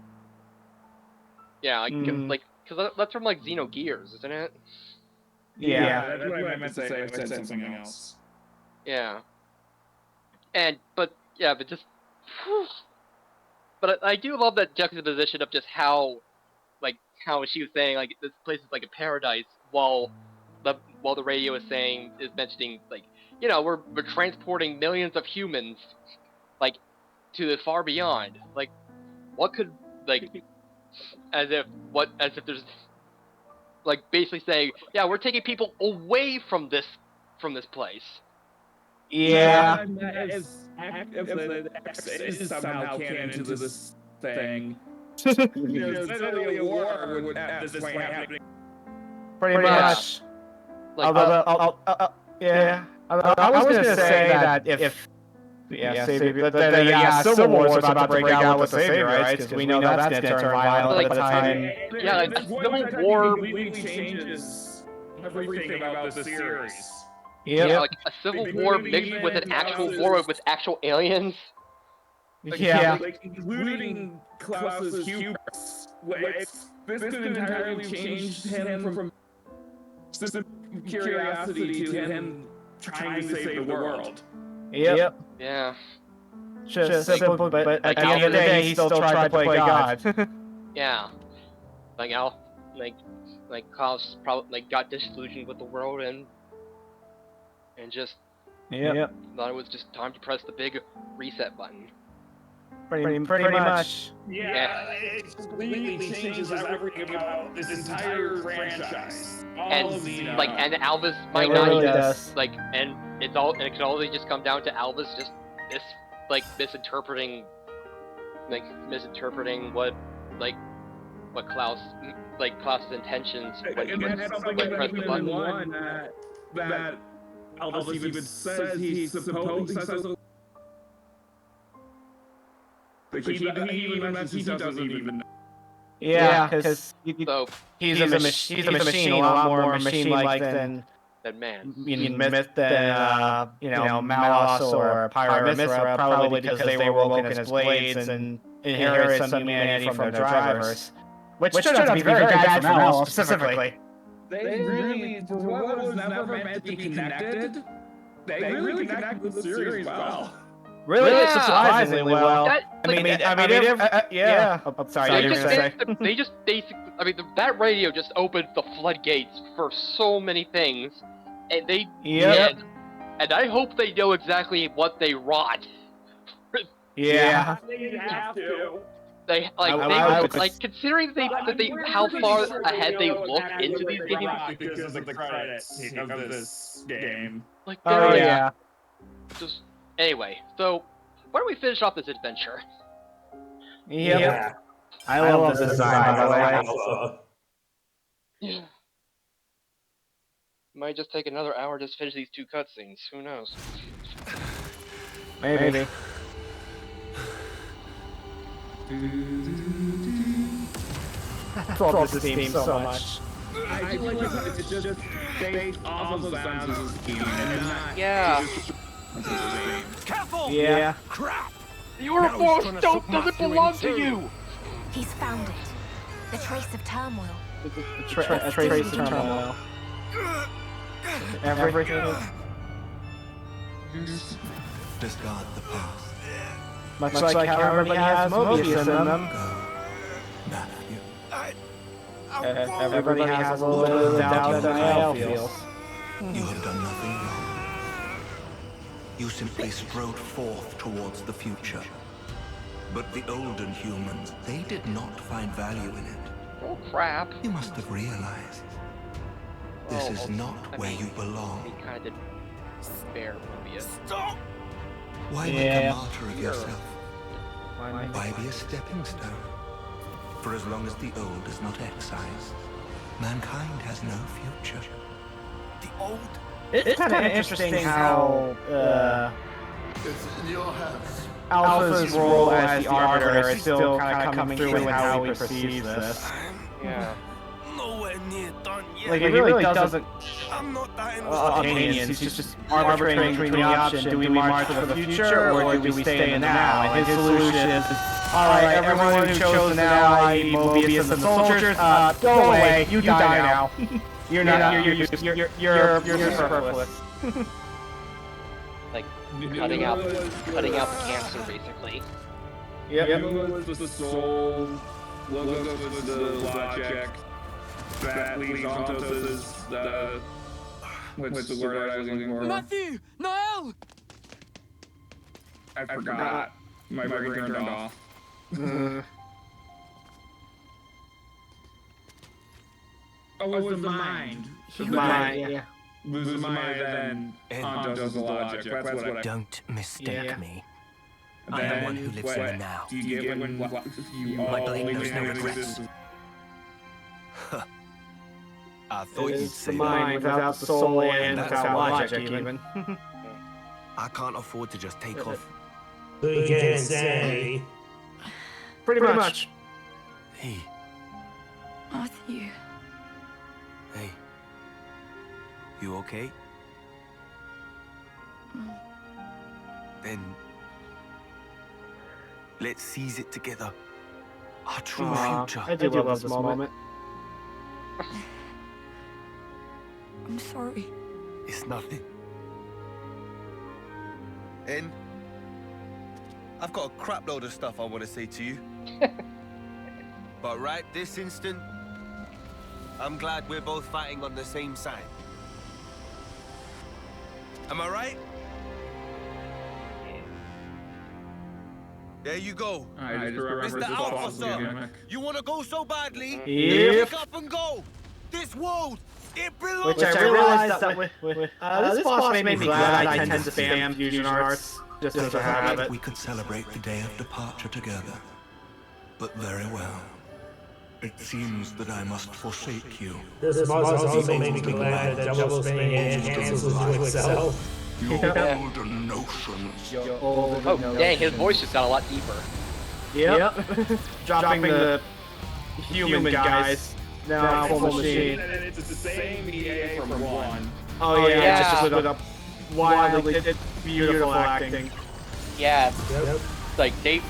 Yeah, because that's from Xenogears, isn't it? Yeah. That's what I meant to say. I said something else. Yeah. But just. But I do love that juxtaposition of just how she was saying this place is like a paradise, while the radio is mentioning we're transporting millions of humans to the far beyond. What could as if there's basically saying, yeah, we're taking people away from this place. Yeah. X is somehow canon into this thing. There's literally a war at this point happening. Pretty much. Yeah. I was gonna say that if Civil War's about to break out with the Savior, right? Because we know that's gonna turn violent by the time. Yeah, Civil War completely changes everything about the series. Yeah, a civil war mixed with an actual war with actual aliens. Yeah. Including Klaus's hubris. This could entirely change him from simple curiosity to him trying to save the world. Yep. Yeah. Just simple, but at the end of the day, he still tried to play God. Yeah. Klaus probably got disillusioned with the world and just thought it was just time to press the big reset button. Pretty much. Yeah, it completely changes everything about this entire franchise. And Alvis might it not really even does. and it can only just come down to Alvis just misinterpreting what Klaus's intentions when he pressed the button. That Alvis even says he's supposed to. But he even mentions he doesn't even know. Yeah, because he's a machine, a lot more machine-like than man. Myth than Malos or Pyra Mithra, probably because they were woken as blades and inherited some humanity from their drivers, which turned out to be very bad for Malos specifically. They really, for what was never meant to be connected, they really connected with the series well. Really surprisingly well. Yeah. I'm sorry, they just basically, that radio just opened the floodgates for so many things, and and I hope they know exactly what they wrought. Yeah. They have to. Considering how far ahead they look into these games. Because of the credits of this game. Anyway, so why don't we finish off this adventure? Yeah. I love this design, by the way. Yeah. Might just take another hour to finish these 2 cutscenes. Who knows? Maybe. I love this theme so much. I do like how it's just based off of Zan's scheme and not Yeah. Careful! Yeah. Crap! Your force stone doesn't belong to you! He's found it. The trace of turmoil. A trace of turmoil. Everything. Discard the past. Much like how everybody has Mobius in them. Everybody has a little bit of doubt that Niall feels. You have done nothing wrong. You simply strode forth towards the future. But the olden humans, they did not find value in it. Oh crap. You must have realized. This is not where you belong. He kind of did spare Mobius. Stop! Why make a martyr of yourself? Why be a stepping stone? For as long as the old is not excised, mankind has no future. The old? It's kind of interesting how It's in your hands. Alpha's role as the Arbiter is still kind of coming through in how he perceives this. Yeah. Nowhere near done yet. Like, he really doesn't I'm not dying opinions. He's just arbitrating between the option: do we march for the future or do we stay in the now? And his solution is, all right, everyone who chose the now, i.e. Mobius and the soldiers, go away. You die now. You're not. You're superfluous. Like cutting out the cancer, basically. Yep. Was the soul, Logos was the logic, Bat leaves Ontos as the... What's the word I was looking for? Matthew! Niall! I forgot. My brain turned off. Oh, it was the mind. The mind, yeah. Was the mind, then Ontos the logic. That's what I... Don't mistake me. I Then am one who lives in the now. Do you get when you My all blade knows live no in regrets. existence? I thought you'd It's the say mind without the soul and without logic, even. I can't afford to just take off. We can say. Pretty much. Hey, Matthew. hey. You okay? Then let's seize it together. Our true future. I do love this moment. I'm sorry. It's nothing. And I've got a crap load of stuff I want to say to you. But right this instant, I'm glad we're both fighting on the same side. Am I right? There you go. I just remember Mr. this Officer, gimmick. you want to go so badly? Yep. Pick up and go. This world, it belongs Which to I realized that this boss made me glad I tend to spam fusion arts just as a habit. We could celebrate the day of departure together. But very well. It seems that I must forsake you. This boss also made me glad that double spinning enhances to excel. Your Yeah. olden notions. Oh dang, his voice just got a lot deeper. Yep. Dropping the human guys. Now full machine. And it's the same EA from 1. Oh yeah, yeah. just with a wildly beautiful acting. Yeah. Like they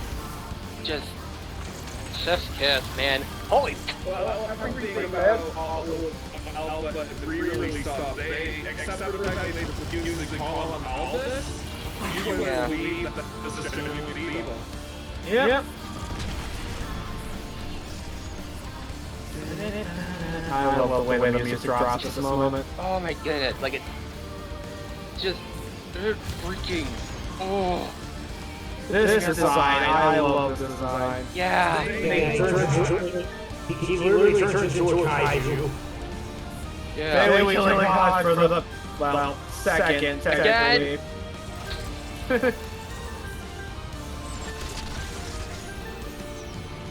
just chef's kiss, man. Holy Well, everything about all of Alpha but the pre-release stuff, they, except for the fact that they usually call him Aldous, you would Yeah. believe that this is genuinely evil. Yep. I love the way the music drops at this moment. Oh my goodness, like it just freaking This design, I love this design. yeah. He literally turns into a kaiju. Yeah. They were killing God for the, well, second, technically.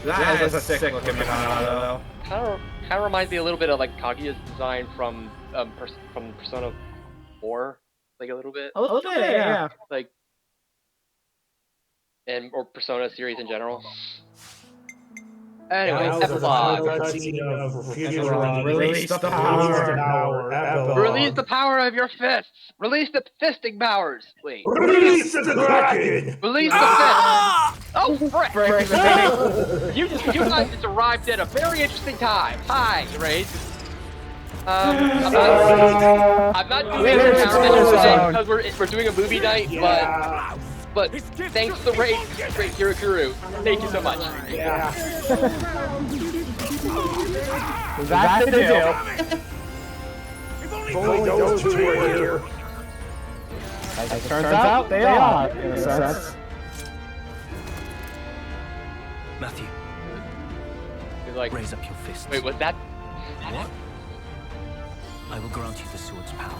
That is a sick looking Monado, though. Kind of reminds me a little bit of like Kaguya's design from Persona 4, like a little bit. A little bit, yeah. Like, or Persona series in general. Anyway, epilogue. Release the power. Release the power of your fists. Release the fisting powers. Wait. Release the dragon. Release the fist. Oh, frick! You guys just arrived at a very interesting time. Hi, Raid. I'm not doing it because we're doing a movie night, but thanks to the raid, great Hirokuru. Thank you so much. Yeah. That's the deal. If only those two were here. As it turns out, they are, in a sense. Matthew. He's like, raise up your fists. Wait, was that? What? I will grant you the sword's power.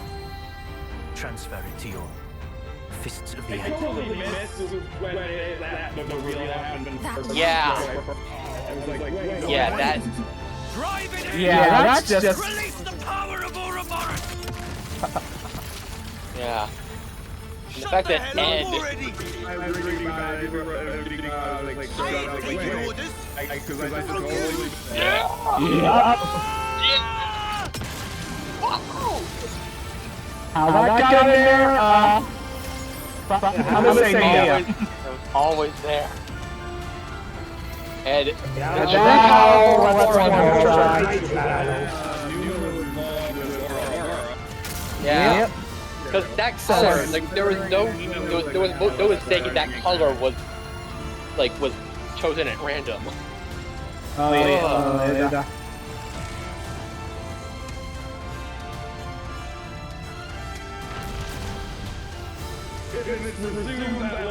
Transfer it to your fists of the end. Yeah. Yeah, that. Yeah, that's just. Release the power of Ouroboros! Yeah. The fact that Ed. How that got in there? I'm gonna say no. It was always there. Ed. Yeah. Because that color, like there was no mistake that color was chosen at random. Oh yeah.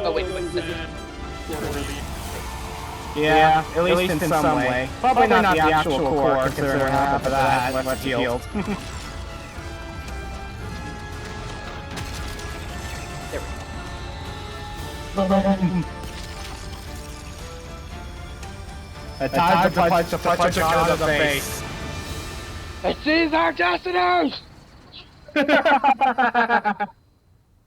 Oh wait. Yeah, at least in some way. Probably not the actual core, considering half of that left healed. A time to punch a god in the face. It is our destiny!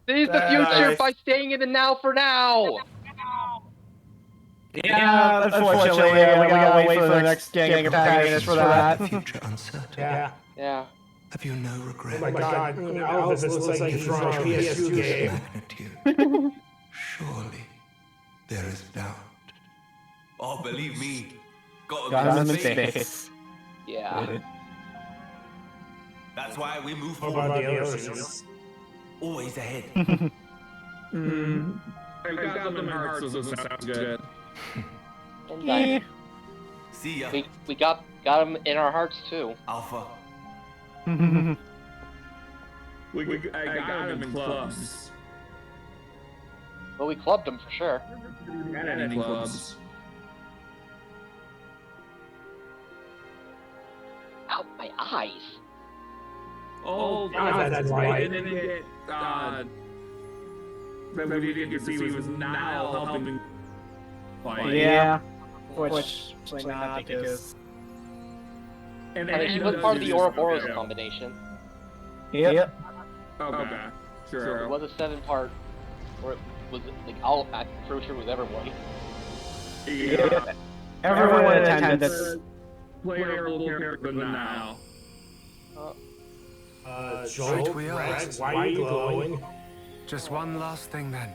Seize the future by staying in the now for now! Yeah, unfortunately, we gotta wait for the next gang of protagonists for that. Future uncertain. Yeah. Have you no regret? Oh my god, Elvis looks like he's from a PS2 game. Magnitude. Surely there is doubt. Oh, believe me. Got Got him him in in space. Yeah. That's why we move What forward. about the other things? Always ahead. I've got something hearts doesn't sound good. Yeah. See ya. We got him in our hearts too. Alpha. I got him in clubs. Well, we clubbed him for sure. Not any clubs. Out my eyes. Oh, that's right. And then that we didn't see was now helping fight. Yeah. Which not because. And I mean, he was part of the Ouroboros combination. Yep. Okay. Sure. It was a 7-part, or it was like I'm pretty sure it was everybody. Yeah. Everyone in attendance. Player will character now. Joel, we are. Rex, why are you glowing? Just one last thing then.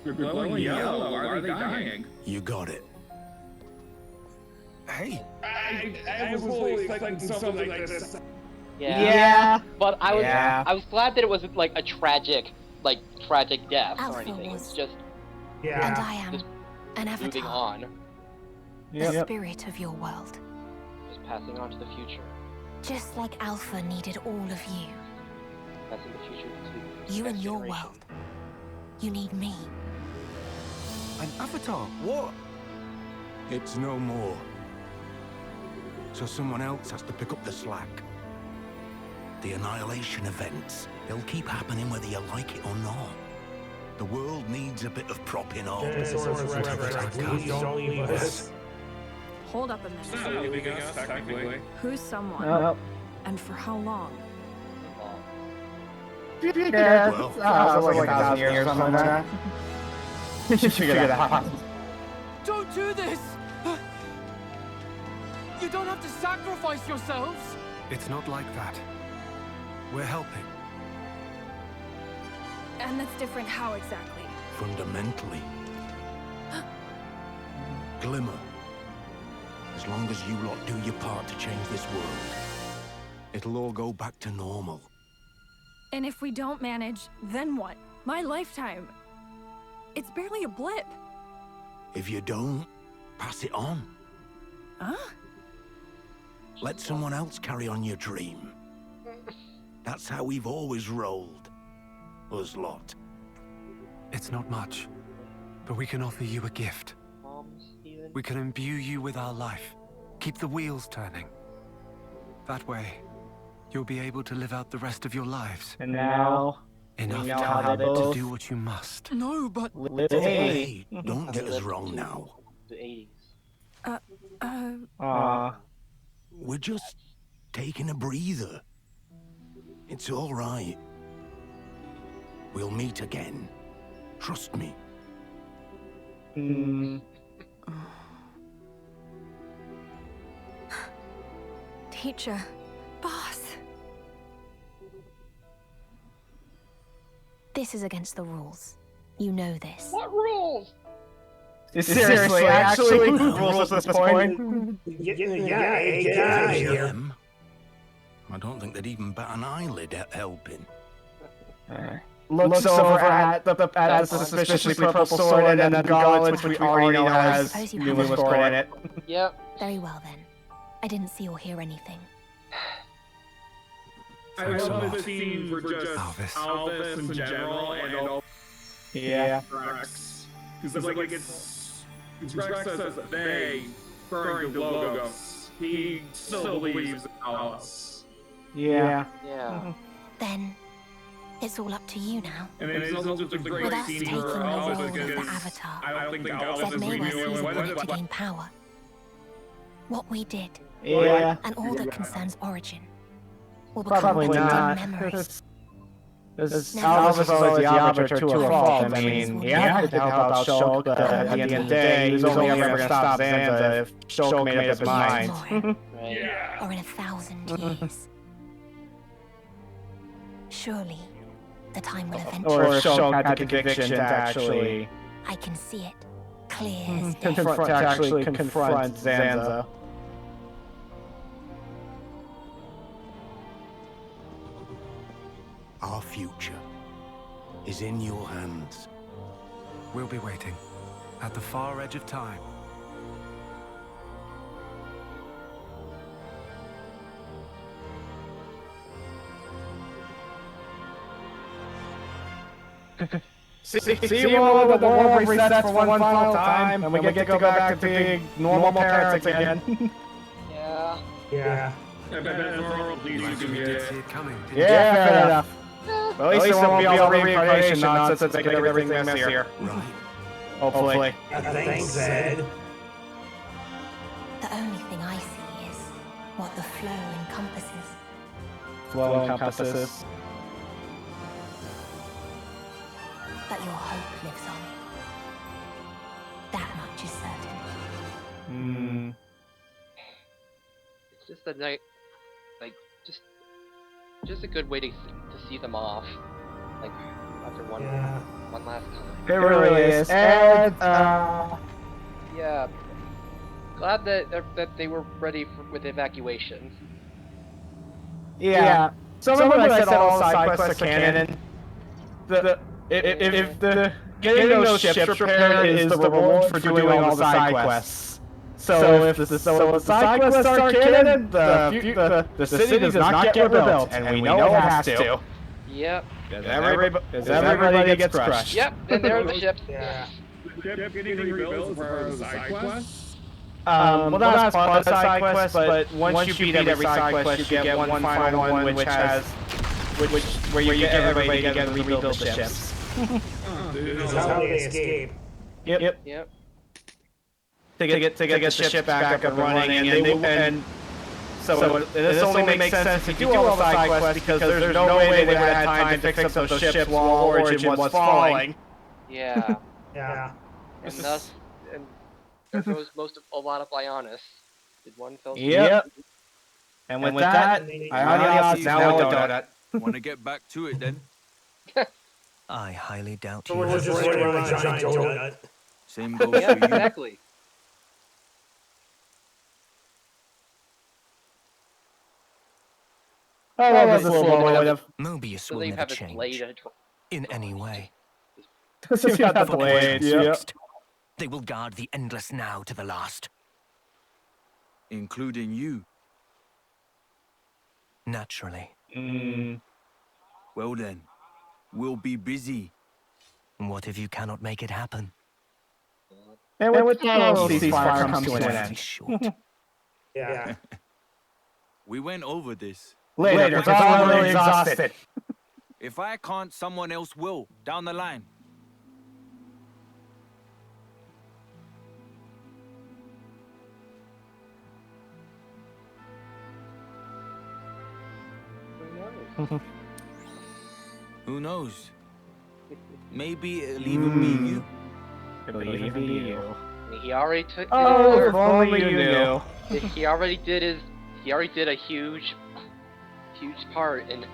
You're glowing yellow. Why are they dying? You got it. Hey. I was fully expecting something like this. Yeah. But I was glad that it wasn't like a tragic death Alpha or anything. was- It's just And I am just an moving avatar, on, the spirit of your world. just passing on to the future. Just like Alpha needed all of you. Passing the future to You the and next your generation. world. You need me. An avatar? What? It's no more. So someone else has to pick up the slack. The annihilation events, they'll keep happening whether you like it or not. The world needs a bit of propping up. Dinosaurs reference, please don't leave us. Hold up a It's minute. not leaving us, technically. Who's someone? Nope. And for how long? Yeah, Well, like 1,000 years or something like that. You should figure that out. Don't do this! You don't have to sacrifice yourselves! it's not like that. We're helping. And that's different how exactly? Fundamentally. Glimmer. As long as you lot do your part to change this world, it'll all go back to normal. And if we don't manage, then what? My lifetime. It's barely a blip. If you don't, pass it on. Huh? Let someone else carry on your dream. That's how we've always rolled. Us lot. It's not much, but we can offer you a gift. We can imbue you with our life. Keep the wheels turning. That way, you'll be able to live out the rest of your lives. And now... Enough know how time they to both do what you must. No, but... Hey, don't get us wrong now. The 80s. We're just taking a breather. It's all right. We'll meet again. Trust me. Teacher. Boss. This is against the rules. You know this. What rules? Seriously, actually, rules at this point? Them? I don't think they'd even bat an eyelid at helping. Looks over at the suspiciously purple sword and then the gauntlets, which we already know has numerous sword in it. Yep. Very well then. I didn't see or hear anything. I love the scene for just Alvis in general and all Rex. Because like it's Rex says they, referring to Logos, he still believes in Alice. Yeah. Then, it's all up to you now. And it's also just a great With us scene taking the for role Alice of the because Avatar, I don't think Alice Zed is made us really use what it to gain power. What we did, Yeah. and all that concerns Origin, will Probably become not. dim memories. Alvis was always the arbiter to a fault. I mean, he had to help out Shulk, but at the end of the day, he was only ever going to stop Zanza if Shulk made up his mind. Or in 1,000 years. Surely, the time will eventually... Or if Shulk had the conviction to actually... I can see it, clear as day. confront Zanza. Our future is in your hands. We'll be waiting at the far edge of time. See you all when the world resets for one final time, and we get to go back to being normal parents again. Yeah. I bet the world leads you to it coming. Yeah, fair enough. Well, at least there won't be all the reincarnation nonsense that's making everything messier. Right. Hopefully. Thanks, Zed. The only thing I see is what the flow encompasses. Flow encompasses. But your hope lives on. That much is certain. It's just a night, like just a good way to see them off, like after one last time. It really is, and yeah, glad that they were ready with evacuation. Yeah. So remember I said all side quests are canon. If the getting those ships repaired is the reward for doing all the side quests. So if the side quests are canon, the city does not get rebuilt, and we know it has to. Yep. Because everybody gets crushed. Yep, and there are the ships. The ship getting rebuilt as part of the side quest? Well, that's part of the side quest, but once you beat every side quest, you get one final one where you get everybody together to rebuild the ships. That's how they escape. Yep. to get the ship back up and running, and so this only makes sense if you do all the side quests because there's no way they would have had time to fix up those ships while Origin was falling. Yeah. Yeah. And thus, and there goes a lot of Ionis. Did one fell swoop. Yep. And with that, Ionis is now a donut. Want to get back to it then? I highly doubt So you. we're just running around a giant donut. Same goes Yeah, for you. exactly. I love this little moment of Mobius So will they never have a change blade. in any way. He's got the blades. Yep. They will guard the Endless Now to the last. Including you. Naturally. Well then, we'll be busy. What if you cannot make it happen? And with that, all ceasefire comes to an end. Short. Yeah. We went over this. Later, because I'm really exhausted. If I can't, someone else will, down the line. Who knows? Maybe it'll even be you. Believe you. He already took. Oh, if only you knew. He already did a huge part in.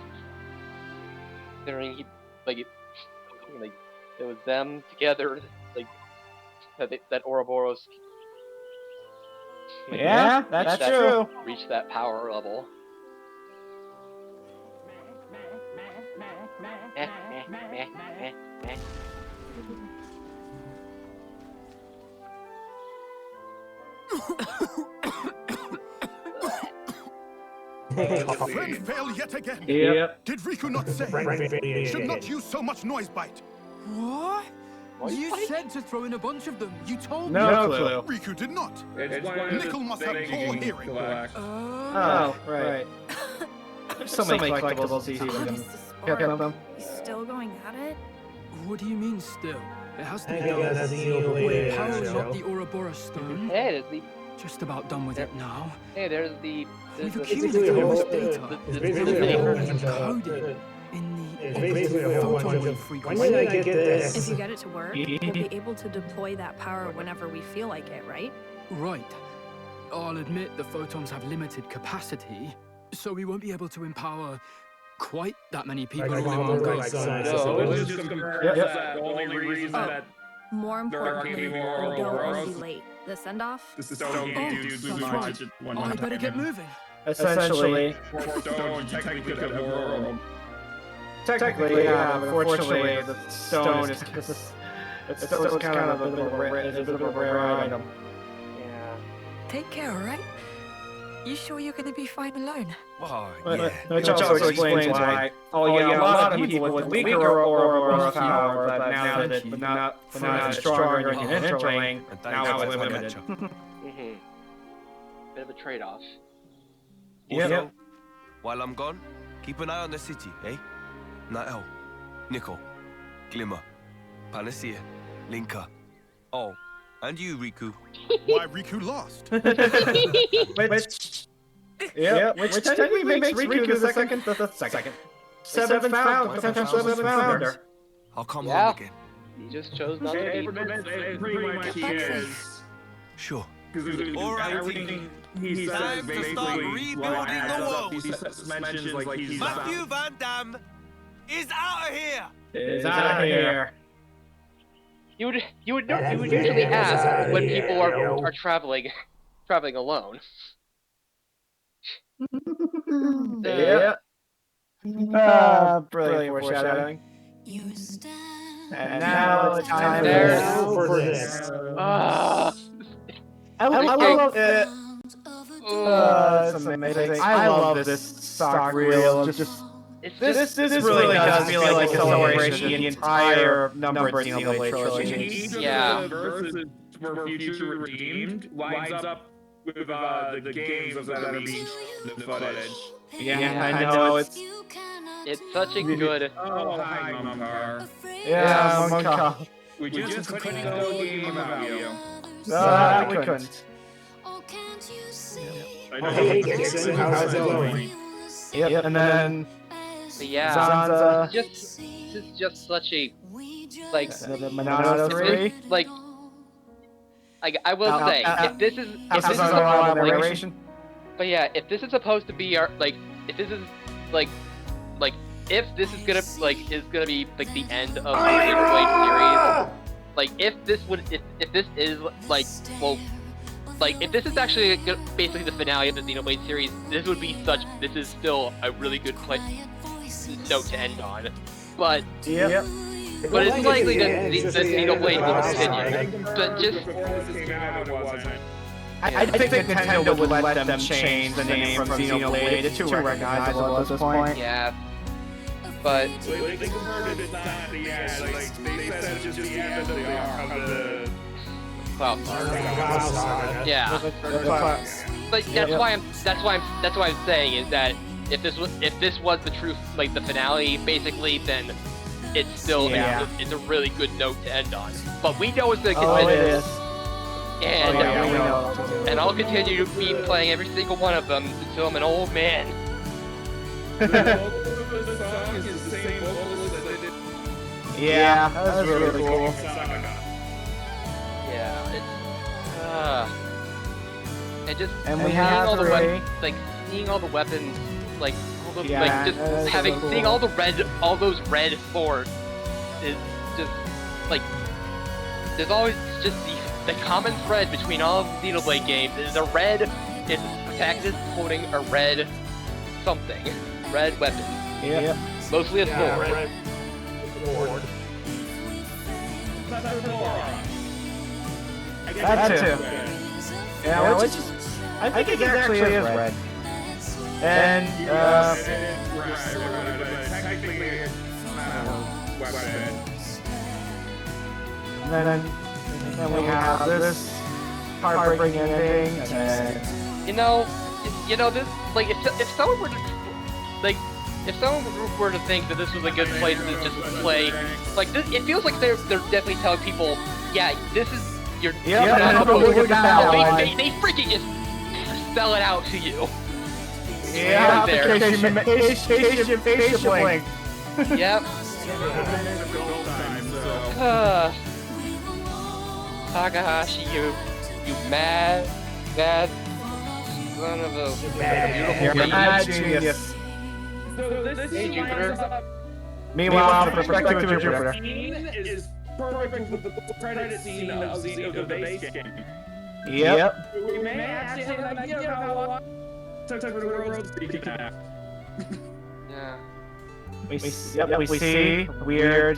Considering it was them together, that Ouroboros. Yeah, that's true. Reached that power level. Friend fail yet again. Yep. Did Riku not say? Should not use so much noise bite. What? You said to throw in a bunch of them. You told me. No clue. Riku did not. Nickel must have poor hearing. Oh, right. There's so many collectibles easy to get them. He's still going at it? What do you mean still? It has to be Hang on, done. that's the Xenoblade Powering show. up the Ouroboros stone. Hey, there's the. Just about done with it now. Hey, there's the. We've the accumulated basically a all this whole- data. it's basically a whole bunch of, Encoded in it's the basically a whole bunch photon of- wave when frequency. did I get this? If you get it to work, we'll be able to deploy that power whenever we feel like it, right? Right. I'll admit the photons have limited capacity, so we won't be able to empower quite that many people Like all in one one more go. like So let's just confirm that the only reason that More importantly, we Arcane don't want to Ouroboros. be late. The send-off? the stone can't do that's too right. much at one I better time. get moving. Essentially, Stone, you technically could have more. technically, yeah, but unfortunately, the stone is it's still kind of a bit of a rare item. Yeah. Take care, alright? You sure you're gonna be fine alone? Oh, Which also explains why. Oh yeah, a lot of people with weaker Ouroboros power, but now that it's not stronger than an Interling, now it's limited. Mm-hmm. Bit of a trade-off. Also, while I'm gone, keep an eye on the city, eh? Nightel, Nickel, Glimmer, Panacea, Linka. Oh, and you, Riku. Why Riku lost? Which technically makes Riku the second. Seventh founder. I'll come Yeah. home again. He just chose not to be. Pretty much he is. Sure. Because All right, everything he says time to start basically rebuilding the world. He mentions like he's Matthew Van Damme is out of here. Is out of here. You would usually ask when people are traveling alone. Yeah. Brilliant foreshadowing. And now it's time for this. I love it. It's amazing. I love this stock reel. This really does feel like a celebration of the entire numbered Xenoblade trilogy. Each of Yeah. the verses for future redeemed lines up with the games that are being shown in the footage. Yeah, I know it's such a good. Oh, hi, Mumcar. yeah, Monka. We just couldn't go game without you. We couldn't. I hate Dixon. How's it going? Yep, and then But yeah, Zanza. this is just such a like The Monado 3. like I will say if this is unreliable narration. But yeah, if this is supposed to be our if this is like if this is gonna be like the end of the Xenoblade series, like if this is if this is actually basically the finale of the Xenoblade series, this is still a really good note to end on. But Yep. But it's likely that the Xenoblade will continue. But just I think Nintendo would let them change the name from Xenoblade. It's too recognizable at this point. Yeah. But They converted it not the end. Like they said it's just the end of the Cloud Saga. Yeah. But that's why I'm saying is that if this was the truth, like the finale, basically, then it's still it's a really good note to end on. But we know it's gonna continue. And I'll continue to be playing every single one of them until I'm an old man. Yeah, that was really cool. Yeah, and we have all the seeing all the weapons, like seeing all those red swords is just like there's always just the common thread between all of the Xenoblade games is the protagonist holding a red weapon. Yeah. Mostly a sword. Red sword. That too. Yeah, which I think it actually is red. And then we have this heartbreaking ending, and then you know this if someone were to think that this was a good place to just play, like this, it feels like they're definitely telling people, yeah, this is your they freaking just sell it out to you. Yeah, there. Patient. Yep. Takahashi, you mad son of a mad genius. Hey, Jupiter. Meanwhile, the perspective of Jupiter is perfect with the credit scene of the base game. Yep. We may actually have an idea of how long took for the world to be connected. Yeah. We see weird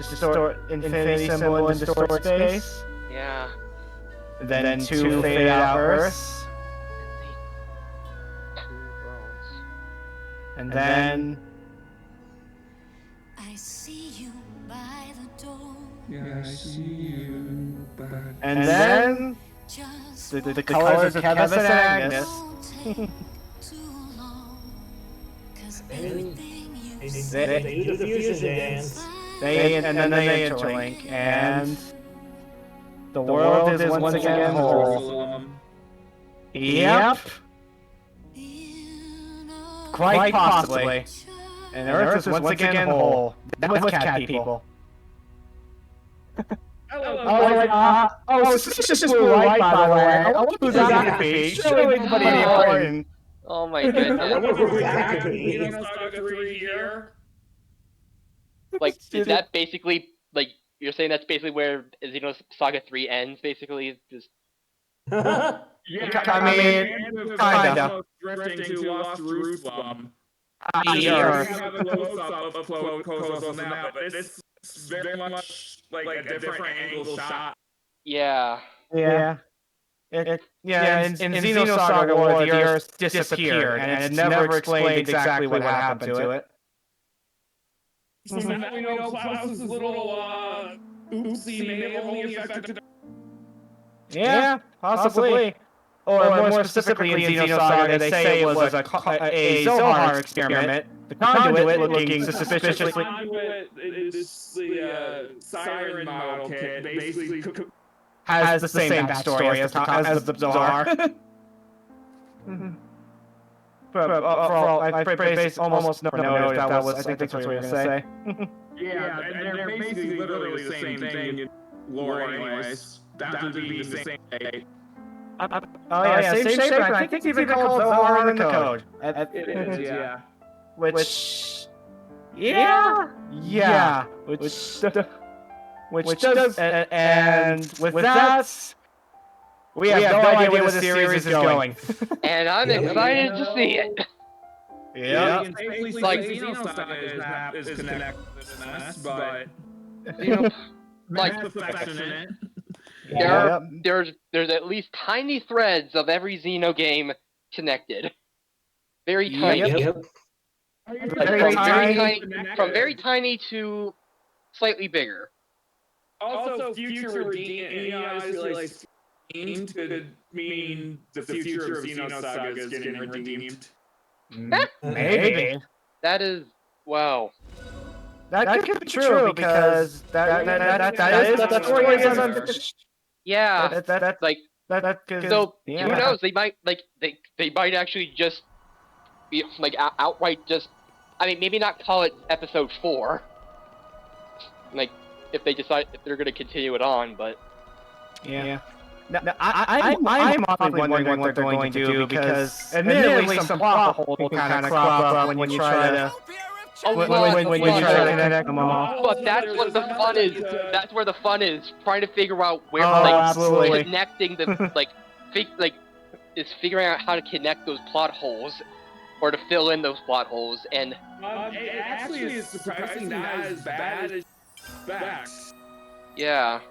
infinity symbol in distort space. Yeah. Then two fade out Earths. And then I see you by the door. Yeah, I see you by and then the colors of Kevin and Agnes. They do the fusion dance. And then they interlink, and the world is once again whole. Yep. Quite possibly. And Earth is once again whole. That was cat people. Suspicious blue light, by the way. I wonder who that could be. Surely nobody important. Oh my goodness. Like, is that basically, like, you're saying that's basically where Xenosaga 3 ends, basically? Just... Yeah, I mean, kinda. Drifting to Lost Jerusalem. We have a close-up of close on that, but it's very much like a different angle shot. Yeah. Yeah. In Xenosaga War, the Earth disappeared, and it's never explained exactly what happened to it. So now we know Klaus's little oopsie may have only affected. Yeah, possibly. Or more specifically in Xenosaga, they say it was a Zohar experiment. The conduit looking suspiciously. The siren model kit basically has the same backstory as the Tsar. For all, I almost never know if that was. I think that's what you were gonna say. Yeah, they're basically literally the same thing in lore, anyways. Down to being the same day. Oh yeah, same shape, and I think it's even called Zohar in the code. It is, yeah. Which, yeah, which does, and with that, we have no idea where the series is going. And I'm excited to see it. Yeah. Like Xenoblade is connected to this, but like affectionate. There's at least tiny threads of every Xeno game connected. Very tiny. From very tiny to slightly bigger. Also, future realized could mean the future of Xenosaga is getting redeemed. Maybe. That is wow. That could be true because that story is unfinished. Yeah, That's like so. Yeah. Who knows? They might they might actually just be like outright just. I mean, maybe not call it episode 4. Like if they decide if they're going to continue it on, but yeah. Now, I'm awfully wondering what they're going to do because admittedly some plot holes will kind of crop up when you try to. When you try to connect them all. But that's what the fun is. That's where the fun is. Trying to figure out where, connecting the is figuring out how to connect those plot holes, or to fill in those plot holes. And it actually is surprisingly not as bad as back. Yeah.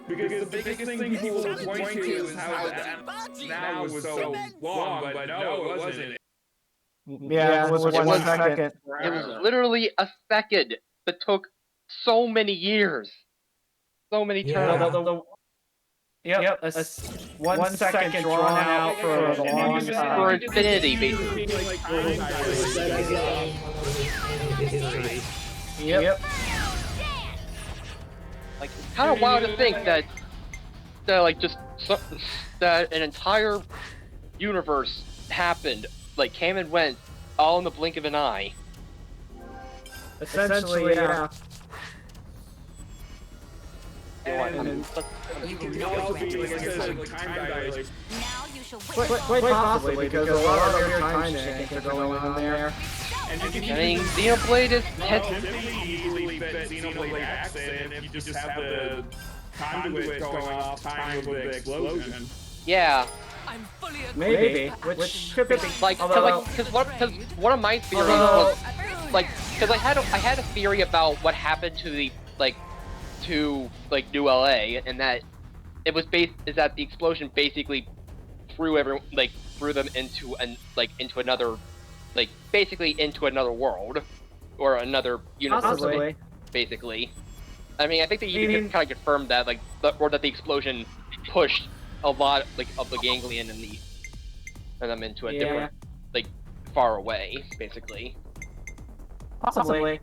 Because the biggest thing people will point to is how that now was so long, but no, it wasn't. Yeah, it was 1 second. It was literally a second that took so many years. So many turns. Yep, 1 second drawn out for a long time. For infinity, basically. Yep. Like, it's kind of wild to think that that an entire universe happened, like came and went, all in the blink of an eye. Essentially, yeah. Quite possibly, because a lot of other time shenanigans are going on there. I mean, Xenoblade is easily fit Xenoblade X in if you just have the conduit going off time with the explosion. Yeah. Maybe, which could be like, because one of my theories was like, because I had a theory about what happened to the New LA, and that it was that the explosion basically threw them into another, basically into another world or another universe. Possibly. Basically, I mean, I think that you can kind of confirm that, or that the explosion pushed a lot of the ganglion and them into a different, far away, basically. Possibly.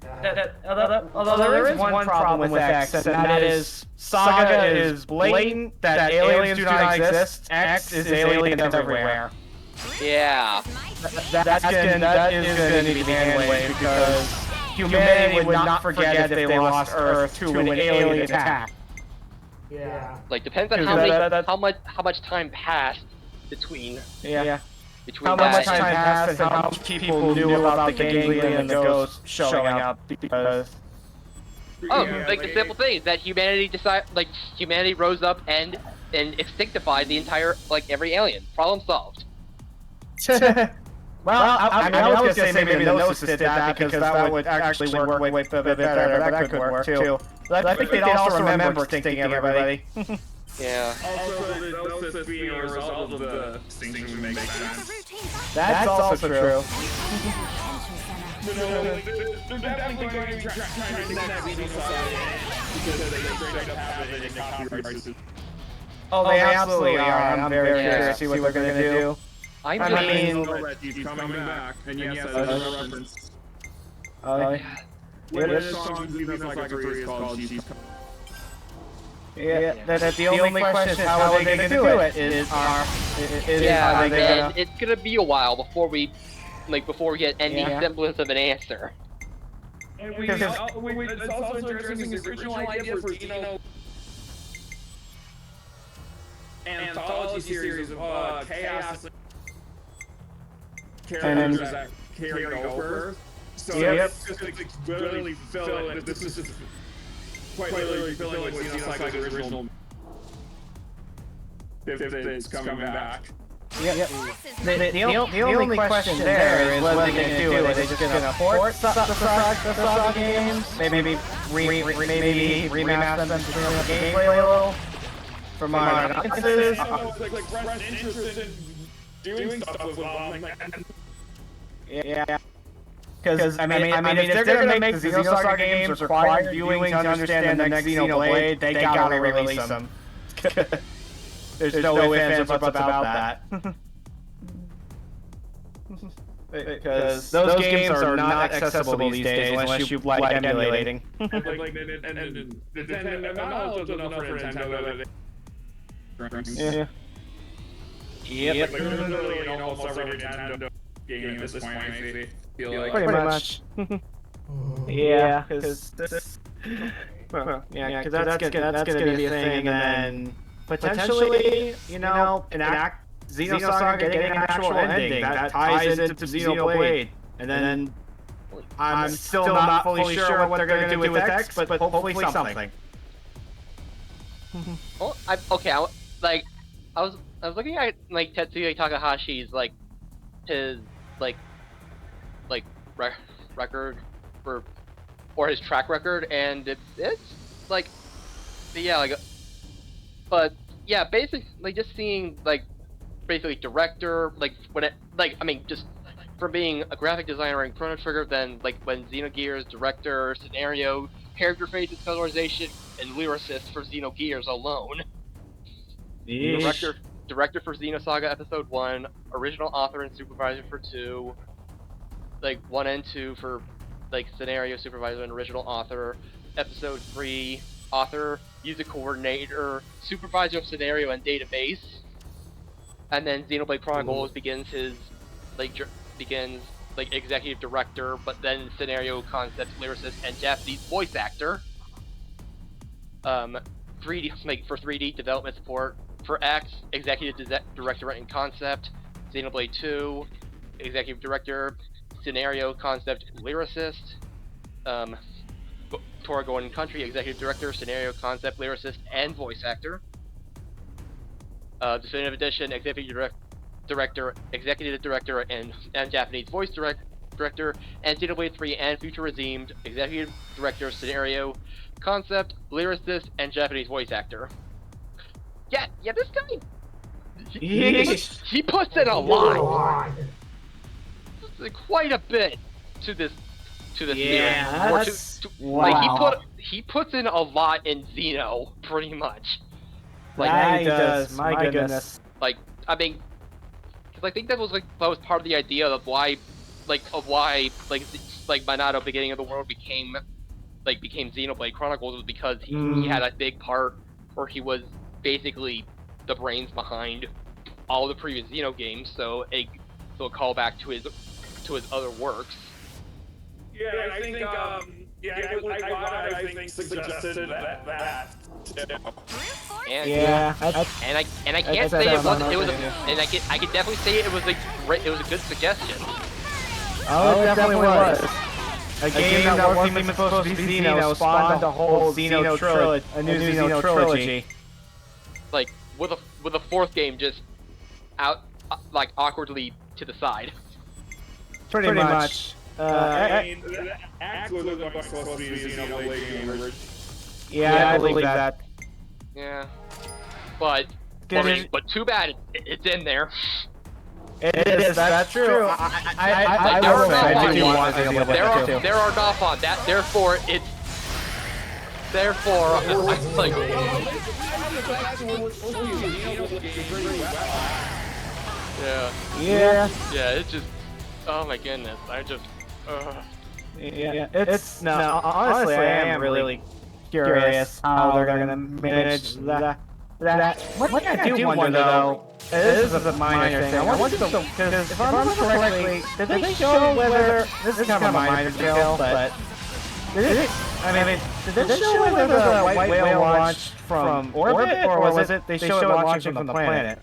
Although there is one problem with X, and that is Saga is blatant that aliens do not exist. X is aliens everywhere. Yeah. That is going to be the handwave because humanity would not forget if they lost Earth to an alien attack. Yeah. Like, depends on how much time passed between. Yeah. Between how much time passed and how much people knew about the ganglion and the ghost showing up because. The simple thing is that humanity rose up and extinctified the entire every alien. Problem solved. Well, I was gonna say maybe the Gnosis did that because that would actually work way better, but that could work too. But I think they'd also remember extincting everybody. Yeah. Also, the Gnosis being a result of the extinction makes sense. That's also true. They're definitely going to try to connect Xenosaga because they straight up have it in the copyright. Oh, they absolutely are. I'm very curious to see what they're going to do. I mean, he's coming back, and yes, that's a reference. Oh, yeah. What is song Xenosaga 3 is called? Yeah, that the only question is how are they going to do it? It's gonna be a while before we get any semblance of an answer. And it's also interesting his original idea for Xeno anthology series of chaos characters that carried over. So it's just really fulfilling. This is just quite literally fulfilling what Xenoblade original. If it's coming back. Yep. The only question there is what are they going to do? Are they just going to port the Saga games? Maybe remaster them to clean up the gameplay a little? For modern audiences? Expressed interest in doing stuff with them. Yeah. Because, I mean, if they're going to make the Xenosaga games require viewing to understand the next Xenoblade, they gotta release them. There's no ifs, ands, or buts about that. Because those games are not accessible these days unless you like emulating. And Nintendo knowledge enough for Nintendo that yeah. Yep. Literally almost every Nintendo game at this point, I feel like. Pretty much. Yeah, because that's gonna be a thing, and then potentially, enact Xenosaga getting an actual ending that ties into Xenoblade, and then I'm still not fully sure what they're going to do with X, but hopefully something. Well, I was looking at Tetsuya Takahashi's his record or his track record, and it's basically just seeing basically director just from being a graphic designer in Chrono Trigger, then when Xenogears director, scenario, character faces, colorization, and lyricist for Xenogears alone. Director for Xenosaga Episode 1, original author and supervisor for 2, 1 and 2 for scenario, supervisor, and original author. Episode 3, author, music coordinator, supervisor of scenario and database. And then Xenoblade Chronicles begins his executive director, but then scenario, concept, lyricist, and Japanese voice actor. 3D for 3D development support. For X, executive director and concept. Xenoblade 2, executive director, scenario, concept, lyricist. Tora Golden Country, executive director, scenario, concept, lyricist, and voice actor. Definitive Edition, executive director, and Japanese voice director, and Xenoblade 3 and Future Redeemed, executive director, scenario, concept, lyricist, and Japanese voice actor. Yeah, this guy, he puts in a lot. Quite a bit to this series. He puts in a lot in Xeno, pretty much. He does. My goodness. Because I think that was part of the idea of why Minato, Beginning of the World became Xenoblade Chronicles, was because he had a big part where he was basically the brains behind all the previous Xeno games. So a callback to his other works. Yeah, I think I suggested that. And I can't say it wasn't. I can definitely say it was a good suggestion. Oh, it definitely was. A game that wasn't even supposed to be Xeno spawned a whole Xeno trilogy, a new Xeno trilogy. With a fourth game just out awkwardly to the side. Pretty much. Act was supposed to be a Xenoblade game. Yeah, I believe that. Yeah, but too bad it's in there. It is. That's true. There are not on that. Therefore, it's. Therefore, Yeah. It's just. Oh my goodness! I just. Yeah. It's no. Honestly, I am really curious how they're gonna manage that. One thing I do wonder though, this is a minor thing. I wonder because if I'm correctly, did they show whether this is kind of a minor detail, but did they show whether the white whale launched from orbit, or was it they showed it launching from the planet?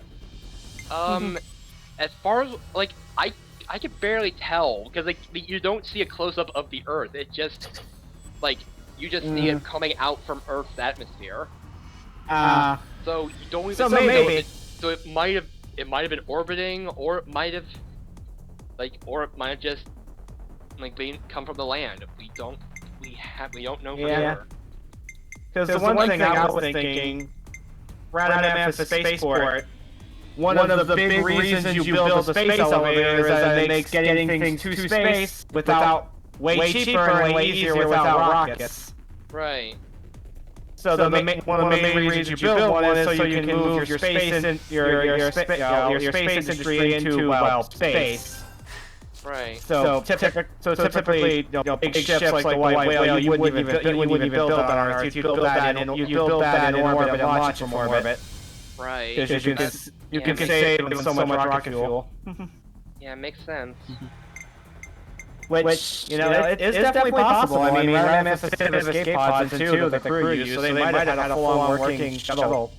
As far as like I could barely tell because like you don't see a close up of the Earth. It just like you just see it coming out from Earth's atmosphere. So you don't even so know maybe so it might have been orbiting, or it might have just like come from the land. We don't know for sure. Because the one thing I was thinking, Radamanthus Spaceport, one of the big reasons you build a space elevator is that it makes getting things to space without way cheaper and way easier without rockets. Right. So one of the main reasons you build one is so you can move your space industry into space. Right. So typically, big ships like the White Whale, you wouldn't even build that on Earth. You'd build that in orbit and launch it from orbit. Right. Because you can save so much rocket fuel. Yeah, it makes sense. Which it's definitely possible. I mean, Radamanthus had escape pods and two that the crew used, so they might have had a full-on working shuttle.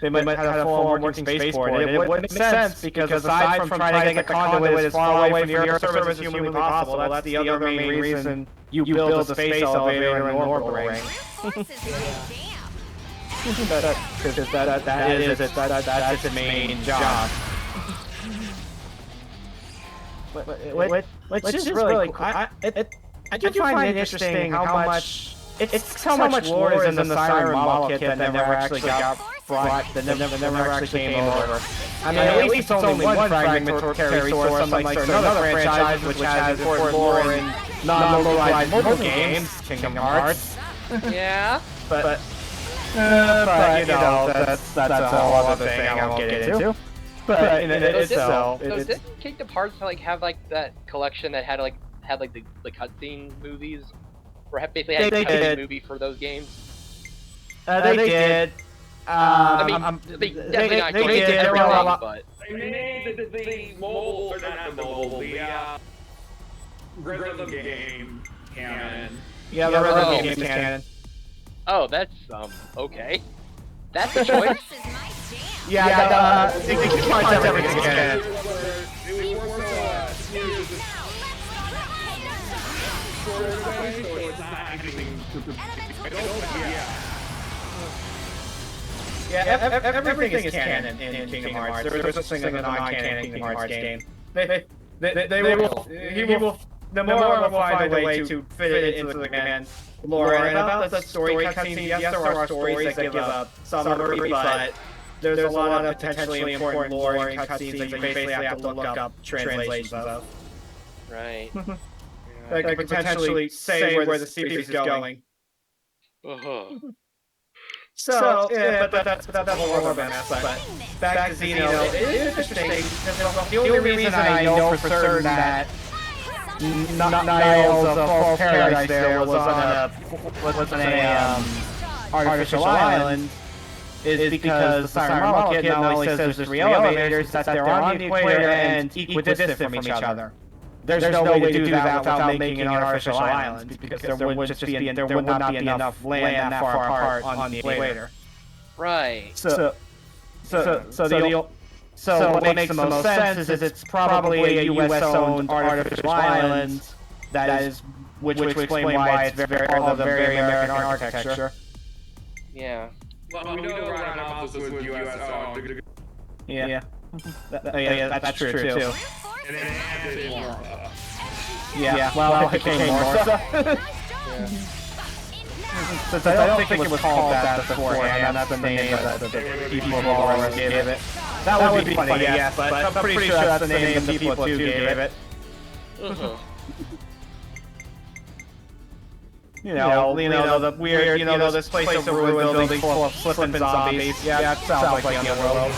They might have had a full-on working spaceport. And it wouldn't make sense because aside from trying to get the conduit as far away from the Earth's surface as humanly possible, that's the other main reason you build a space elevator in an orbital ring. Because that's its main job. Which is really cool. I do find it interesting how much how much lore is in the Siren model kit that never actually got brought, that never actually came over. I mean, at least it's only one fragmentary source, unlike another franchise which has important lore in non-localized mobile games, Kingdom Hearts. Yeah. But you know, that's a whole other thing I won't get into. But did Kingdom Hearts have that collection that had the cutscene movies, or basically had a cutscene movie for those games? They did. I mean, they definitely not everything, but They made the mobile, or not the mobile, the rhythm game canon. Yeah, the rhythm game is canon. Oh, that's okay. That's a choice. Yeah, it finds everything canon. Yeah, everything is canon in Kingdom Hearts. There's such thing as a non-canon Kingdom Hearts game. He will the more will find a way to fit it into the canon lore. And about the story cutscenes, yes, there are stories that give a summary, but there's a lot of potentially important lore in cutscenes that you basically have to look up translations of. Right. That could potentially say where the series is going. So, yeah, but that's a whole other mess. But back to Xeno, it is interesting because the only reason I know for certain that Niall's false paradise there was on a artificial island is because the Siren model kit not only says there's 3 elevators, that they're on the equator and equidistant from each other. There's no way to do that without making an artificial island, because there would not be enough land that far apart on the equator. Right. So what makes the most sense is it's probably a US-owned artificial island which would explain why it's very American architecture. Yeah. Well, we know Radamanthus was US owned. Yeah. That's true too. And then added Morpha. Yeah, well, it became Morpha. Since I don't think it was called that beforehand, that's the name that the people of Lawrence gave it. That would be funny, yes, but I'm pretty sure that's the name the people of 2 gave it. You know, the weird, this place of ruined building full of flippin' zombies. Yeah, that sounds like the Underworld.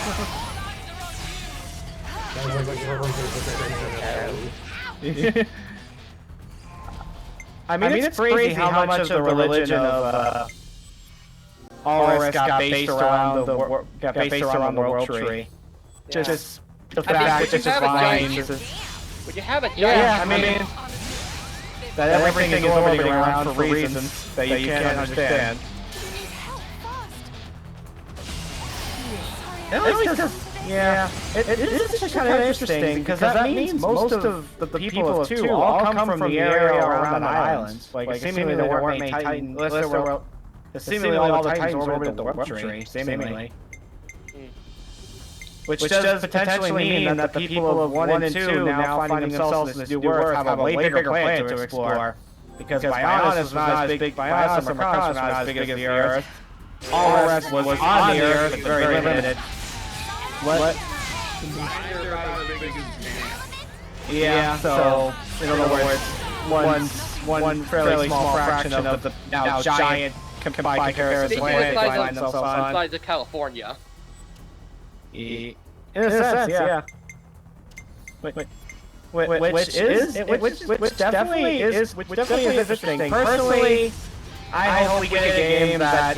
I mean, it's crazy how much of the religion of Alris got based around the world tree. Just the fact that it's fine. When you have a giant... Yeah, I mean... That everything is orbiting around for reasons that you can't understand. Yeah, it is just kind of interesting because that means most of the people of 2 all come from the area around the islands. Like seemingly there weren't many Titans. Seemingly all the Titans orbited the warp tree. Seemingly. Which does potentially mean that the people of 1 and 2 now finding themselves in this new Earth have a way bigger planet to explore. Because Bionis was not as big, Bionis and Mercos were not as big as the Earth. Alris was on the Earth, but very limited. What? Yeah, so in other words, one fairly small fraction of the now giant by comparison planet find themselves on. Size of California. In a sense, yeah. Which definitely is interesting. Personally, I hope we get a game that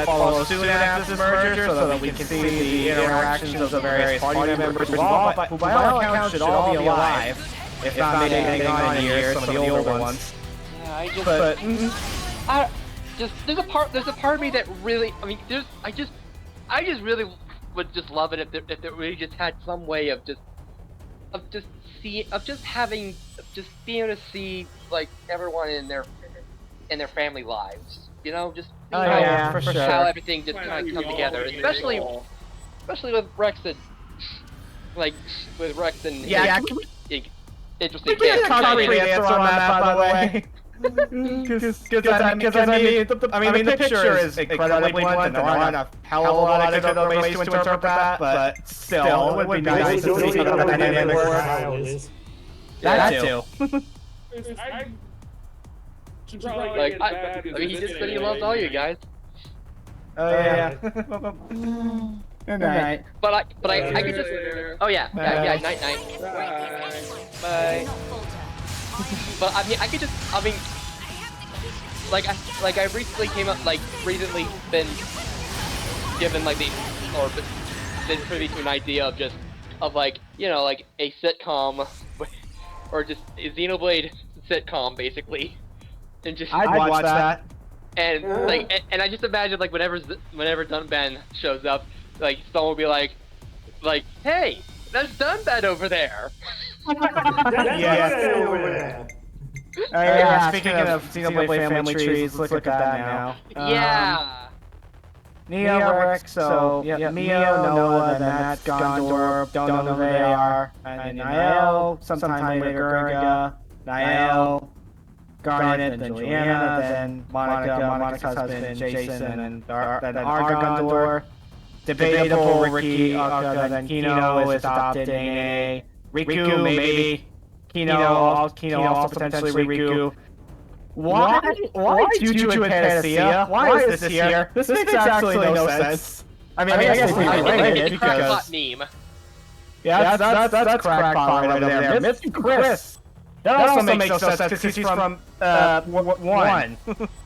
follows soon after this merger, so that we can see the interactions of the various party members who by all accounts should all be alive, if not maybe hanging on in years, some of the older ones. Yeah, there's a part of me that really, I mean, I just really would just love it if it really just had some way of just being able to see like everyone in their family lives, you know, just for sure. How everything just kind of come together, especially with Rex and interesting. Can we get a concrete answer on that, by the way? Because I mean, the picture is incredibly blunt, and there aren't a hell of a lot of other ways to interpret that, but still, it would be nice to see how the dynamic works. That too. I mean, he just said he loves all you guys. Oh yeah. Good night. But I could just. Oh yeah. Night. Bye. But I mean, I recently been given been privy to an idea of like a sitcom, or just a Xenoblade sitcom basically, and just I'd watch that. And and I just imagine whenever Dunban shows up, someone will be like, hey, that's Dunban over there. Yeah. Speaking of Xenoblade family trees, let's look at that now. Yeah. Neo, Rick, so Mio, Noah, then Matt, Gondor, don't know who they are, and Niall, sometime later Gurga, Niall, Garnet, then Juliana, then Monica's husband, Jason, and then Gondor, debatable Ricky, then Kino is adopted, Nene, Riku, maybe, Kino also potentially Riku. Why Juju and Panacea? Why is this here? This makes absolutely no sense. I mean, I guess we related because... Yeah, that's crackpot right over there. Missing Chris. That also makes no sense because he's from 1.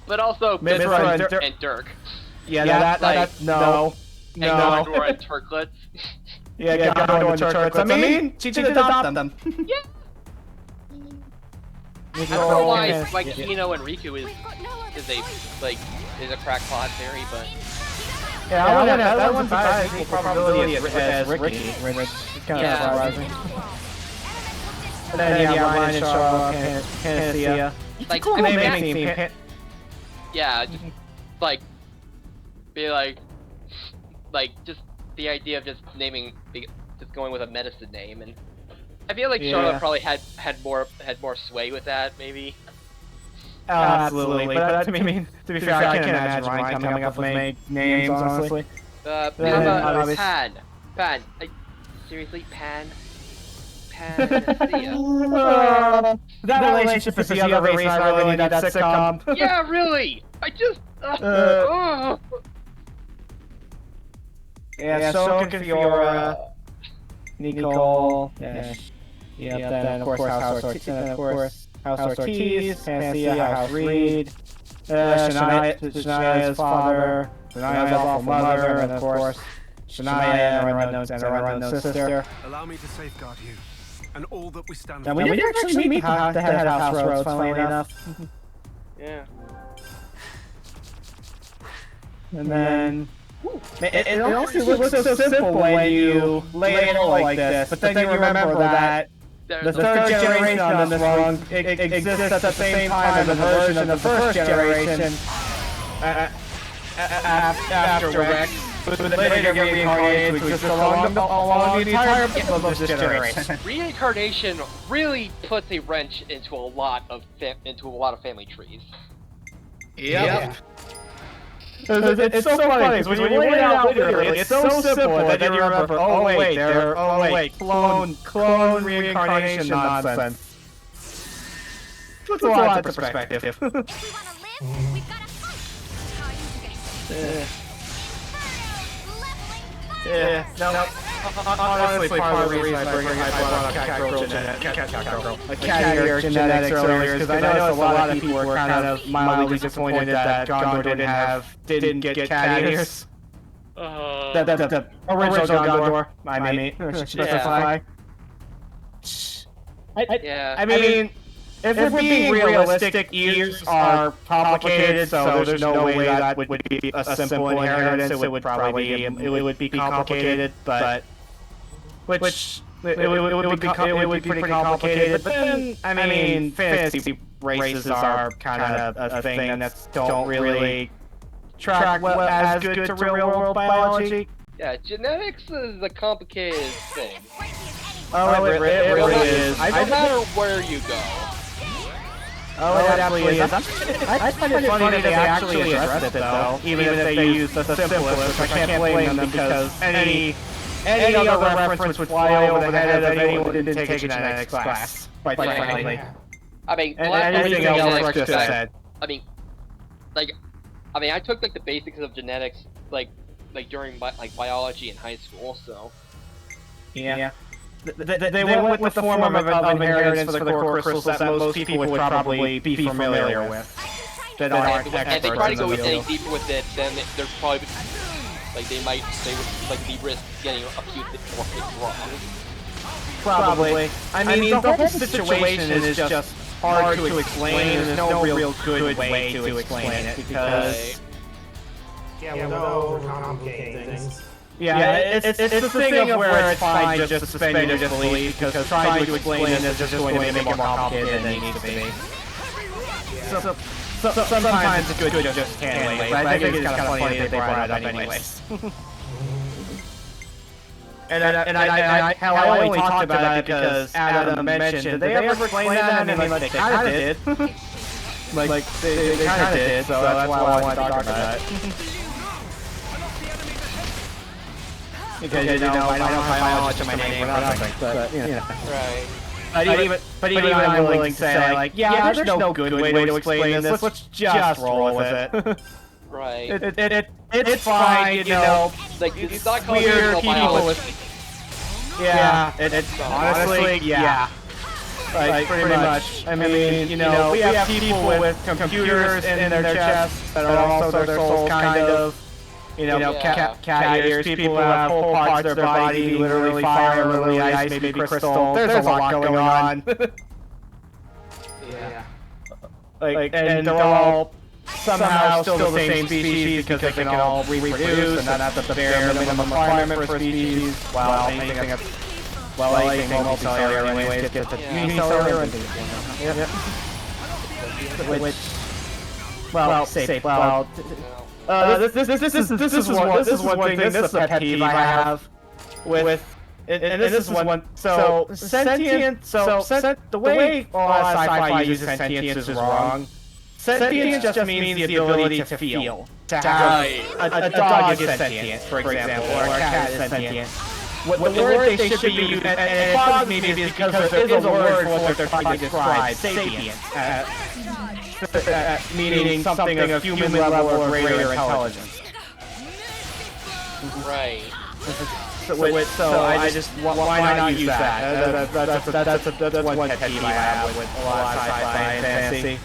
But also Mithra and Dirk. Yeah, that no. And Gondor and Turklets. Yeah, Gondor and Turklets. I mean, she did adopt them. Yeah. I don't know why Kino and Riku is a crackpot theory, but yeah, that one's about as equal probability as Ricky. It's kind of surprising. And then Ryan and Charlotte, Panacea. Yeah, just just the idea of just going with a medicine name, and I feel like Charlotte probably had more sway with that, maybe. Absolutely, but to be fair, I can't imagine Ryan coming up with names, honestly. How about Pan? Seriously, Pan? Panacea. That relationship is the other reason I really need that sitcom. Yeah, really! I just... Yeah, Soak and Fiora, Nicole, then of course House Ortiz, and of course House Ortiz, Panacea, House Reed, Shania's father, Shania's awful mother, and of course, Shania and her unknown sister. Allow me to safeguard you, and all that we stand Now, for. we never actually meet the head of House Rhodes, funnily enough. Yeah. And then... It honestly looks so simple when you lay it out like this, but then you remember that the third generation on this run exists at the same time as a version of the first generation after Rex, who later reincarnated to exist along the entire of this generation. Reincarnation really puts a wrench into a lot of family trees. Yep. It's so funny, because when you lay it out literally, it's so simple that you remember, oh wait, clone reincarnation nonsense. Puts a lot into perspective. Honestly, part of the reason I brought up cat genetics earlier is because I know a lot of people were kind of mildly disappointed that Gondor didn't get cat ears. The original Gondor, I mean, specify. I mean, if we're being realistic, ears are complicated, so there's no way that would be a simple inheritance. It would probably be complicated, but it would be pretty complicated. But then, I mean, fantasy races are kind of a thing that don't really track well as good to real world biology. Yeah, genetics is a complicated thing. Oh, it really is. No matter where you go. Oh, it absolutely is. I find it funny that they actually addressed it, though, even if they use the simplest, which I can't blame them because any other reference would fly over the head of anyone who didn't take a genetics class, quite frankly. I mean, anything else Rex just said. I took like the basics of genetics like during biology in high school, so. Yeah. They went with the form of inheritance for the core crystals that most people would probably be familiar with. That aren't experts and they try to go in the any field. deeper with it, then there's probably they would be risk getting a few more things wrong. Probably. I mean, the whole situation is just hard to explain, and there's no real good way to explain it because. Yeah, without overcomplicating things. Yeah, it's the thing of where it's fine just to suspend your disbelief, because trying to explain it is just going to make it more complicated than it needs to be. So sometimes it's good to just can't wait, but I think it's kind of funny that they brought it up anyways. And I only talked about it because Adam mentioned, did they ever explain that? I mean, they kind of did. They kind of did, so that's why I wanted to talk about it. Because I don't biology to my name for nothing, but you know. Right. But even I'm willing to say, like, yeah, there's no good way to explain this. Let's just roll with it. Right. It's fine, you know. Like it's not weird people. Yeah, it's honestly, yeah. Like pretty much. I mean, you know, we have people with computers in their chests that are also their souls, kind of. You know, cat ears, people who have whole parts of their body, literally fire, literally ice, maybe crystal. There's a lot going on. Yeah. And they're all somehow still the same species because they can all reproduce, and that's the bare minimum requirement for a species. While anything multicellular anyways gets to unicellular. Which, well, safe. Well. This is one thing. This is a pet peeve I have with, and this is one. So sentient. The way a lot of sci-fi uses sentience is wrong. Sentience just means the ability to feel. To have a dog is sentient, for example, or a cat is sentient. What the word they should be using, and it bothers me because there is a word for what they're trying to describe, sapient. Meaning something of human level or greater intelligence. Right. So I just why not use that? That's one pet peeve I have with a lot of sci-fi and fantasy.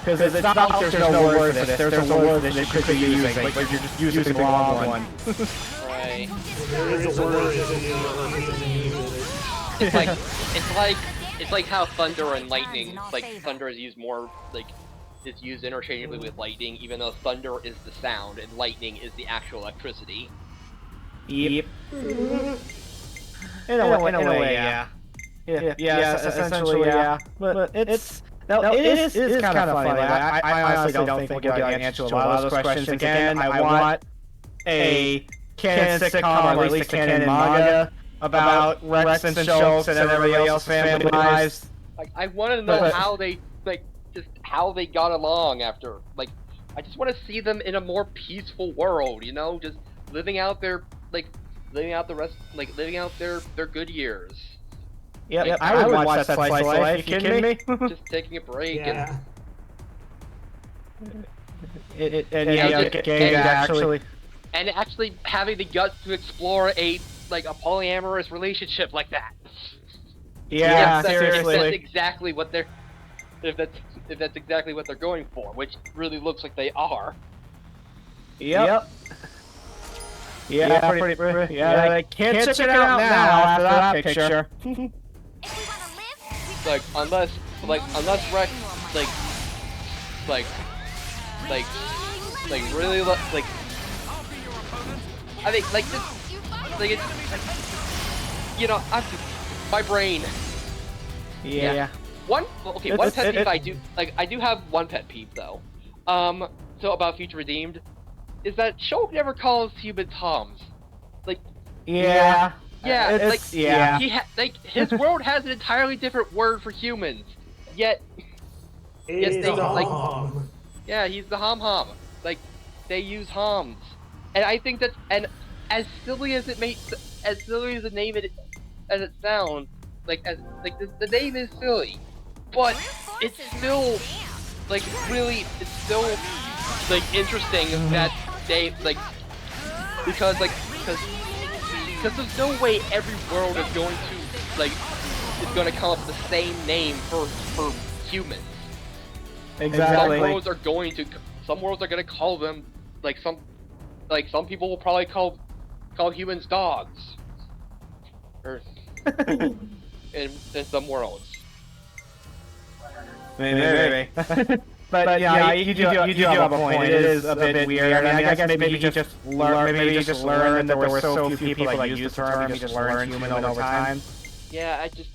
Because it's not like there's no word for this. There's a word for this you could be using, but you're just using the wrong one. Right. There is a word It's like how thunder and lightning, like thunder is used more, like is used interchangeably with lightning, even though thunder is the sound and lightning is the actual electricity. Yep. In a way, yeah. Yeah, essentially, yeah. But it is kind of funny. Like, I honestly don't think we'll get an answer to a lot of those questions. Again, I want a canon sitcom, or at least a canon manga, about Rex and Schultz and everybody else's family lives. Like, I want to know how they, like, just how they got along after, like, I just want to see them in a more peaceful world, you know, just living out their, like, living out their good years. Yep, like, I would watch that slice of life. You kidding me? Just taking a break Yeah. and actually having the guts to explore a polyamorous relationship like that. Yeah, seriously. If that's exactly what they're, if that's exactly what they're going for, which really looks like they are. Yep. Yeah, pretty. Yeah, I can't check it out now after that picture. Like unless Rex really like I think it's you know my brain. Yeah. One pet peeve I do have one pet peeve though. So about Future Redeemed is that Shulk never calls humans Homs. Yeah. His world has an entirely different word for humans. Yet he's the Hom. Yeah, he's the Hom. Like, they use Homs. And I think that's, and as silly as the name as it sounds, the name is silly, but it's still interesting that they because there's no way every world is going to come up with the same name for humans. Exactly. Some worlds are going to call them some people will probably call humans dogs. Or in some worlds. Maybe. But yeah, you do have a point. It is a bit weird. I mean, I guess maybe you just learn that there were so few people that used the term. You just learn human over time. Yeah, I just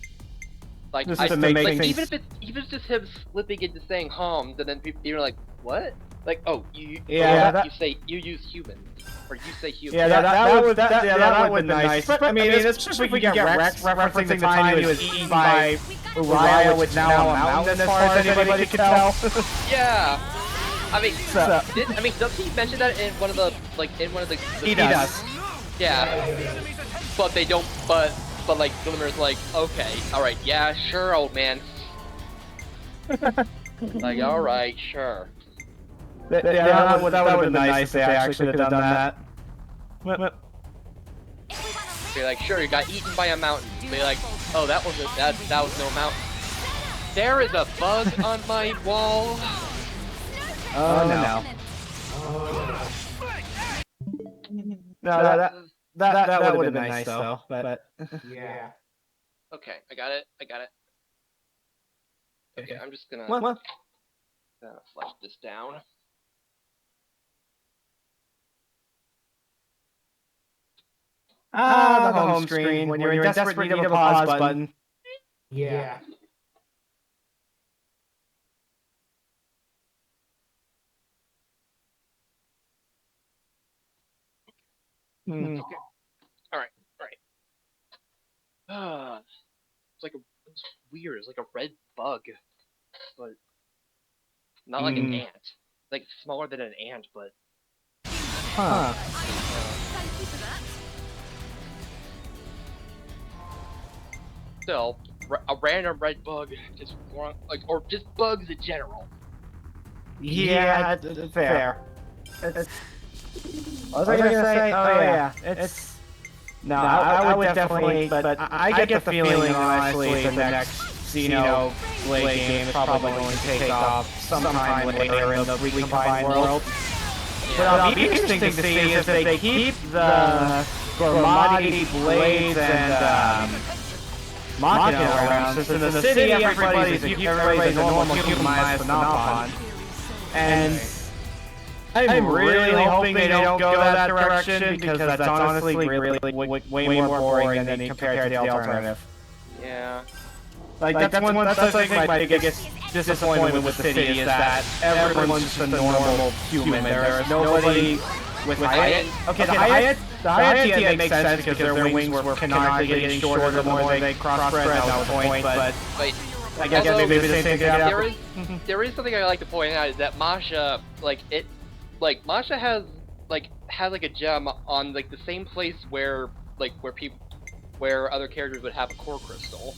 even if it's just him slipping into saying Homs, and then you're like, what? Like, oh, you use humans, or you say humans. Yeah, that would be nice. But I mean, especially if we get Rex referencing the time he was eaten by Uriah, which now a mountain as far as anybody can tell. Yeah. I mean, does he mention that in one of the He does. Yeah. But they don't. But Glimmer's like, okay, all right, yeah, sure, old man. Like, all right, sure. That would have been nice if they actually could have done that. Be like, sure, you got eaten by a mountain. Be like, oh, that was no mountain. There is a bug on my wall. Oh no. No, that would have been nice though. But yeah. Okay, I got it. Okay, I'm just gonna flush this down. The home screen when you're in desperate need of a pause button. Yeah. Okay. All right. It's weird. It's like a red bug, but not like an ant. Like smaller than an ant, but. Huh. Still, a random red bug, or just bugs in general. Yeah, fair. What was I gonna say? Oh yeah, it's No, I would definitely, but I get the feeling that honestly the next Xenoblade game is probably going to take off sometime later in the recombined world. But it'll be interesting to see is if they keep the Gormati blades and Machina around, since in the city everybody's a normal human minus the Nopon. And I'm really hoping they don't go that direction, because that's honestly really way more boring than compared to the alternative. Yeah. Like, that's I think my biggest disappointment with the city is that everyone's just a normal human. There is nobody with Hyatt. Okay, the Hyatt team makes sense because their wings were canonically getting shorter the more they crossbred, that was the point, but I guess maybe the same thing there is something I like to point out, is that Masha, Masha has a gem on the same place where other characters would have a core crystal.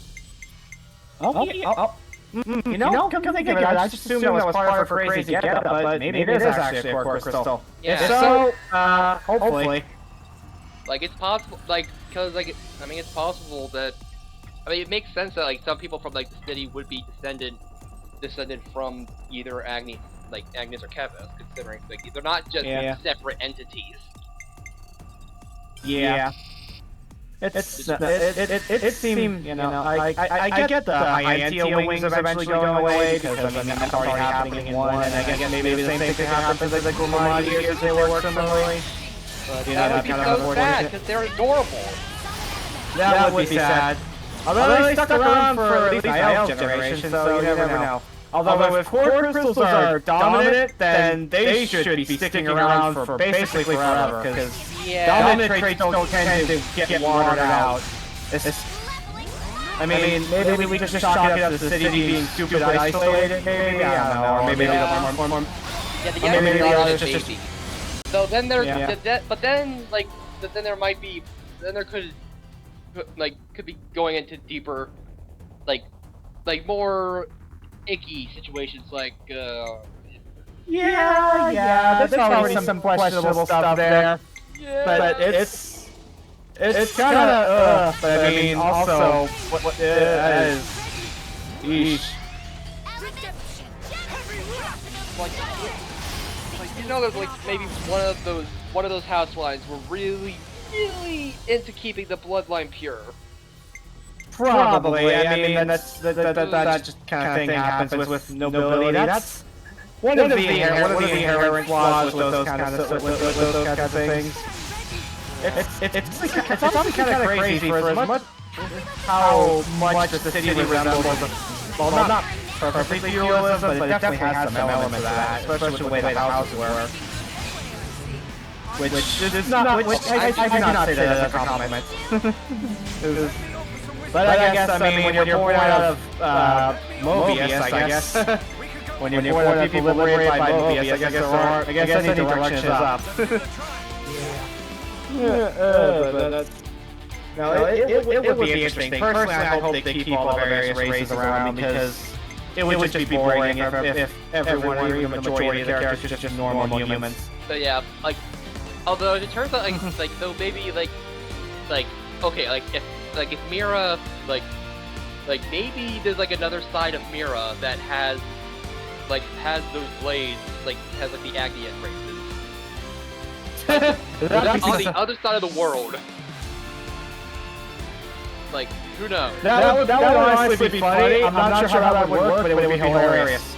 You know, come to think of it, I just assumed that was part of her crazy getup, but maybe it is actually a core crystal. Yeah. If so, hopefully. It's possible, because, it's possible that, it makes sense that, some people from, the city would be descended from either Agnes or Kevas, considering, they're not just separate entities. Yeah. It seemed, I get the Hyantia wings eventually going away, because, that's already happening in 1, and I guess maybe the same thing could happen to the Gormati if they work similarly. But, that would be so sad, because they're adorable. That would be sad. Although they stuck around for at least the Elf generation, so you never know. Although if core crystals are dominant, then they should be sticking around for basically forever, because dominant traits don't tend to get watered out. Maybe we just chalk it up to the city being stupid isolated, maybe? I don't know, or maybe the others just... So then there, but then there could be going into deeper, more icky situations, there's already some questionable stuff there. Yeah. But it's kind of, but also, that is, yeesh. There's maybe one of those house lines were really into keeping the bloodline pure. Probably. That just kind of thing happens with nobility. That's one of the inherent flaws with those kind of things. It's often kind of crazy for as much how much the city resembles, well, not perfectly realism, but it definitely has some elements of that, especially the way the houses were. Which is not, which I do not say that as a compliment. But I guess, when you're born out of Mobius, I guess, when you're born out of people liberated by Mobius, I guess any direction is up. It would be interesting. Personally, I hope they keep all the various races around, because it would just be boring if everyone, or even the majority of the characters, are just normal humans. So yeah, although it turns out, though maybe, if Mira, maybe there's, another side of Mira that has those blades, has, the Agnian races. On the other side of the world. Who knows? That would honestly be funny. I'm not sure how that would work, but it would be hilarious.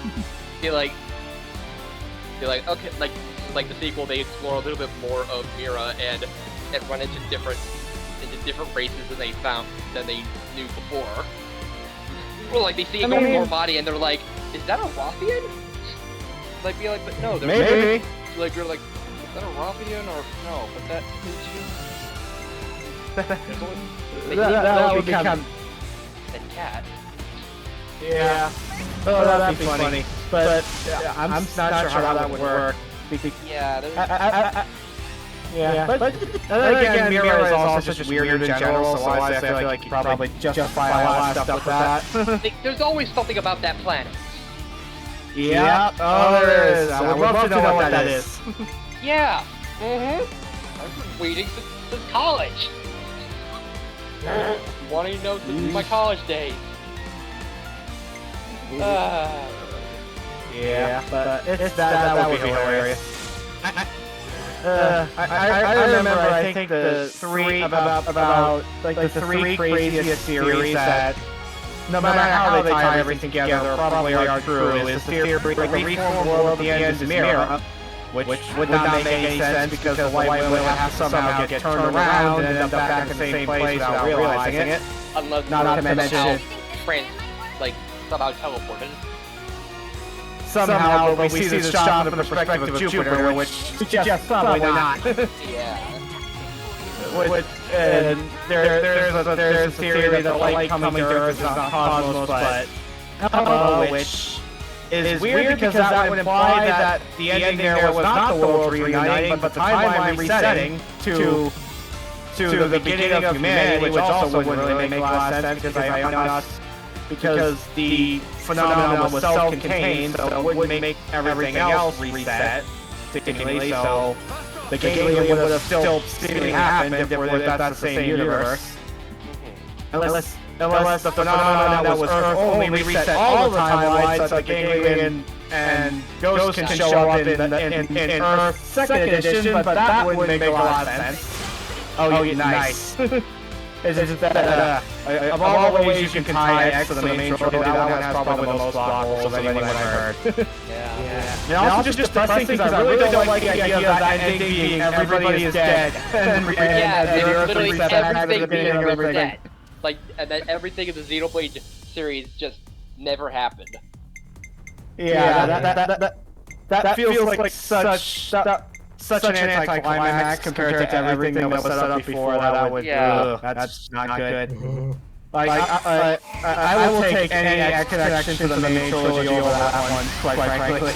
Okay, the sequel, they explore a little bit more of Mira and run into different races than they knew before. Or they see a Gormati and they're like, is that a Rothian? But no, they're maybe. You're like, is that a Rothian or no? But that that would become a cat. Yeah. Oh, that'd be funny. But I'm not sure how that would work. Yeah. Yeah, but again, Mira is also just weird in general, so I feel like you probably justify a lot of stuff with that. There's always something about that planet. Yeah, there is. I would love to know what that is. Yeah. I'm waiting since college. Wanting to know since my college days. Yeah, but it's that would be hilarious. I remember, I think the three about like the three craziest theories that no matter how they tie everything together probably are true is the theory that the reformed world at the end is Mira, which would not make any sense because the White Widow would have to somehow get turned around and end up back in the same place without realizing it. Unless Not to mention somehow teleported. Somehow, but we see this shot from the perspective of Jupiter, which suggests probably not. Yeah. And there's a theory that the light coming to Earth is not cosmos, but Alpha, which is weird because that would imply that the ending there was not the world reuniting, but the timeline resetting to the beginning of humanity, which also wouldn't really make a lot of sense because the phenomenon was self-contained, so it wouldn't make everything else reset, seemingly, so the game would have still seemingly happened if that's the same universe. Unless the phenomenon that was Earth only reset all the timelines, so the Ganglion and Ghost can show up in Earth 2nd edition, but that wouldn't make a lot of sense. Oh, nice. Is that, of all the ways you can tie X to the main trilogy, that one has probably the most plot holes of anyone I've heard. Yeah. And also just depressing because I really don't like the idea of that ending being everybody is dead. Literally everything is dead. Like, and then everything in the Xenoblade series just never happened. Yeah, that feels like such an anticlimax compared to everything that was set up before. That's not good. Like, I will take any connection to the main trilogy over that one, quite frankly.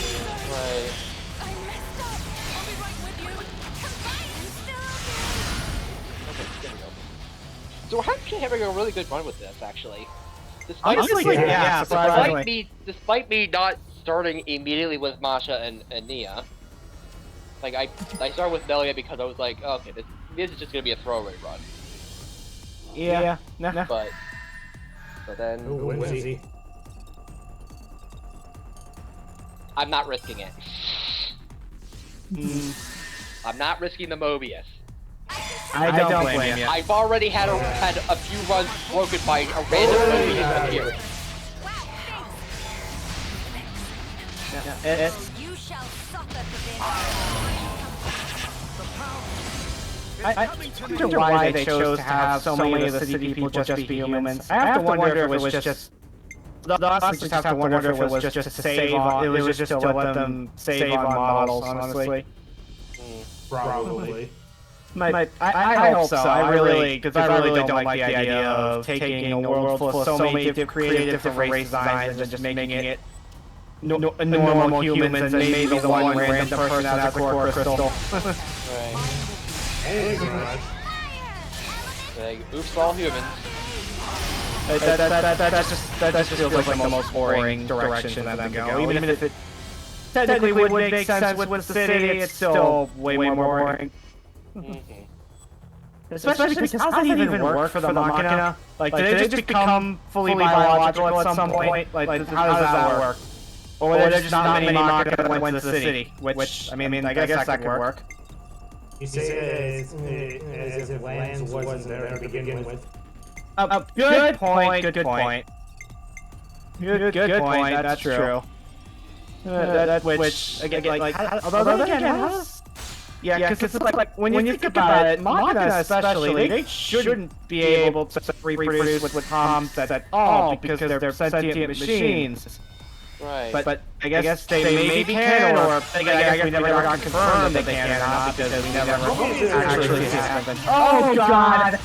So we're actually having a really good run with this, actually. Despite me not starting immediately with Masha and Nia. Like, I started with Melia because I was like, oh, okay, this is just gonna be a throwaway run. Yeah. But then... Whimsy. I'm not risking it. I'm not risking the Mobius. I don't blame you. I've already had a few runs broken by a random Mobius appearing. You shall suffer I wonder why they chose to have so many of the city people just be humans. I have to wonder if it was just... Honestly, just have to wonder if it was just to save on... It was just to let them save on models, honestly. Probably. I hope so. I really don't like the idea of taking a world full of so many creative different race designs and just making it normal humans and maybe the one random person has a core crystal. Like, oops, all humans. That just feels like the most boring direction for them to go. Even if it technically would make sense with the city, it's still way more boring. Especially because how does it even work for the Machina? Like, did they just become fully biological at some point? Like, how does that work? Or were there just not many Machina that went to the city? Which, I mean, I guess that could work. You say as if Lance wasn't there to begin with. Good point. Good point. That's true. Which again, like, although again, yeah, because it's like when you think about it, Machina especially, they shouldn't be able to reproduce with comms at all because they're sentient machines. Right. But I guess they maybe can, or I guess we never got confirmed that they can or not because we never actually see it happen. Oh God!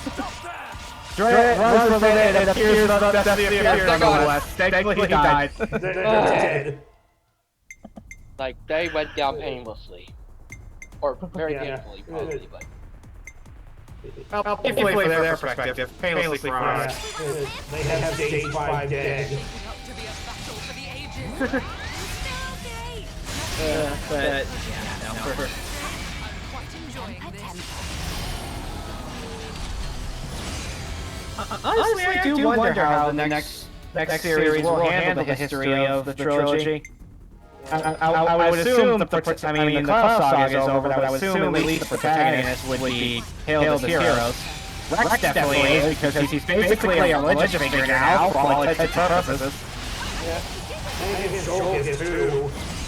Runs from it and appears nonetheless. Thankfully he died. Dead. Like, they went down painlessly. Or very painfully, probably, but... Well, painfully from their perspective, painlessly from ours. They have stage 5 dead. But, yeah, no. Honestly, I do wonder how the next series will handle the history of the trilogy. I would assume the Cloud Saga is over, but I would assume at least the protagonists would be hailed as heroes. Rex definitely is, because he's basically a religious figure now, for all intents and purposes.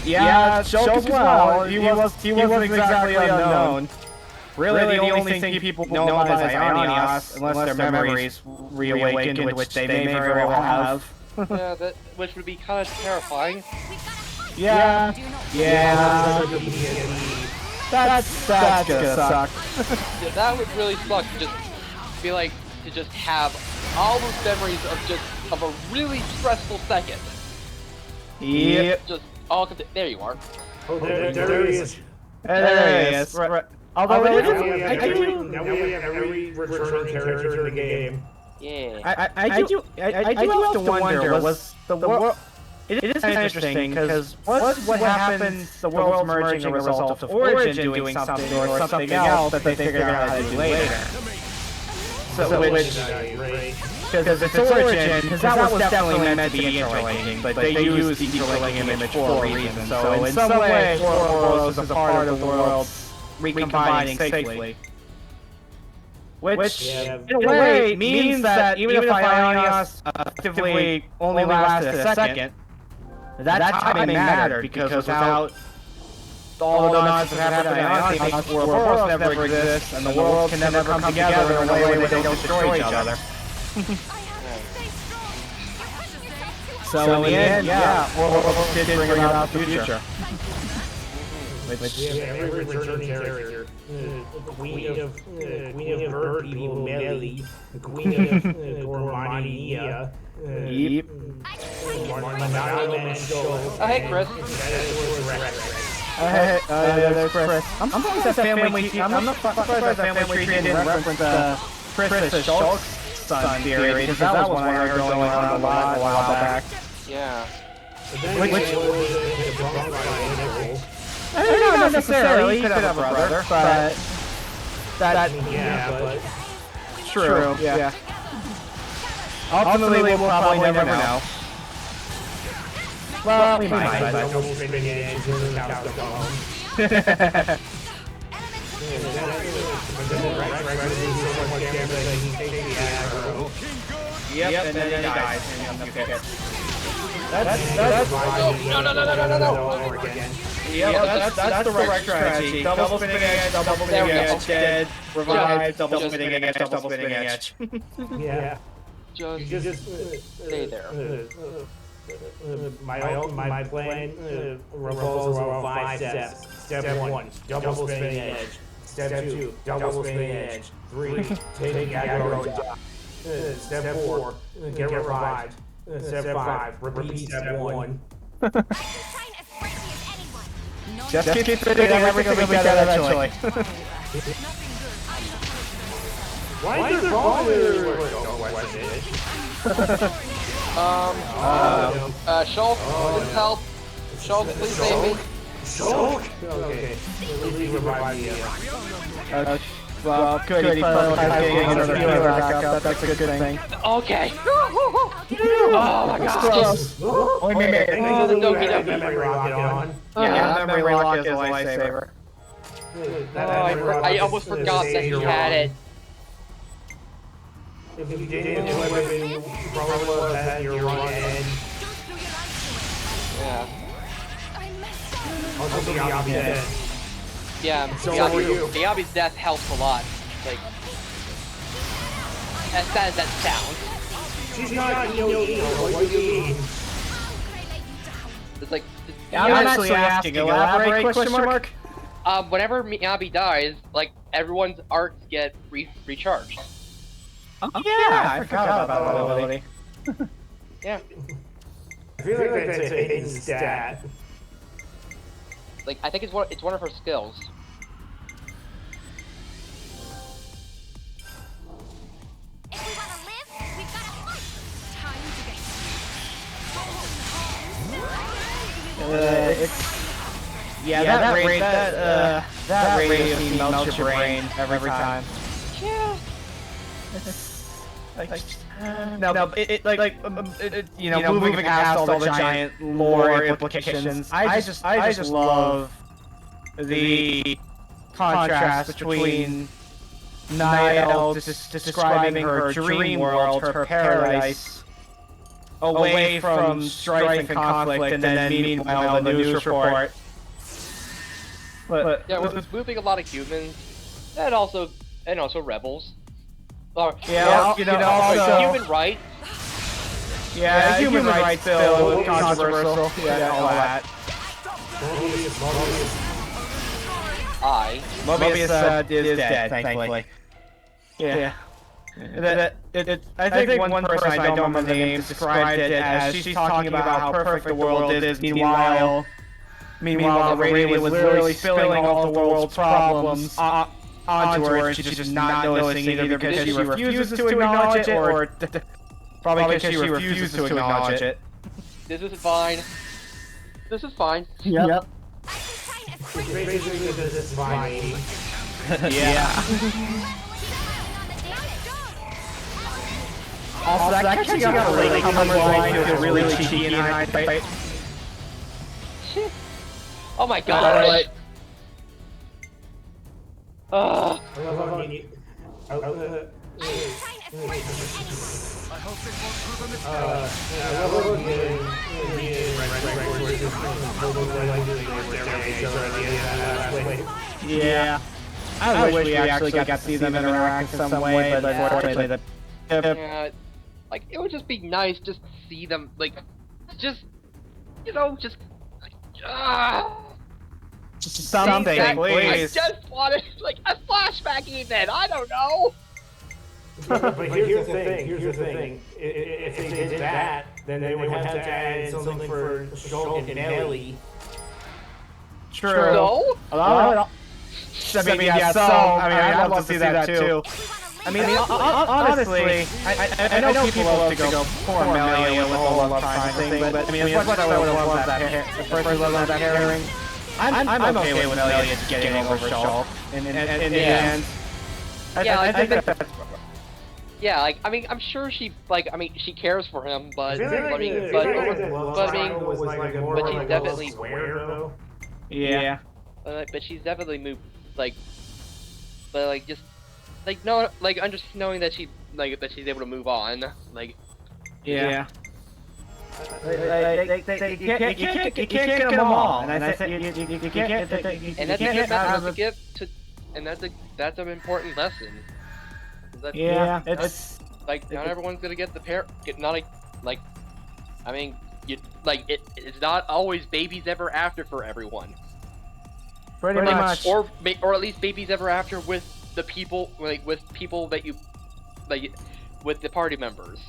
Yeah, Shulk as well. He wasn't exactly unknown. Really, the only thing people know about is Ionios, unless their memories reawakened, which they may very well have. Yeah, which would be kind of terrifying. Yeah. That's gonna suck. Yeah, that would really suck to just be like, to just have all those memories of a really stressful second. Yep. Just all there you are. Oh, there he is. There he is. Right. Although now we have every returning character in the game. Yeah. I do have to wonder, was the world... It is interesting, because what happens, the world's merging a result of Origin doing something or something else that they figured out how to do later? So, because it's Origin, because that was definitely meant to be interlinking, but they used the interlinking image for a reason. So in some way, Ouroboros is a part of the world recombining safely. Which, in a way, means that even if Ionios effectively only lasted a second, that timing mattered, because without all the nonsense that happened to Ionios, Ouroboros never exists, and the world can never come together in a way where they don't destroy each other. So in the end, Ouroboros did bring about the future. Every returning character. Queen of Bird People Melly, Queen of Gormania. Yep. Oh, hey, Chris. There's Chris. I'm surprised that family tree didn't reference Chris as Shulk's son theory, because that was one I heard going on a while back. Yeah. Not necessarily. He could have a brother, but true. Yeah. Ultimately, we'll probably never know. Well, we might. Yep, and then he dies. That's no. Yeah, that's the right strategy. Double spinning edge, double spinning edge, dead, revive, double spinning edge, double spinning edge. Yeah. Just stay there. My plan revolves around 5 steps. Step 1, double spinning edge. Step 2, double spinning edge. 3, take aggro. Step 4, get revived. Step 5, repeat step 1. Just keep spinning everything will be done eventually. Why is there bomb everywhere? Shulk, please help. Shulk, please save me. Shulk? Okay. Please revive me. Well, good. He another healer back up. That's a good thing. Okay. Oh my gosh. Only memory rocket on. Yeah, memory lock is a lifesaver. I almost forgot that he had it. If you didn't do it, you probably would have had your run end. Yeah. Also, Miyabi's dead. Yeah, So are you. Miyabi's death helps a lot. Like, as sad as that sounds. She's not what do you mean? It's like... I'm actually asking, elaborate, question mark? Whenever Miyabi dies, like, everyone's arts get recharged. Oh, yeah, I forgot about that ability. Yeah. I feel like that's a hidden stat. Like, I think it's one of her skills. If we want to live, we've got to fight. Time to get... that radius melts your brain every time. Yeah. moving past all the giant lore implications, I just love the contrast between Niall just describing her dream world, her paradise, away from strife and conflict, and then meanwhile the news report. But yeah, we're moving a lot of humans, and also rebels. Also human rights. Yeah, human rights bill, controversial. Yeah, all that. Mobius is dead, thankfully. Yeah. I think one person, I don't remember the name, described it as she's talking about how perfect the world is. Meanwhile, the radio was literally spilling all the world's problems onto her, and she's just not noticing either because she refuses to acknowledge it, or probably because she refuses to acknowledge it. This is fine. This is fine. Yep. Basically, this is fine. Yeah. Also, that catching up a late comer line feels really cheeky in hindsight. Oh my god! Yeah. I wish we actually got to see them interact in some way, but unfortunately Yeah, like, it would just be nice just to see them, like, just something, please. I just wanted, like, a flashback even, I don't know! But here's the thing. If they did that, then they would have to add something for Shulk and Nelly. True. No? I'd love to see that too. I mean, honestly, I know people love to go poor Melly with the whole love triangle thing, but I mean, as much as I would have loved the first love that herring, I'm okay with Melly getting over Shulk in the end. I think that's... Yeah, like, I mean, I'm sure she cares for him, but she's definitely... Yeah. But she's definitely moved, just knowing that that she's able to move on, like. Yeah. You can't get them all, and I said you can't. And that's an important lesson. Yeah, it's like not everyone's gonna get the it's not always babies ever after for everyone. Pretty much. Or at least babies ever after with the people, with people that you, with the party members.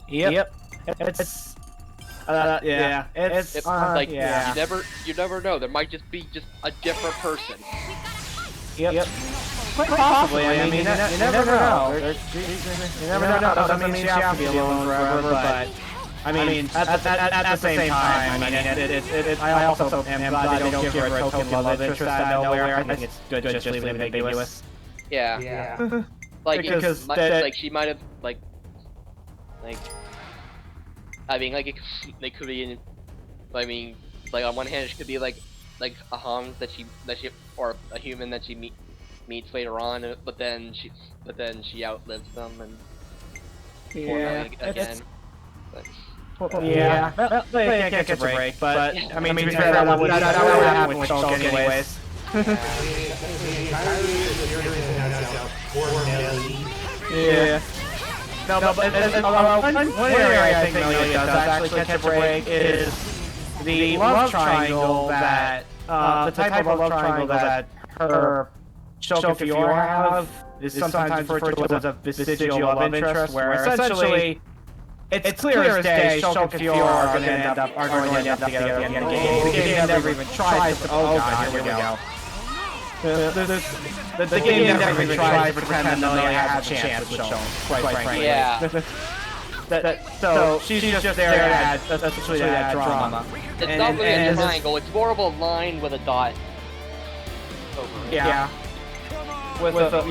Yep. It's you never know. There might just be a different person. Yep. Quite possibly. I mean, you never know. You never know. Doesn't mean she has to be alone forever, but I mean, at the same time, I mean, I also am glad they don't give her a token love interest out of nowhere. I think it's good just leave it ambiguous. Yeah. Because she might have I mean, they could be I mean, on one hand, it could be like a Hans that she or a human that she meets later on, but then she outlives them and again. Yeah, they can't catch a break, but I mean, to be fair, that would happen with Shulk anyways. Yeah. No, but one area I think Melia does actually catch a break is the love triangle that, the type of love triangle that her Shulk and Fiora have is sometimes referred to as a vestigial love interest, where essentially it's clear as day Shulk and Fiora are going to end up together at the end of the game. The game never even tries to... Oh god, here we go. The game never even tries to pretend that Melia has a chance with Shulk, quite frankly. Yeah. So she's just there to add essentially that drama. It's not really a triangle, it's more of a line with a dot over it. Yeah. With a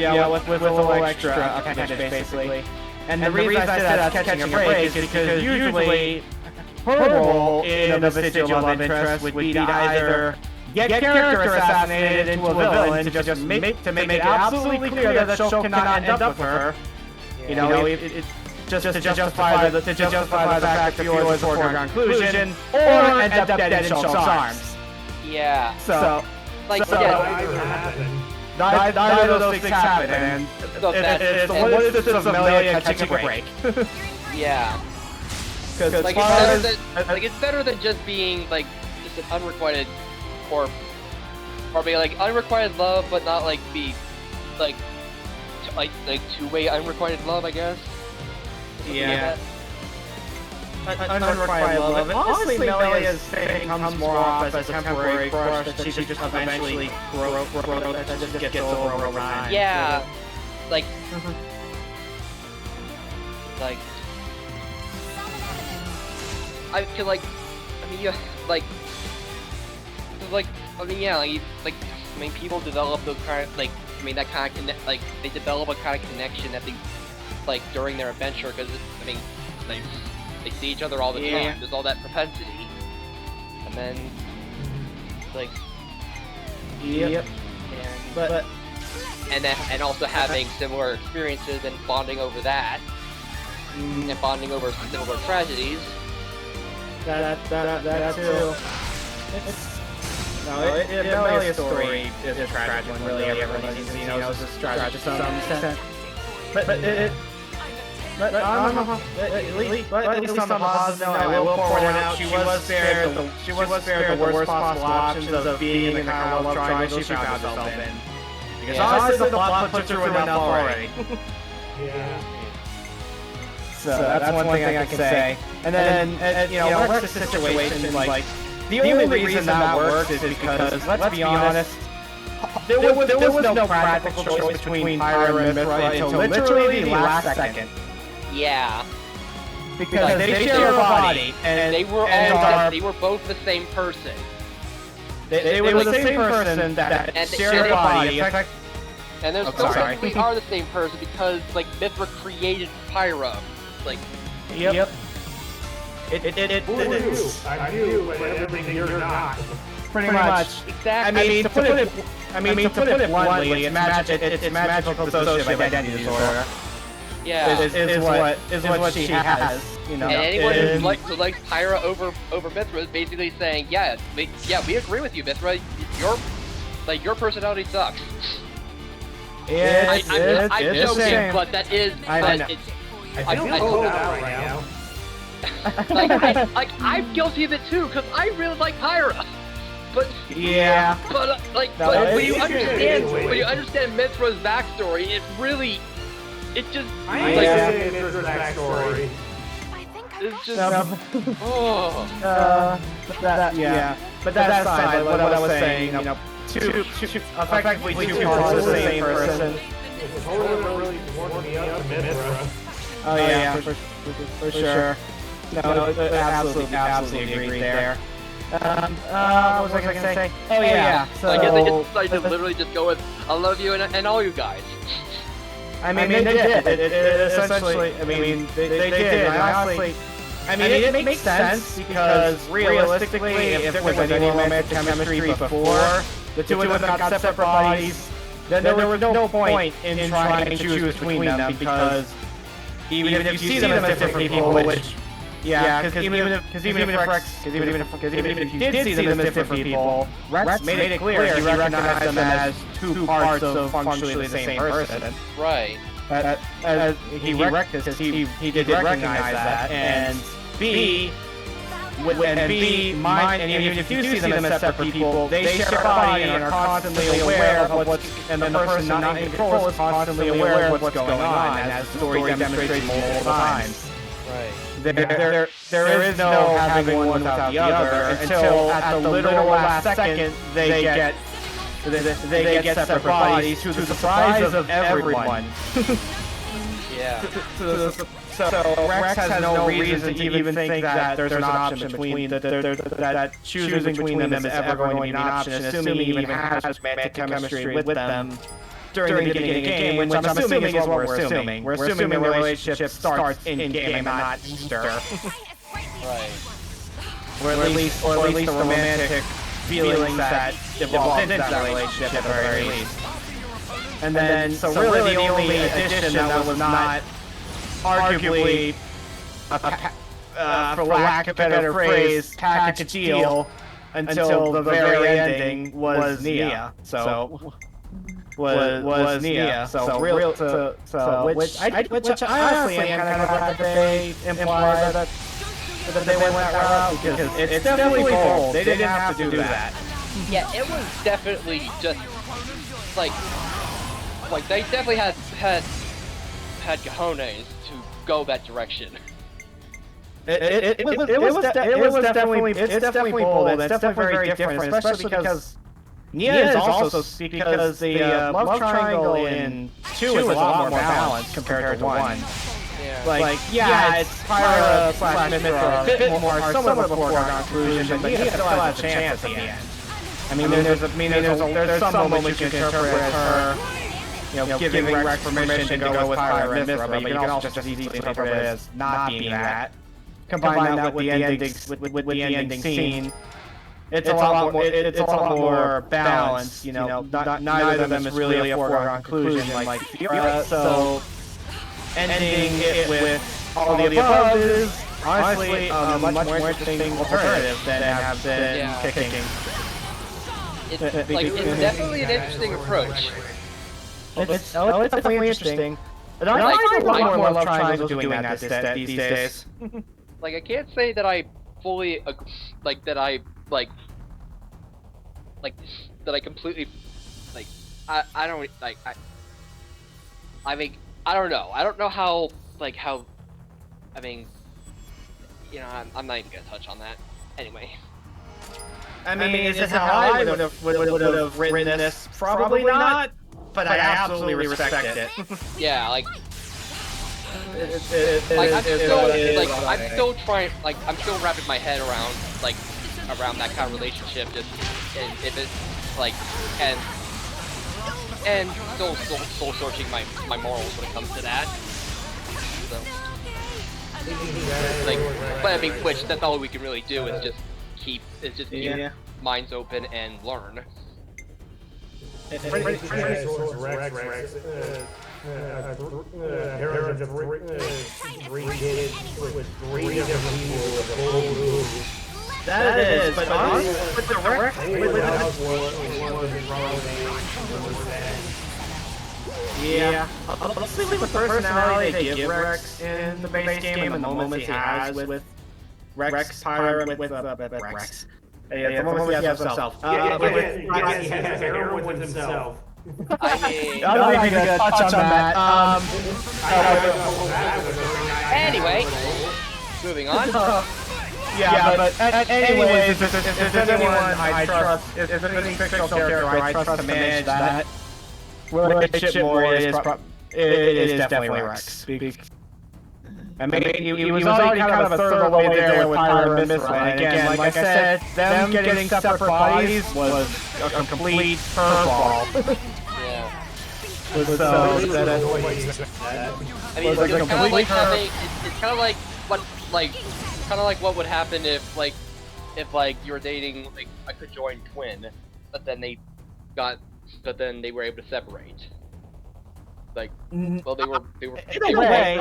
little extra appendage, basically. And the reason I say that's catching a break is because usually her role in a vestigial love interest would be to either get character assassinated into a villain to just make it absolutely clear that Shulk cannot end up with her. You know, it's just to justify the fact that Fiora is a foregone conclusion, or end up dead in Shulk's arms. Yeah. So yeah. Neither of those things happen, and So it's the one instance of Melia catching a break. Yeah. Because like, it's better than just being like just an unrequited or being like unrequited love, but not like be like two-way unrequited love, I guess. Yeah. Unrequited love. Honestly, Melia's thing comes more off as a temporary crush that she just eventually that just gets over time. Yeah. Like. Like. I feel like. I mean, yeah. Like. I mean, yeah. I mean, people develop those kind of that kind of they develop a kind of connection that they during their adventure because I mean they see each other all the time. There's all that propensity, and then Yep. And also having similar experiences and bonding over that, and bonding over similar tragedies. That too. Melia's story is a tragic one, really. Everyone needs to know it's tragic to some extent. But at least on the positive note, I will point out she was spared the worst possible options of being in the kind of love triangle she found herself in. Because honestly, the plot puts her through enough already. Yeah. So that's one thing I can say. And then, you know, Rex's situation, the only reason that works is because, let's be honest, there was no practical choice between Pyra and Mithra until literally the last second. Yeah. Because they share a body, and they were both the same person. They were the same person that shared a body. And they're still technically are the same person because Mithra created Pyra. Yep. I do, but everything you're not. Pretty much. Exactly. To put it bluntly, it's magical dissociative identity disorder. Yeah. Is what she has. You know. And anyone who likes Pyra over Mithra is basically saying, yeah, we agree with you, Mithra. Your personality sucks. I'm joking, but that is. I feel cold out right now. I'm guilty of it too, because I really like Pyra. But when you understand Mithra's backstory, it just I understand Mithra's backstory. It's just But that aside, what I was saying, you know, effectively two parts of the same person. It's really warming me up to Mithra. Oh yeah, for sure. No, absolutely agreed there. What was I gonna say? Oh yeah. So I guess they just decided to literally just go with "I love you" and all you guys. I mean, they did. Essentially, I mean, they did. Honestly, I mean, it makes sense because realistically, if there was any romantic chemistry before the two of them got separate bodies, then there was no point in trying to choose between them because even if you see them as different people, which because even if you did see them as different people, Rex made it clear he recognized them as two parts of functionally the same person. Right. He did recognize that, and B, and even if you see them as separate people, they share a body and are constantly aware of what's, and the person not in control is constantly aware of what's going on, as the story demonstrates multiple times. Right. There is no having one without the other until at the literal last second they get separate bodies to the surprise of everyone. Yeah. So Rex has no reason to even think that there's an option between that choosing between them is ever going to be an option, assuming he even has romantic chemistry with them. during the beginning of the game, which I'm assuming is what we're assuming. We're assuming the relationship starts in game and not after. Right. Or at least the romantic feelings that evolved into that relationship at the very least. And then, so really the only addition that was not arguably, for lack of a better phrase, package deal until the very ending was Nia. Was Nia. Which I honestly am kind of glad they implied that they went that route, because it's definitely bold. They didn't have to do that. Yeah, it was definitely just like they definitely had cojones to go that direction. It's definitely bold. It's definitely very different, especially because Nia is also because the love triangle in 2 is a lot more balanced compared to 1. Yeah, it's Pyra / Mithra, a bit more, somewhat of a foregone conclusion, but Nia still has a chance at the end. I mean, there's some moments you can interpret as her, giving Rex permission to go with Pyra and Mithra, but you can also just easily interpret it as not being that. Combine that with the ending scene. It's a lot more balanced. Neither of them is really a foregone conclusion like Fiora. So ending it with all the above is honestly a much more interesting alternative than have been kicking. It's definitely an interesting approach. It's definitely interesting. And I find a lot more love triangles doing that these days. Like, I can't say that I fully that I completely I don't I mean, I don't know. I don't know how I mean, I'm not even gonna touch on that. Anyway. I mean, is this how I would have written this? Probably not, but I absolutely respect it. Yeah, I'm still trying, I'm still wrapping my head around that kind of relationship, and if it's and still soul searching my morals when it comes to that. So, but I mean, that's all we can really do is just keep minds open and learn. That is, but with the Rex, yeah. Honestly, with the personality they give Rex in the base game and the moments he has with Rex, Pyra, with Rex. The moments he has himself. He has heroin with himself. I mean, I'm not even gonna touch on that. Anyway, moving on. Yeah, but anyways, if there's anyone I trust, if there's any fictional character I trust to manage that relationship more, it is definitely Rex. I mean, he was already kind of a third of the way there with Pyra and Mithra, and again, like I said, them getting separate bodies was a complete curveball. I mean, it's kind of like what would happen if you were dating a conjoined twin, but then they were able to separate. They were. In a way,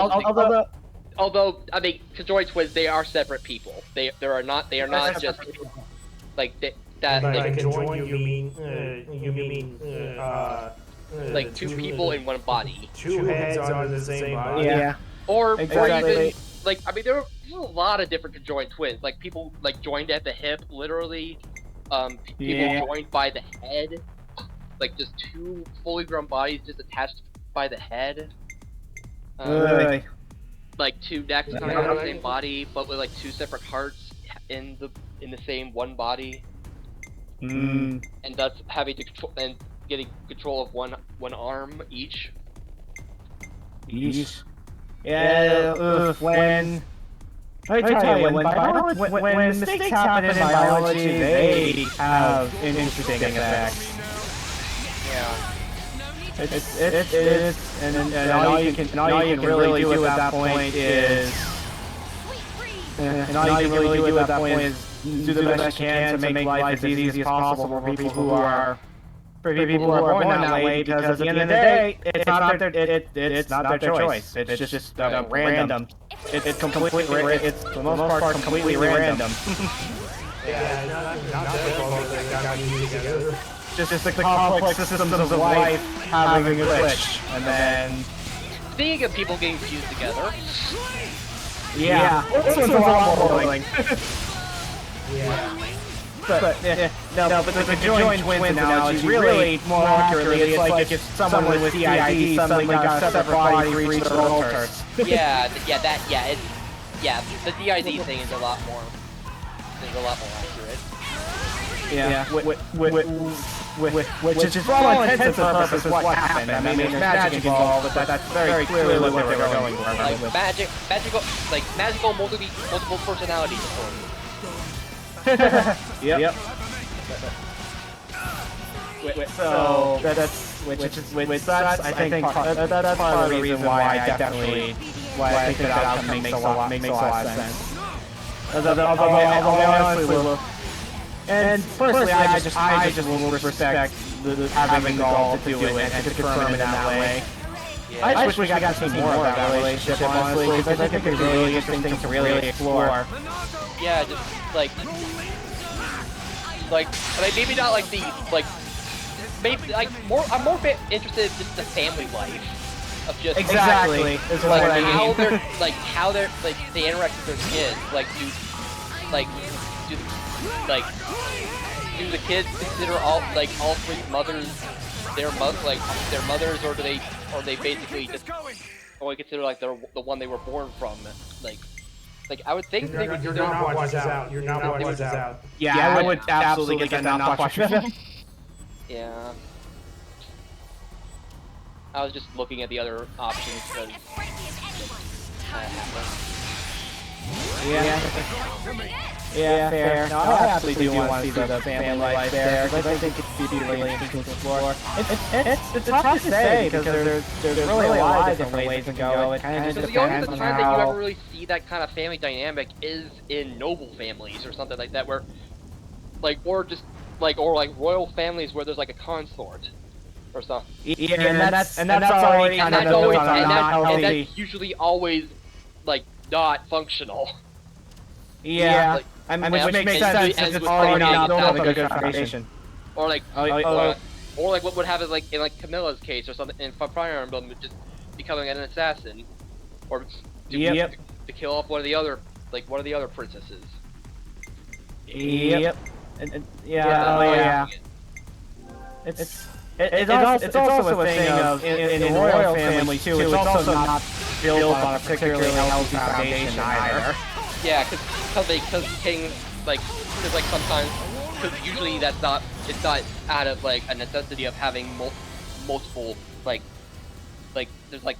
although I mean, conjoined twins, they are separate people. They are not just conjoined, you mean two people in one body. Two heads on the same body. Yeah. Or even I mean, there are a lot of different conjoined twins. People joined at the hip, literally. People joined by the head. Just two fully grown bodies just attached by the head. Two necks coming out of the same body, but with two separate hearts in the same one body. And thus having to control and getting control of one arm each. Yeah, when I tell you, when mistakes happen in biology, they have interesting effects. Yeah. It is, and all you can really do at that point is, and all you can really do at that point is do the best you can to make life as easy as possible for people who are born that way. Because at the end of the day, it's not their choice. It's just random. It's completely it's for the most part completely random. Yeah, not their fault that got me together. Just the complex systems of life having a glitch, and then. Speaking of people getting fused together. Yeah, this one's a lot more boring. Yeah. But the joined twins analogy really, more accurately, it's like if someone with DID suddenly got a separate body for each of their alters. The DID thing is a lot more accurate. Yeah. Which is for all intents and purposes what happened. I mean, there's magic involved, but that's very clearly what they were going for. Like magical multiple personality disorder. Yep. So that's I think that's part of the reason why I think that outcome makes a lot of sense. Although honestly, and personally, I just will respect having the goal to do it and to confirm it in that way. Yeah. I just wish we got to see more of that relationship, honestly, because I think it'd be really interesting to really explore. Yeah, just like maybe not like the maybe like more. I'm more interested in just the family life of just exactly is what I mean. How they're they interact with their kids. Do the kids consider all three mothers their mothers, or do they basically just only consider like the one they were born from? Like I would think they would. Your knowledge is out. Your knowledge is out. Yeah, I would absolutely get that knowledge. Yeah. I was just looking at the other options because. Yeah, fair. No, I absolutely do want to see the family life there, because I think it'd be really interesting to explore. It's tough to say, because there's really a lot of different ways to go. It kind of just depends on time that you ever really see that kind of family dynamic is in noble families or something like that, where, or royal families where there's like a consort. Or something. Yeah, and that's already kind of not healthy. And that's usually always not functional. Yeah, which makes sense since it's already not built on a good foundation. Or what would happen in Camilla's case or something in Fire Emblem, just becoming an assassin, or to kill off one of the other princesses. Yep. It's also a thing of in the royal family too. It's also not built on a particularly healthy foundation either. Yeah, because kings sometimes, because usually it's not out of a necessity of having multiple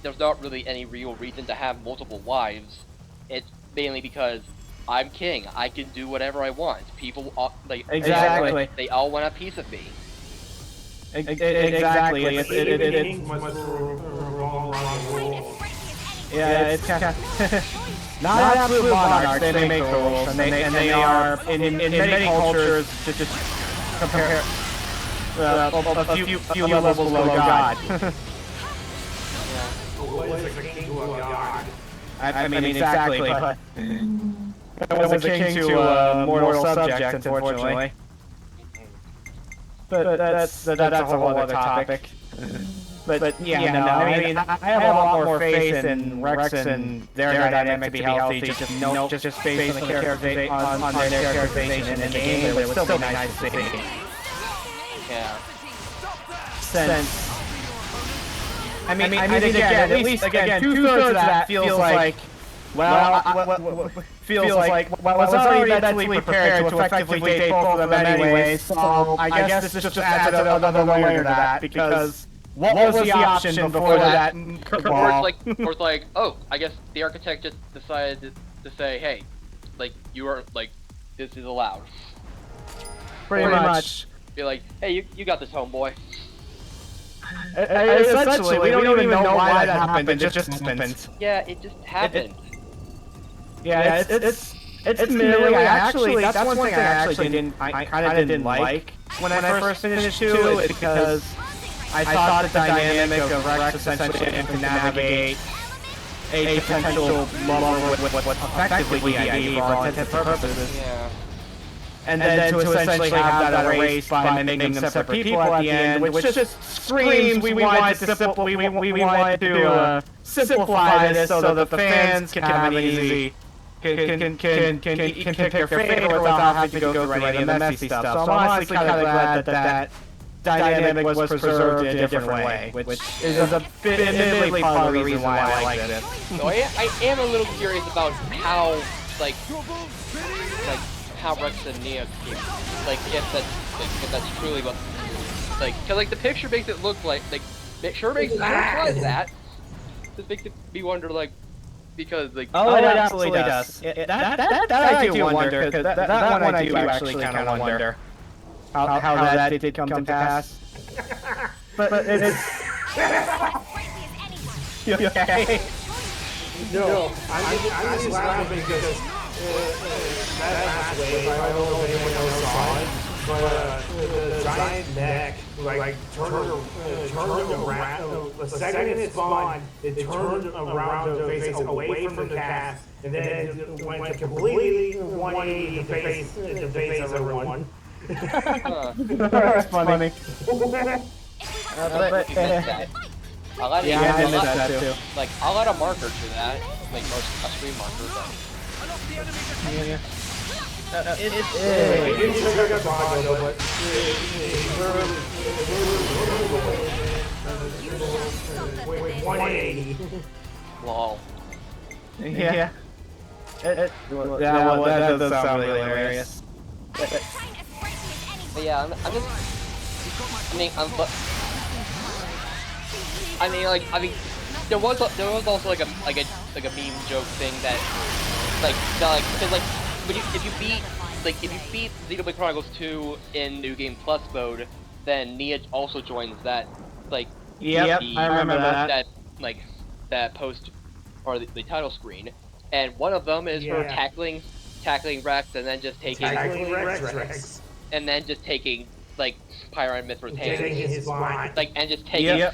there's not really any real reason to have multiple wives. It's mainly because I'm king. I can do whatever I want. People exactly. They all want a piece of me. Exactly. It's kind of not absolute monarchs. They make the rules, and they are in many cultures to just compare a few levels below God. I mean exactly, but it was a king to a mortal subject, unfortunately. But that's a whole other topic. But yeah, no, I mean, I have a lot more faith in Rex and their dynamic to be healthy, just based on their characterization in the game, but it would still be nice to see. Yeah. Since, I mean, again, at least, again, 2/3 of that feels like, well, I was already mentally prepared to effectively date both of them anyway, so I guess this just adds another layer to that, because what was the option before that curveball? Or it's like, oh, I guess the architect just decided to say, hey, you are, this is allowed. Pretty much. Be like, hey, you got this, homeboy. Essentially, we don't even know why that happened. It just happened. Yeah, it just happened. Yeah, it's merely. Actually, that's one thing I actually kind of didn't like when I first finished 2. Is because I thought the dynamic of Rex essentially having to navigate a potential lover with what effectively the ID for all intents and purposes. Yeah. And then to essentially have that erased by making them separate people at the end, which just screams we wanted to simplify this so that the fans can have an easy can pick their favorite without having to go through any of the messy stuff. So I'm honestly kind of glad that dynamic was preserved in a different way, which is a bit admittedly part of the reason why I like this. So I am a little curious about how how Rex and Neo came, if that's truly what, cause the picture makes it look like, it sure makes it look like that. Just makes me wonder, because oh, it absolutely does. That I do wonder, cause that one I do actually kind of wonder how that did come to pass. But it's. You okay? No, I'm just laughing because that last wave, I don't know if anyone else saw it, but the giant neck, turned around. The second it spawned, it turned around to face away from the cast, and then it went completely 180 to face everyone. That's funny. I missed that too. I'll add a marker to that, a screen marker, but. Yeah. Lol. Yeah. That does sound really hilarious. But yeah, I'm just. There was also a meme joke thing that because if you beat Xenoblade Chronicles 2 in New Game Plus mode, then Nia also joins that Yep, I remember that. That post or the title screen, and one of them is for tackling Rex and then just taking Rex. And then just taking Pyra and Mithra's hands, and just taking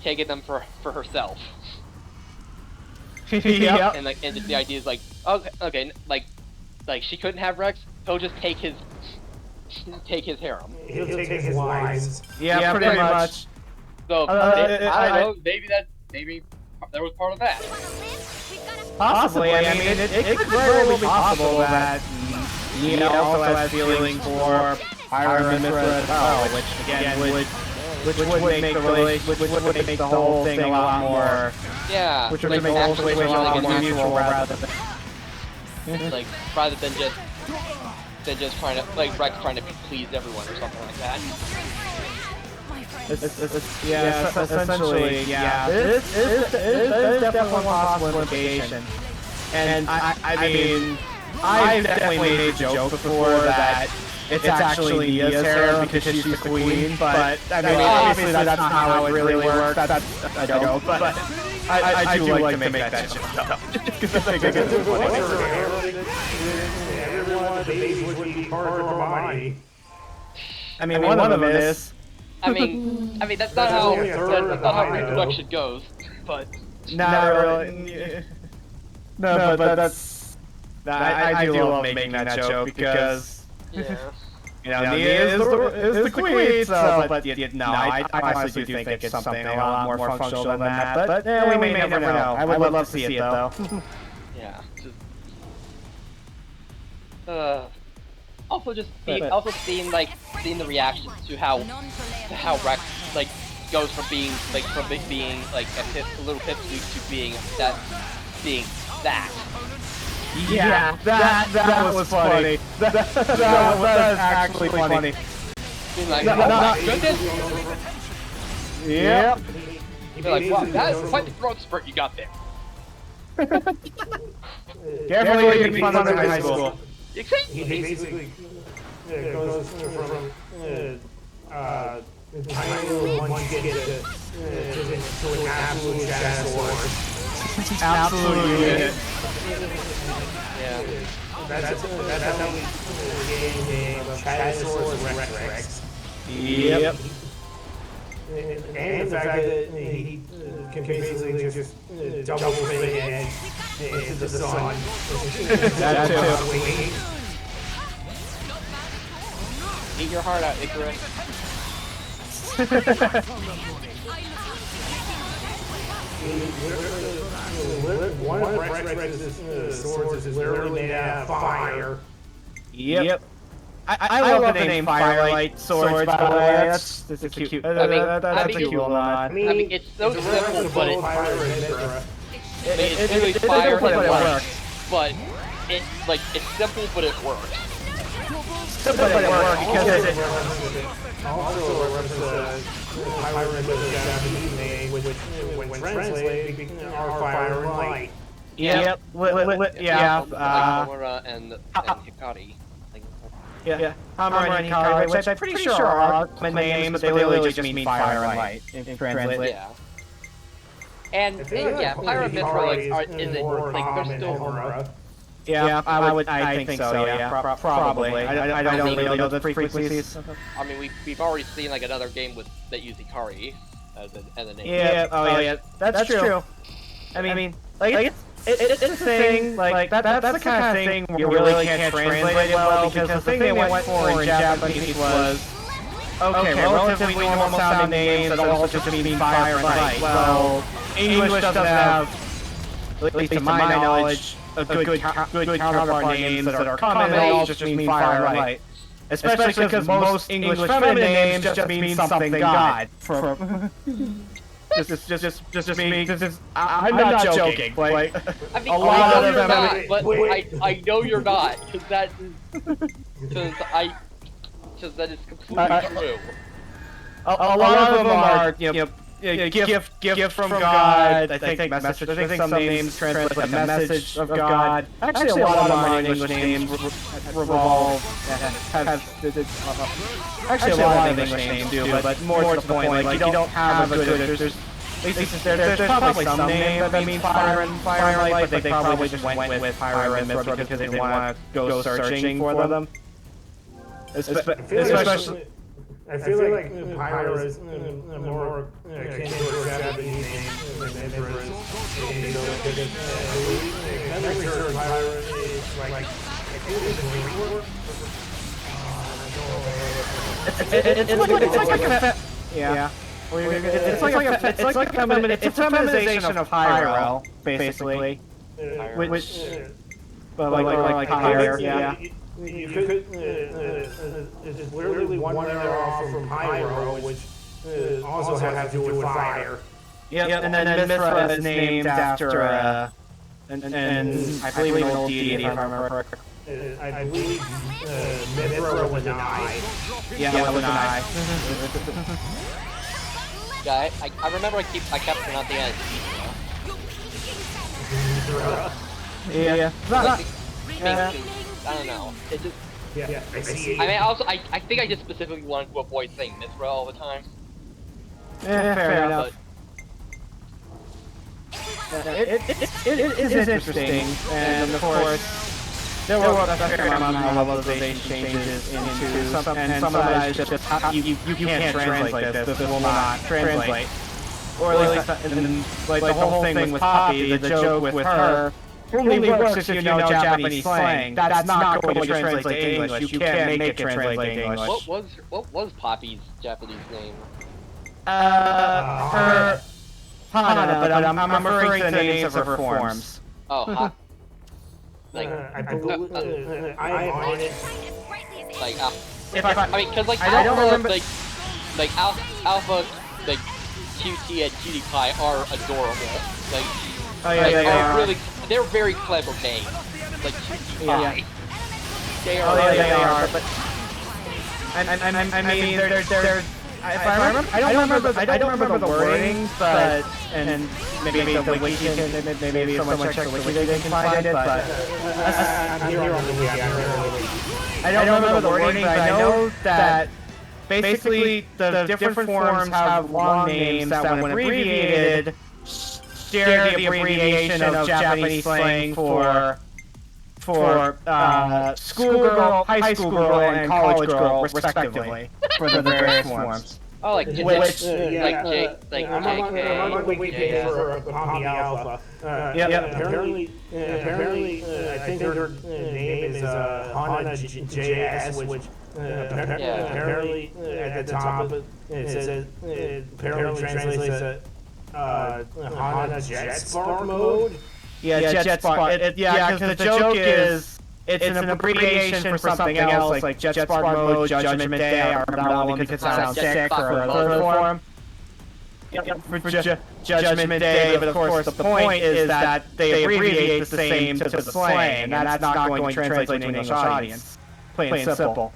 taking them for herself. Yep. And just the idea is okay, she couldn't have Rex, he'll just take his harem. He'll take his wives. Yeah, pretty much. So I don't know, maybe that was part of that. Possibly. I mean, it could very well be possible that Nia also has feelings for Pyra and Mithra as well, which again would make the whole thing a lot more. Yeah. Which would make the whole situation a lot more mutual rather than just trying to Rex trying to please everyone or something like that. Essentially, yeah. There's definitely one possible implication. And I mean, I've definitely made a joke before that it's actually Nia's harem because she's the queen, but I mean, obviously that's not how it really works. That's a joke, but I do like to make that joke. Because I think it's funny. Everyone, the baby would be part of Hermione. I mean, one of them is. I mean, that's not how reproduction goes, but. Not really. No, but that's. I do love making that joke because. Yeah. Nia is the queen, so, but no, I honestly do think it's something a lot more functional than that, but we may never know. I would love to see it, though. Yeah. Also seeing the reactions to how Rex goes from being a little pipsqueak to being that. Yeah, that was funny. That was actually funny. Yep. You're wow, that is quite the growth spurt you got there. Careful, you can be fun in high school. He basically goes from tiny little ones get to an absolute dinosaur. Absolute unit. Yeah. That's how we game of Tyrannosaurus Rex. Yep. And the fact that he can basically just double spin edge into the sun. That too. Eat your heart out, Icarus. One of Rex's swords is literally made out of fire. Yep. I love the name Firelight Swords, by the way. That's a cute. That's a cute little nod. I mean, it's so simple, but it's really it fire but and it light. works. But it's simple, but it works. But it works because it also references Pyro was a Japanese name, which when translated are fire and light. Yep. Yeah. Like Homura and Hikari. Yeah. Homura and Hikari, which I'm pretty sure are common names, but they literally just mean fire and light in translate. Yeah. And yeah, Pyro and Mithra isn't like they're still Homura. Yeah, I think so. Yeah, probably. I don't really know the frequencies. I mean, we've already seen like another game that used Hikari as a name. Yeah. Yeah. That's true. I mean, like it's a thing. Like that's the kind of thing where you really can't translate it well because the thing they went for in Japanese was okay, relatively normal sounding names that also just mean fire and light. Well, English doesn't have, at least to my knowledge, a good counterpart names that are common and all just mean fire and light. Especially because most English feminine names just mean something God. Just me. I'm not joking. Like I mean, a lot of them. But I know you're not, because that is completely true. A lot of them are gift from God. I think message. I think some names translate like a message of God. Actually, a lot of them are English names revolve. Actually, a lot of English names do, but more to the point, like you don't have a good. There's probably some names that mean fire and light, but they probably just went with fire and Mithra because they didn't want to go searching for them. Especially. I feel like Pyro is more akin to a Japanese name than Mithra is. Memory serves Pyro is like it's like a feminization of Pyro, basically. Which, but like higher, yeah. You could, it's literally one letter off from Pyro, which also has to do with fire. Yep, and then Mithra is named after, and I believe an old deity, if I remember correctly. I believe Mithra was an eye. Yeah, with an eye. Yeah, I remember I kept pronouncing it as Yeah. I don't know. It just. Yeah. I mean, also, I think I just specifically wanted to avoid saying Mithra all the time. Yeah, fair enough. It is interesting, and of course, there were a fair amount of localization changes into some, and some of that is just how you can't translate this will not translate. Or at least, like the whole thing with Poppy, the joke with her, only works if you know Japanese slang. That's not going to translate to English. You can't make it translate to English. What was Poppy's Japanese name? Her Hana, but I'm referring to the names of her forms. Oh, like I believe I am on it. Like I mean, because like I don't remember like Alpha, like QT and Cutie Pie are adorable. Like they are. Really, they're very clever names. Like Cutie Pie. They are. They are. But I mean, they're. I don't remember the wording, but and maybe the wiki can maybe if someone checks the wiki they can find it, but I don't remember the wording, but I know that basically the different forms have long names that, when abbreviated, share the abbreviation of Japanese slang for schoolgirl, high school girl, and college girl, respectively, for the various forms. Oh, like I'm I'm on JK. the wiki page for Poppy Alpha. Apparently, I think her name is Hana JS, which apparently at the top it says apparently translates to Hana Jet Spark mode. Yeah, Jet Spark. Because the joke is it's an abbreviation for something else, like Jet Spark mode, Judgment Day, or that one because it sounds sick, or a third form. For Judgment Day, but of course the point is that they abbreviate the same to the slang, and that's not going to translate to an English audience. Plain and simple.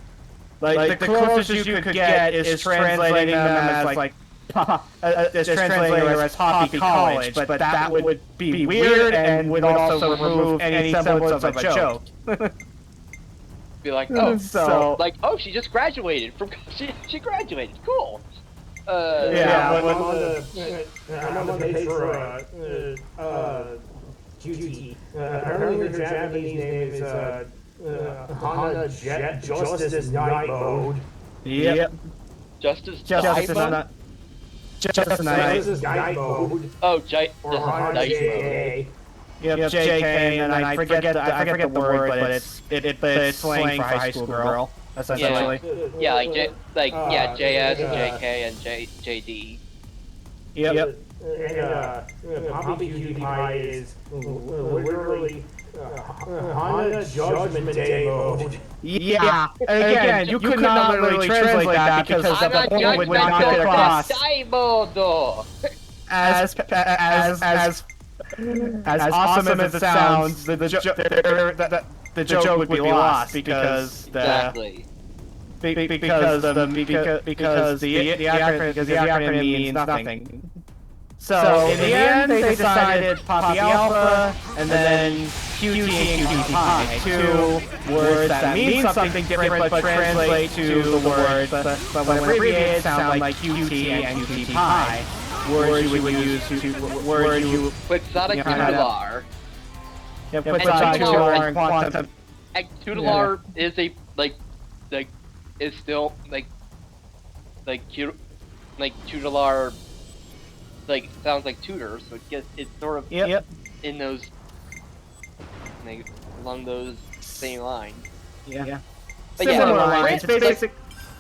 Like the closest you could get is translating them as like translating her as Poppy College, but that would be weird and would also remove any semblance of a joke. Be like, oh, she just graduated from she graduated. Cool. I'm on the page for QT. Apparently her Japanese name is Hana Justice Night Mode. Yep. Justice Night. Justice Night Mode. Oh, or Hana JK. Yep, JK, and I forget the word, but it's slang for high school girl, essentially. Yeah, JS, JK, and JD. Yep. And Poppy Cutie Pie is literally Hana Judgment Day mode. Yeah, and again, you could not literally translate that because the point would not get across. As awesome as it sounds, the joke would be lost because the acronym means nothing. So in the end, they decided Poppy Alpha and then QT and QT Pie, two words that mean something different but translate to the words, but when abbreviated sound like QT and QT Pie. Words you would use to Quixotic tutelar. Yeah, Quixotic tutelar and quantum. And tutelar is is still tutelar sounds like tutor, so it's sort of in those along those same lines. Yeah. But similar lines.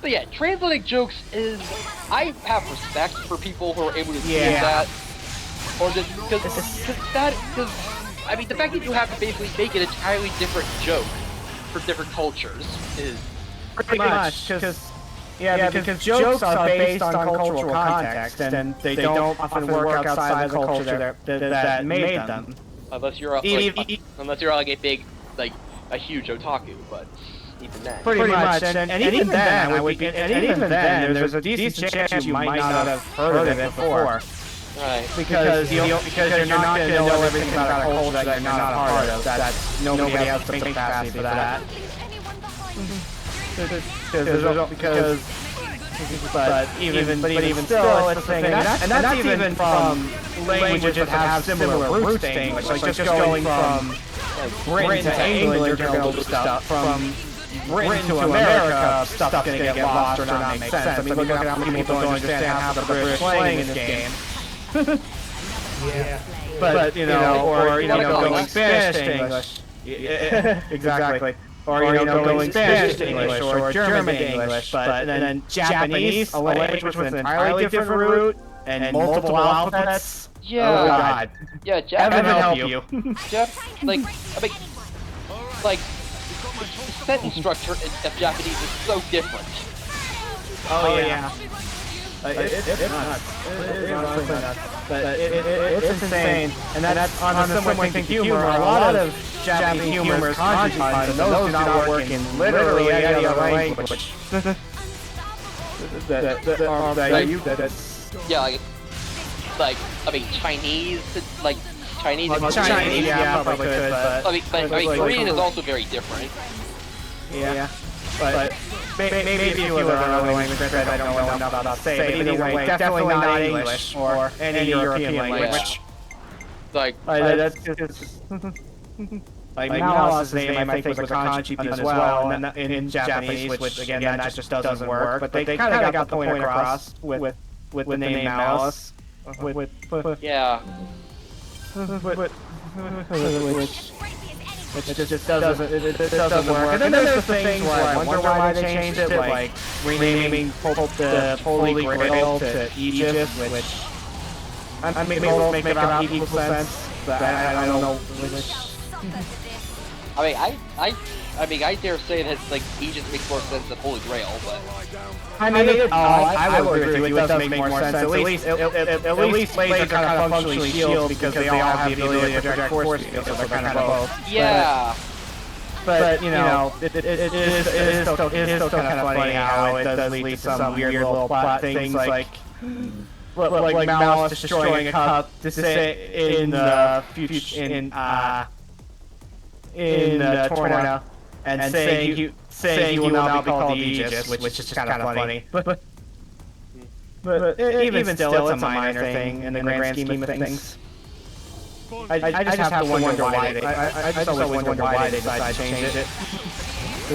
But yeah, translating jokes is... I have respect for people who are able to do that. Or just... Because I mean, the fact that you have to basically make an entirely different joke for different cultures is... Pretty much, because jokes are based on cultural context, and they don't often work outside the culture that made them. Unless you're like a big, a huge otaku, but... Even then. Pretty much, and even then, there's a decent chance you might not have heard of it before. Right. Because you're not going to know everything about a culture that you're not a part of. That nobody has the capacity for that. But even still, it's a thing, and that's even from languages that have similar roots to English. Like just going from Britain to England, you're going to lose stuff. From Britain to America, stuff's gonna get lost or not make sense. I mean, look at how many people don't understand half the British slang in this game. But or going Spanish to English. Exactly. Or going Spanish to English or German to English. But then Japanese, a language which was an entirely different root and multiple alphabets. Yeah. Oh God. Yeah, Evan help you. Jeff, the sentence structure of Japanese is so different. Oh yeah. It's nuts. It's nuts. But it's insane. And that's on a similar thing to humor. A lot of Japanese humor is conjunctions, and those do not work in literally any other language. Chinese, Chinese, yeah, probably could, but... Korean is also very different. Yeah, but maybe a few other languages that I don't know enough about to say, but either way, definitely not English or any European language. Like that's just... Like Malos' name, I think, was a kanji as well in Japanese, which again, that just doesn't work. But they kind of got the point across with the name Malos. Yeah. Which just doesn't work. And then there's the things where I wonder why they changed it, like renaming the Holy Grail to Aegis, which I mean, both make about equal sense, but I don't know which. I mean, I dare say that like Aegis makes more sense than Holy Grail, but I mean, I would agree with you. It does make more sense. At least blades are kind of functionally shields because they all have the ability to project force fields, so they're kind of both. Yeah. But you know, it is still kind of funny how it does lead to some weird little plot things like Malice destroying a cup to say in the future in Torna and saying he will now be called the Aegis, which is kind of funny. But even still, it's a minor thing in the grand scheme of things. I just have to wonder why I just always wonder why they decided to change it.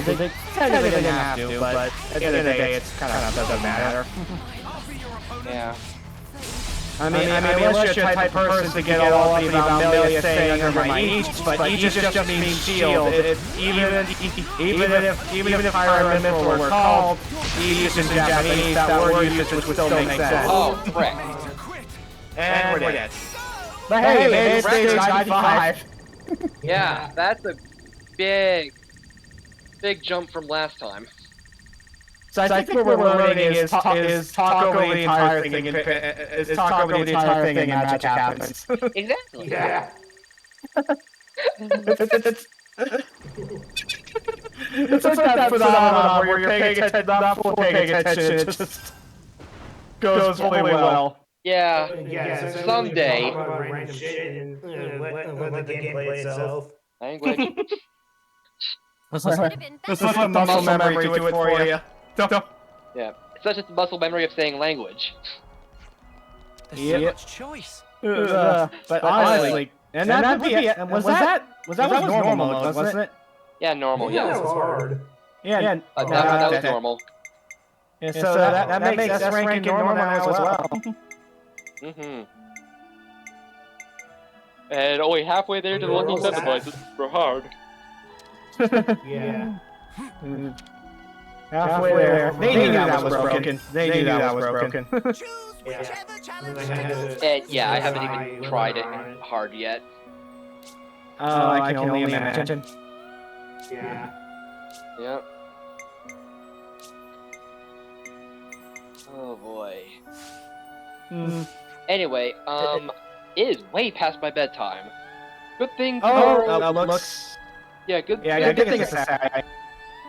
They technically didn't have to, but at the end of the day, it's kind of doesn't matter. Yeah. I mean, unless you're the type of person to get all uppity about Melia saying under my Aegis, but Aegis just means shield. Even if fire and missile were called Aegis in Japanese, that word usage would still make sense. Oh, correct. And we're dead. But hey, man, it's stage 95. Yeah, that's a big jump from last time. So I think what we're learning is talk over the entire thing and magic happens. Exactly. Yeah. It's like that phenomenon where you're paying attention, not fully paying attention, it just goes really well. Yeah, someday. Let the game play itself. Language. Let's let the muscle memory do it for you. Yeah, it's not just the muscle memory of saying language. There's so much choice. But honestly, and that would be was that normal mode, wasn't it? Yeah, normal. Yeah, that was hard. Yeah, that was normal. Yeah, so that makes S ranking normal now as well. And only halfway there to the Lucky 7 boys. It's super hard. Yeah. Halfway there. They knew that was broken. They knew that was broken. And yeah, I haven't even tried it hard yet. Oh, I can only imagine. Yeah. Yep. Oh boy. Anyway, it is way past my bedtime. Good thing. Looks. Yeah, good. Yeah, good thing it's a Saturday.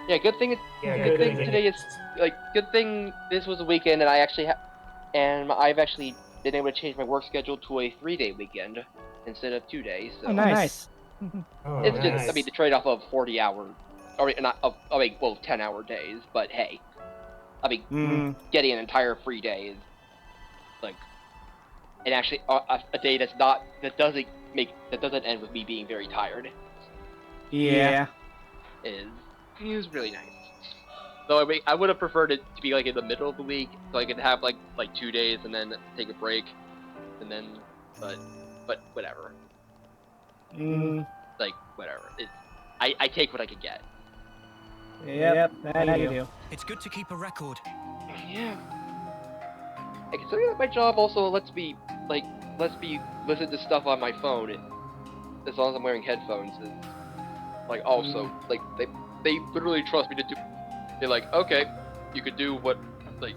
Yeah, good thing. Good thing today is good thing this was a weekend, and I've actually been able to change my work schedule to a 3-day weekend instead of 2 days. So. Oh, nice. It's just, I mean, the trade-off of 40-hour, or not, 10-hour days. But hey, I mean, getting an entire free day is like, and actually a day that doesn't end with me being very tired. Yeah. It was really nice. Though I would have preferred it to be like in the middle of the week, so I could have like 2 days and then take a break, and then, but whatever. Like whatever. I take what I can get. Yep, that you do. It's good to keep a record. Yeah. And considering that my job also lets me listen to stuff on my phone, as long as I'm wearing headphones. Like also, like they literally trust me to do. They're like, okay, you could do what, like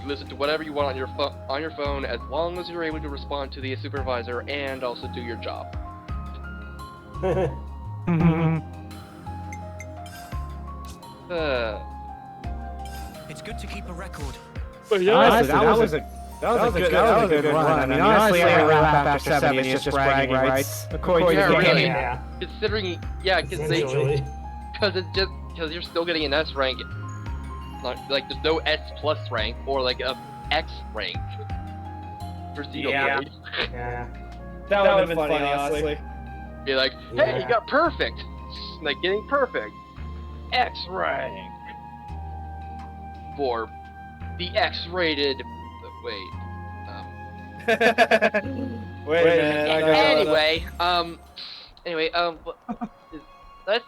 listen to whatever you want on your phone as long as you're able to respond to the supervisor and also do your job. It's good to keep a record. But yeah, honestly, that was a good run. I mean, honestly, every wrap after 7 is just bragging rights. According to the game. Considering, because it's just because you're still getting an S rank. Like there's no S plus rank or like a X rank for Xenoblade. Yeah. That would have been funny, honestly. Be like, hey, you got perfect. Like getting perfect. X rank for the X-rated. Wait. Wait a minute. I got Anyway, let's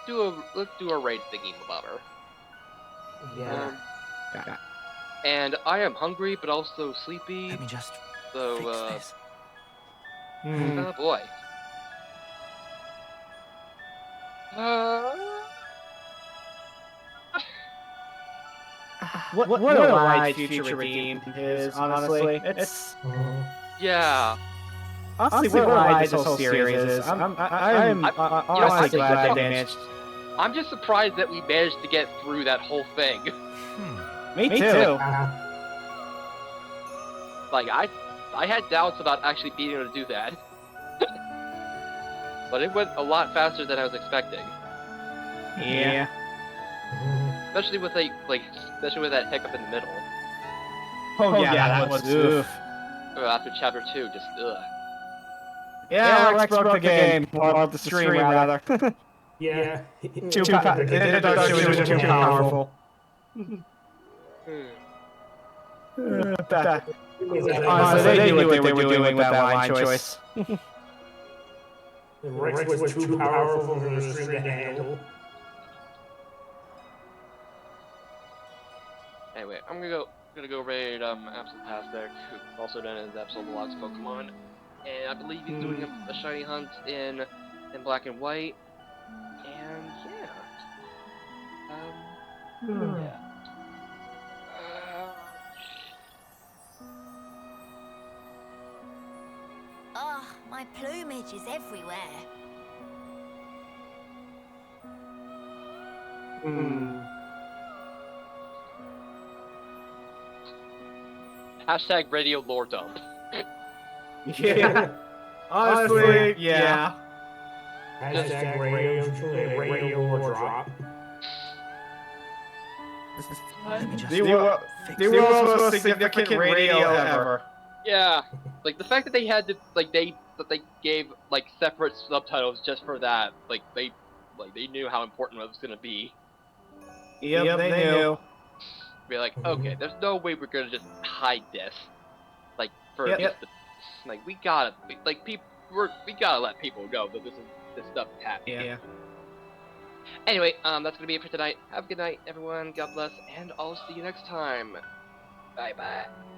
do a raid thingy about her. Yeah. And I am hungry, but also sleepy. Let me just so fix this. Oh boy. What a ride Future Redeemed is, honestly. It's... Yeah. Honestly, what a ride this whole series is. I'm honestly glad they managed... I'm just surprised that we managed to get through that whole thing. Me too. Like, I had doubts about actually being able to do that. But it went a lot faster than I was expecting. Yeah. Especially with especially with that hiccup in the middle. Oh yeah, that was oof. After chapter 2, just ugh. Yeah, Rex broke the game, or the stream rather. Yeah. The introduction was too powerful. Honestly, they knew what they were doing with that line choice. Rex was too powerful for the stream to handle. Anyway, I'm gonna go raid Absoltastic, also known as Absolveloc's Pokemon, and I believe he's doing a shiny hunt in Black and White, and yeah, Oh, my plumage is everywhere. Hashtag radio lore dump. Yeah. Honestly, yeah. Hashtag radio lore drop. The world's most significant radio ever. Yeah, like the fact that they had to they gave like separate subtitles just for that, they knew how important it was gonna be. Yep, they knew. Be like, okay, there's no way we're gonna just hide this, like for we gotta we gotta let people know that this stuff is happening. Yeah. Anyway, that's gonna be it for tonight. Have a good night, everyone. God bless, and I'll see you next time. Bye bye.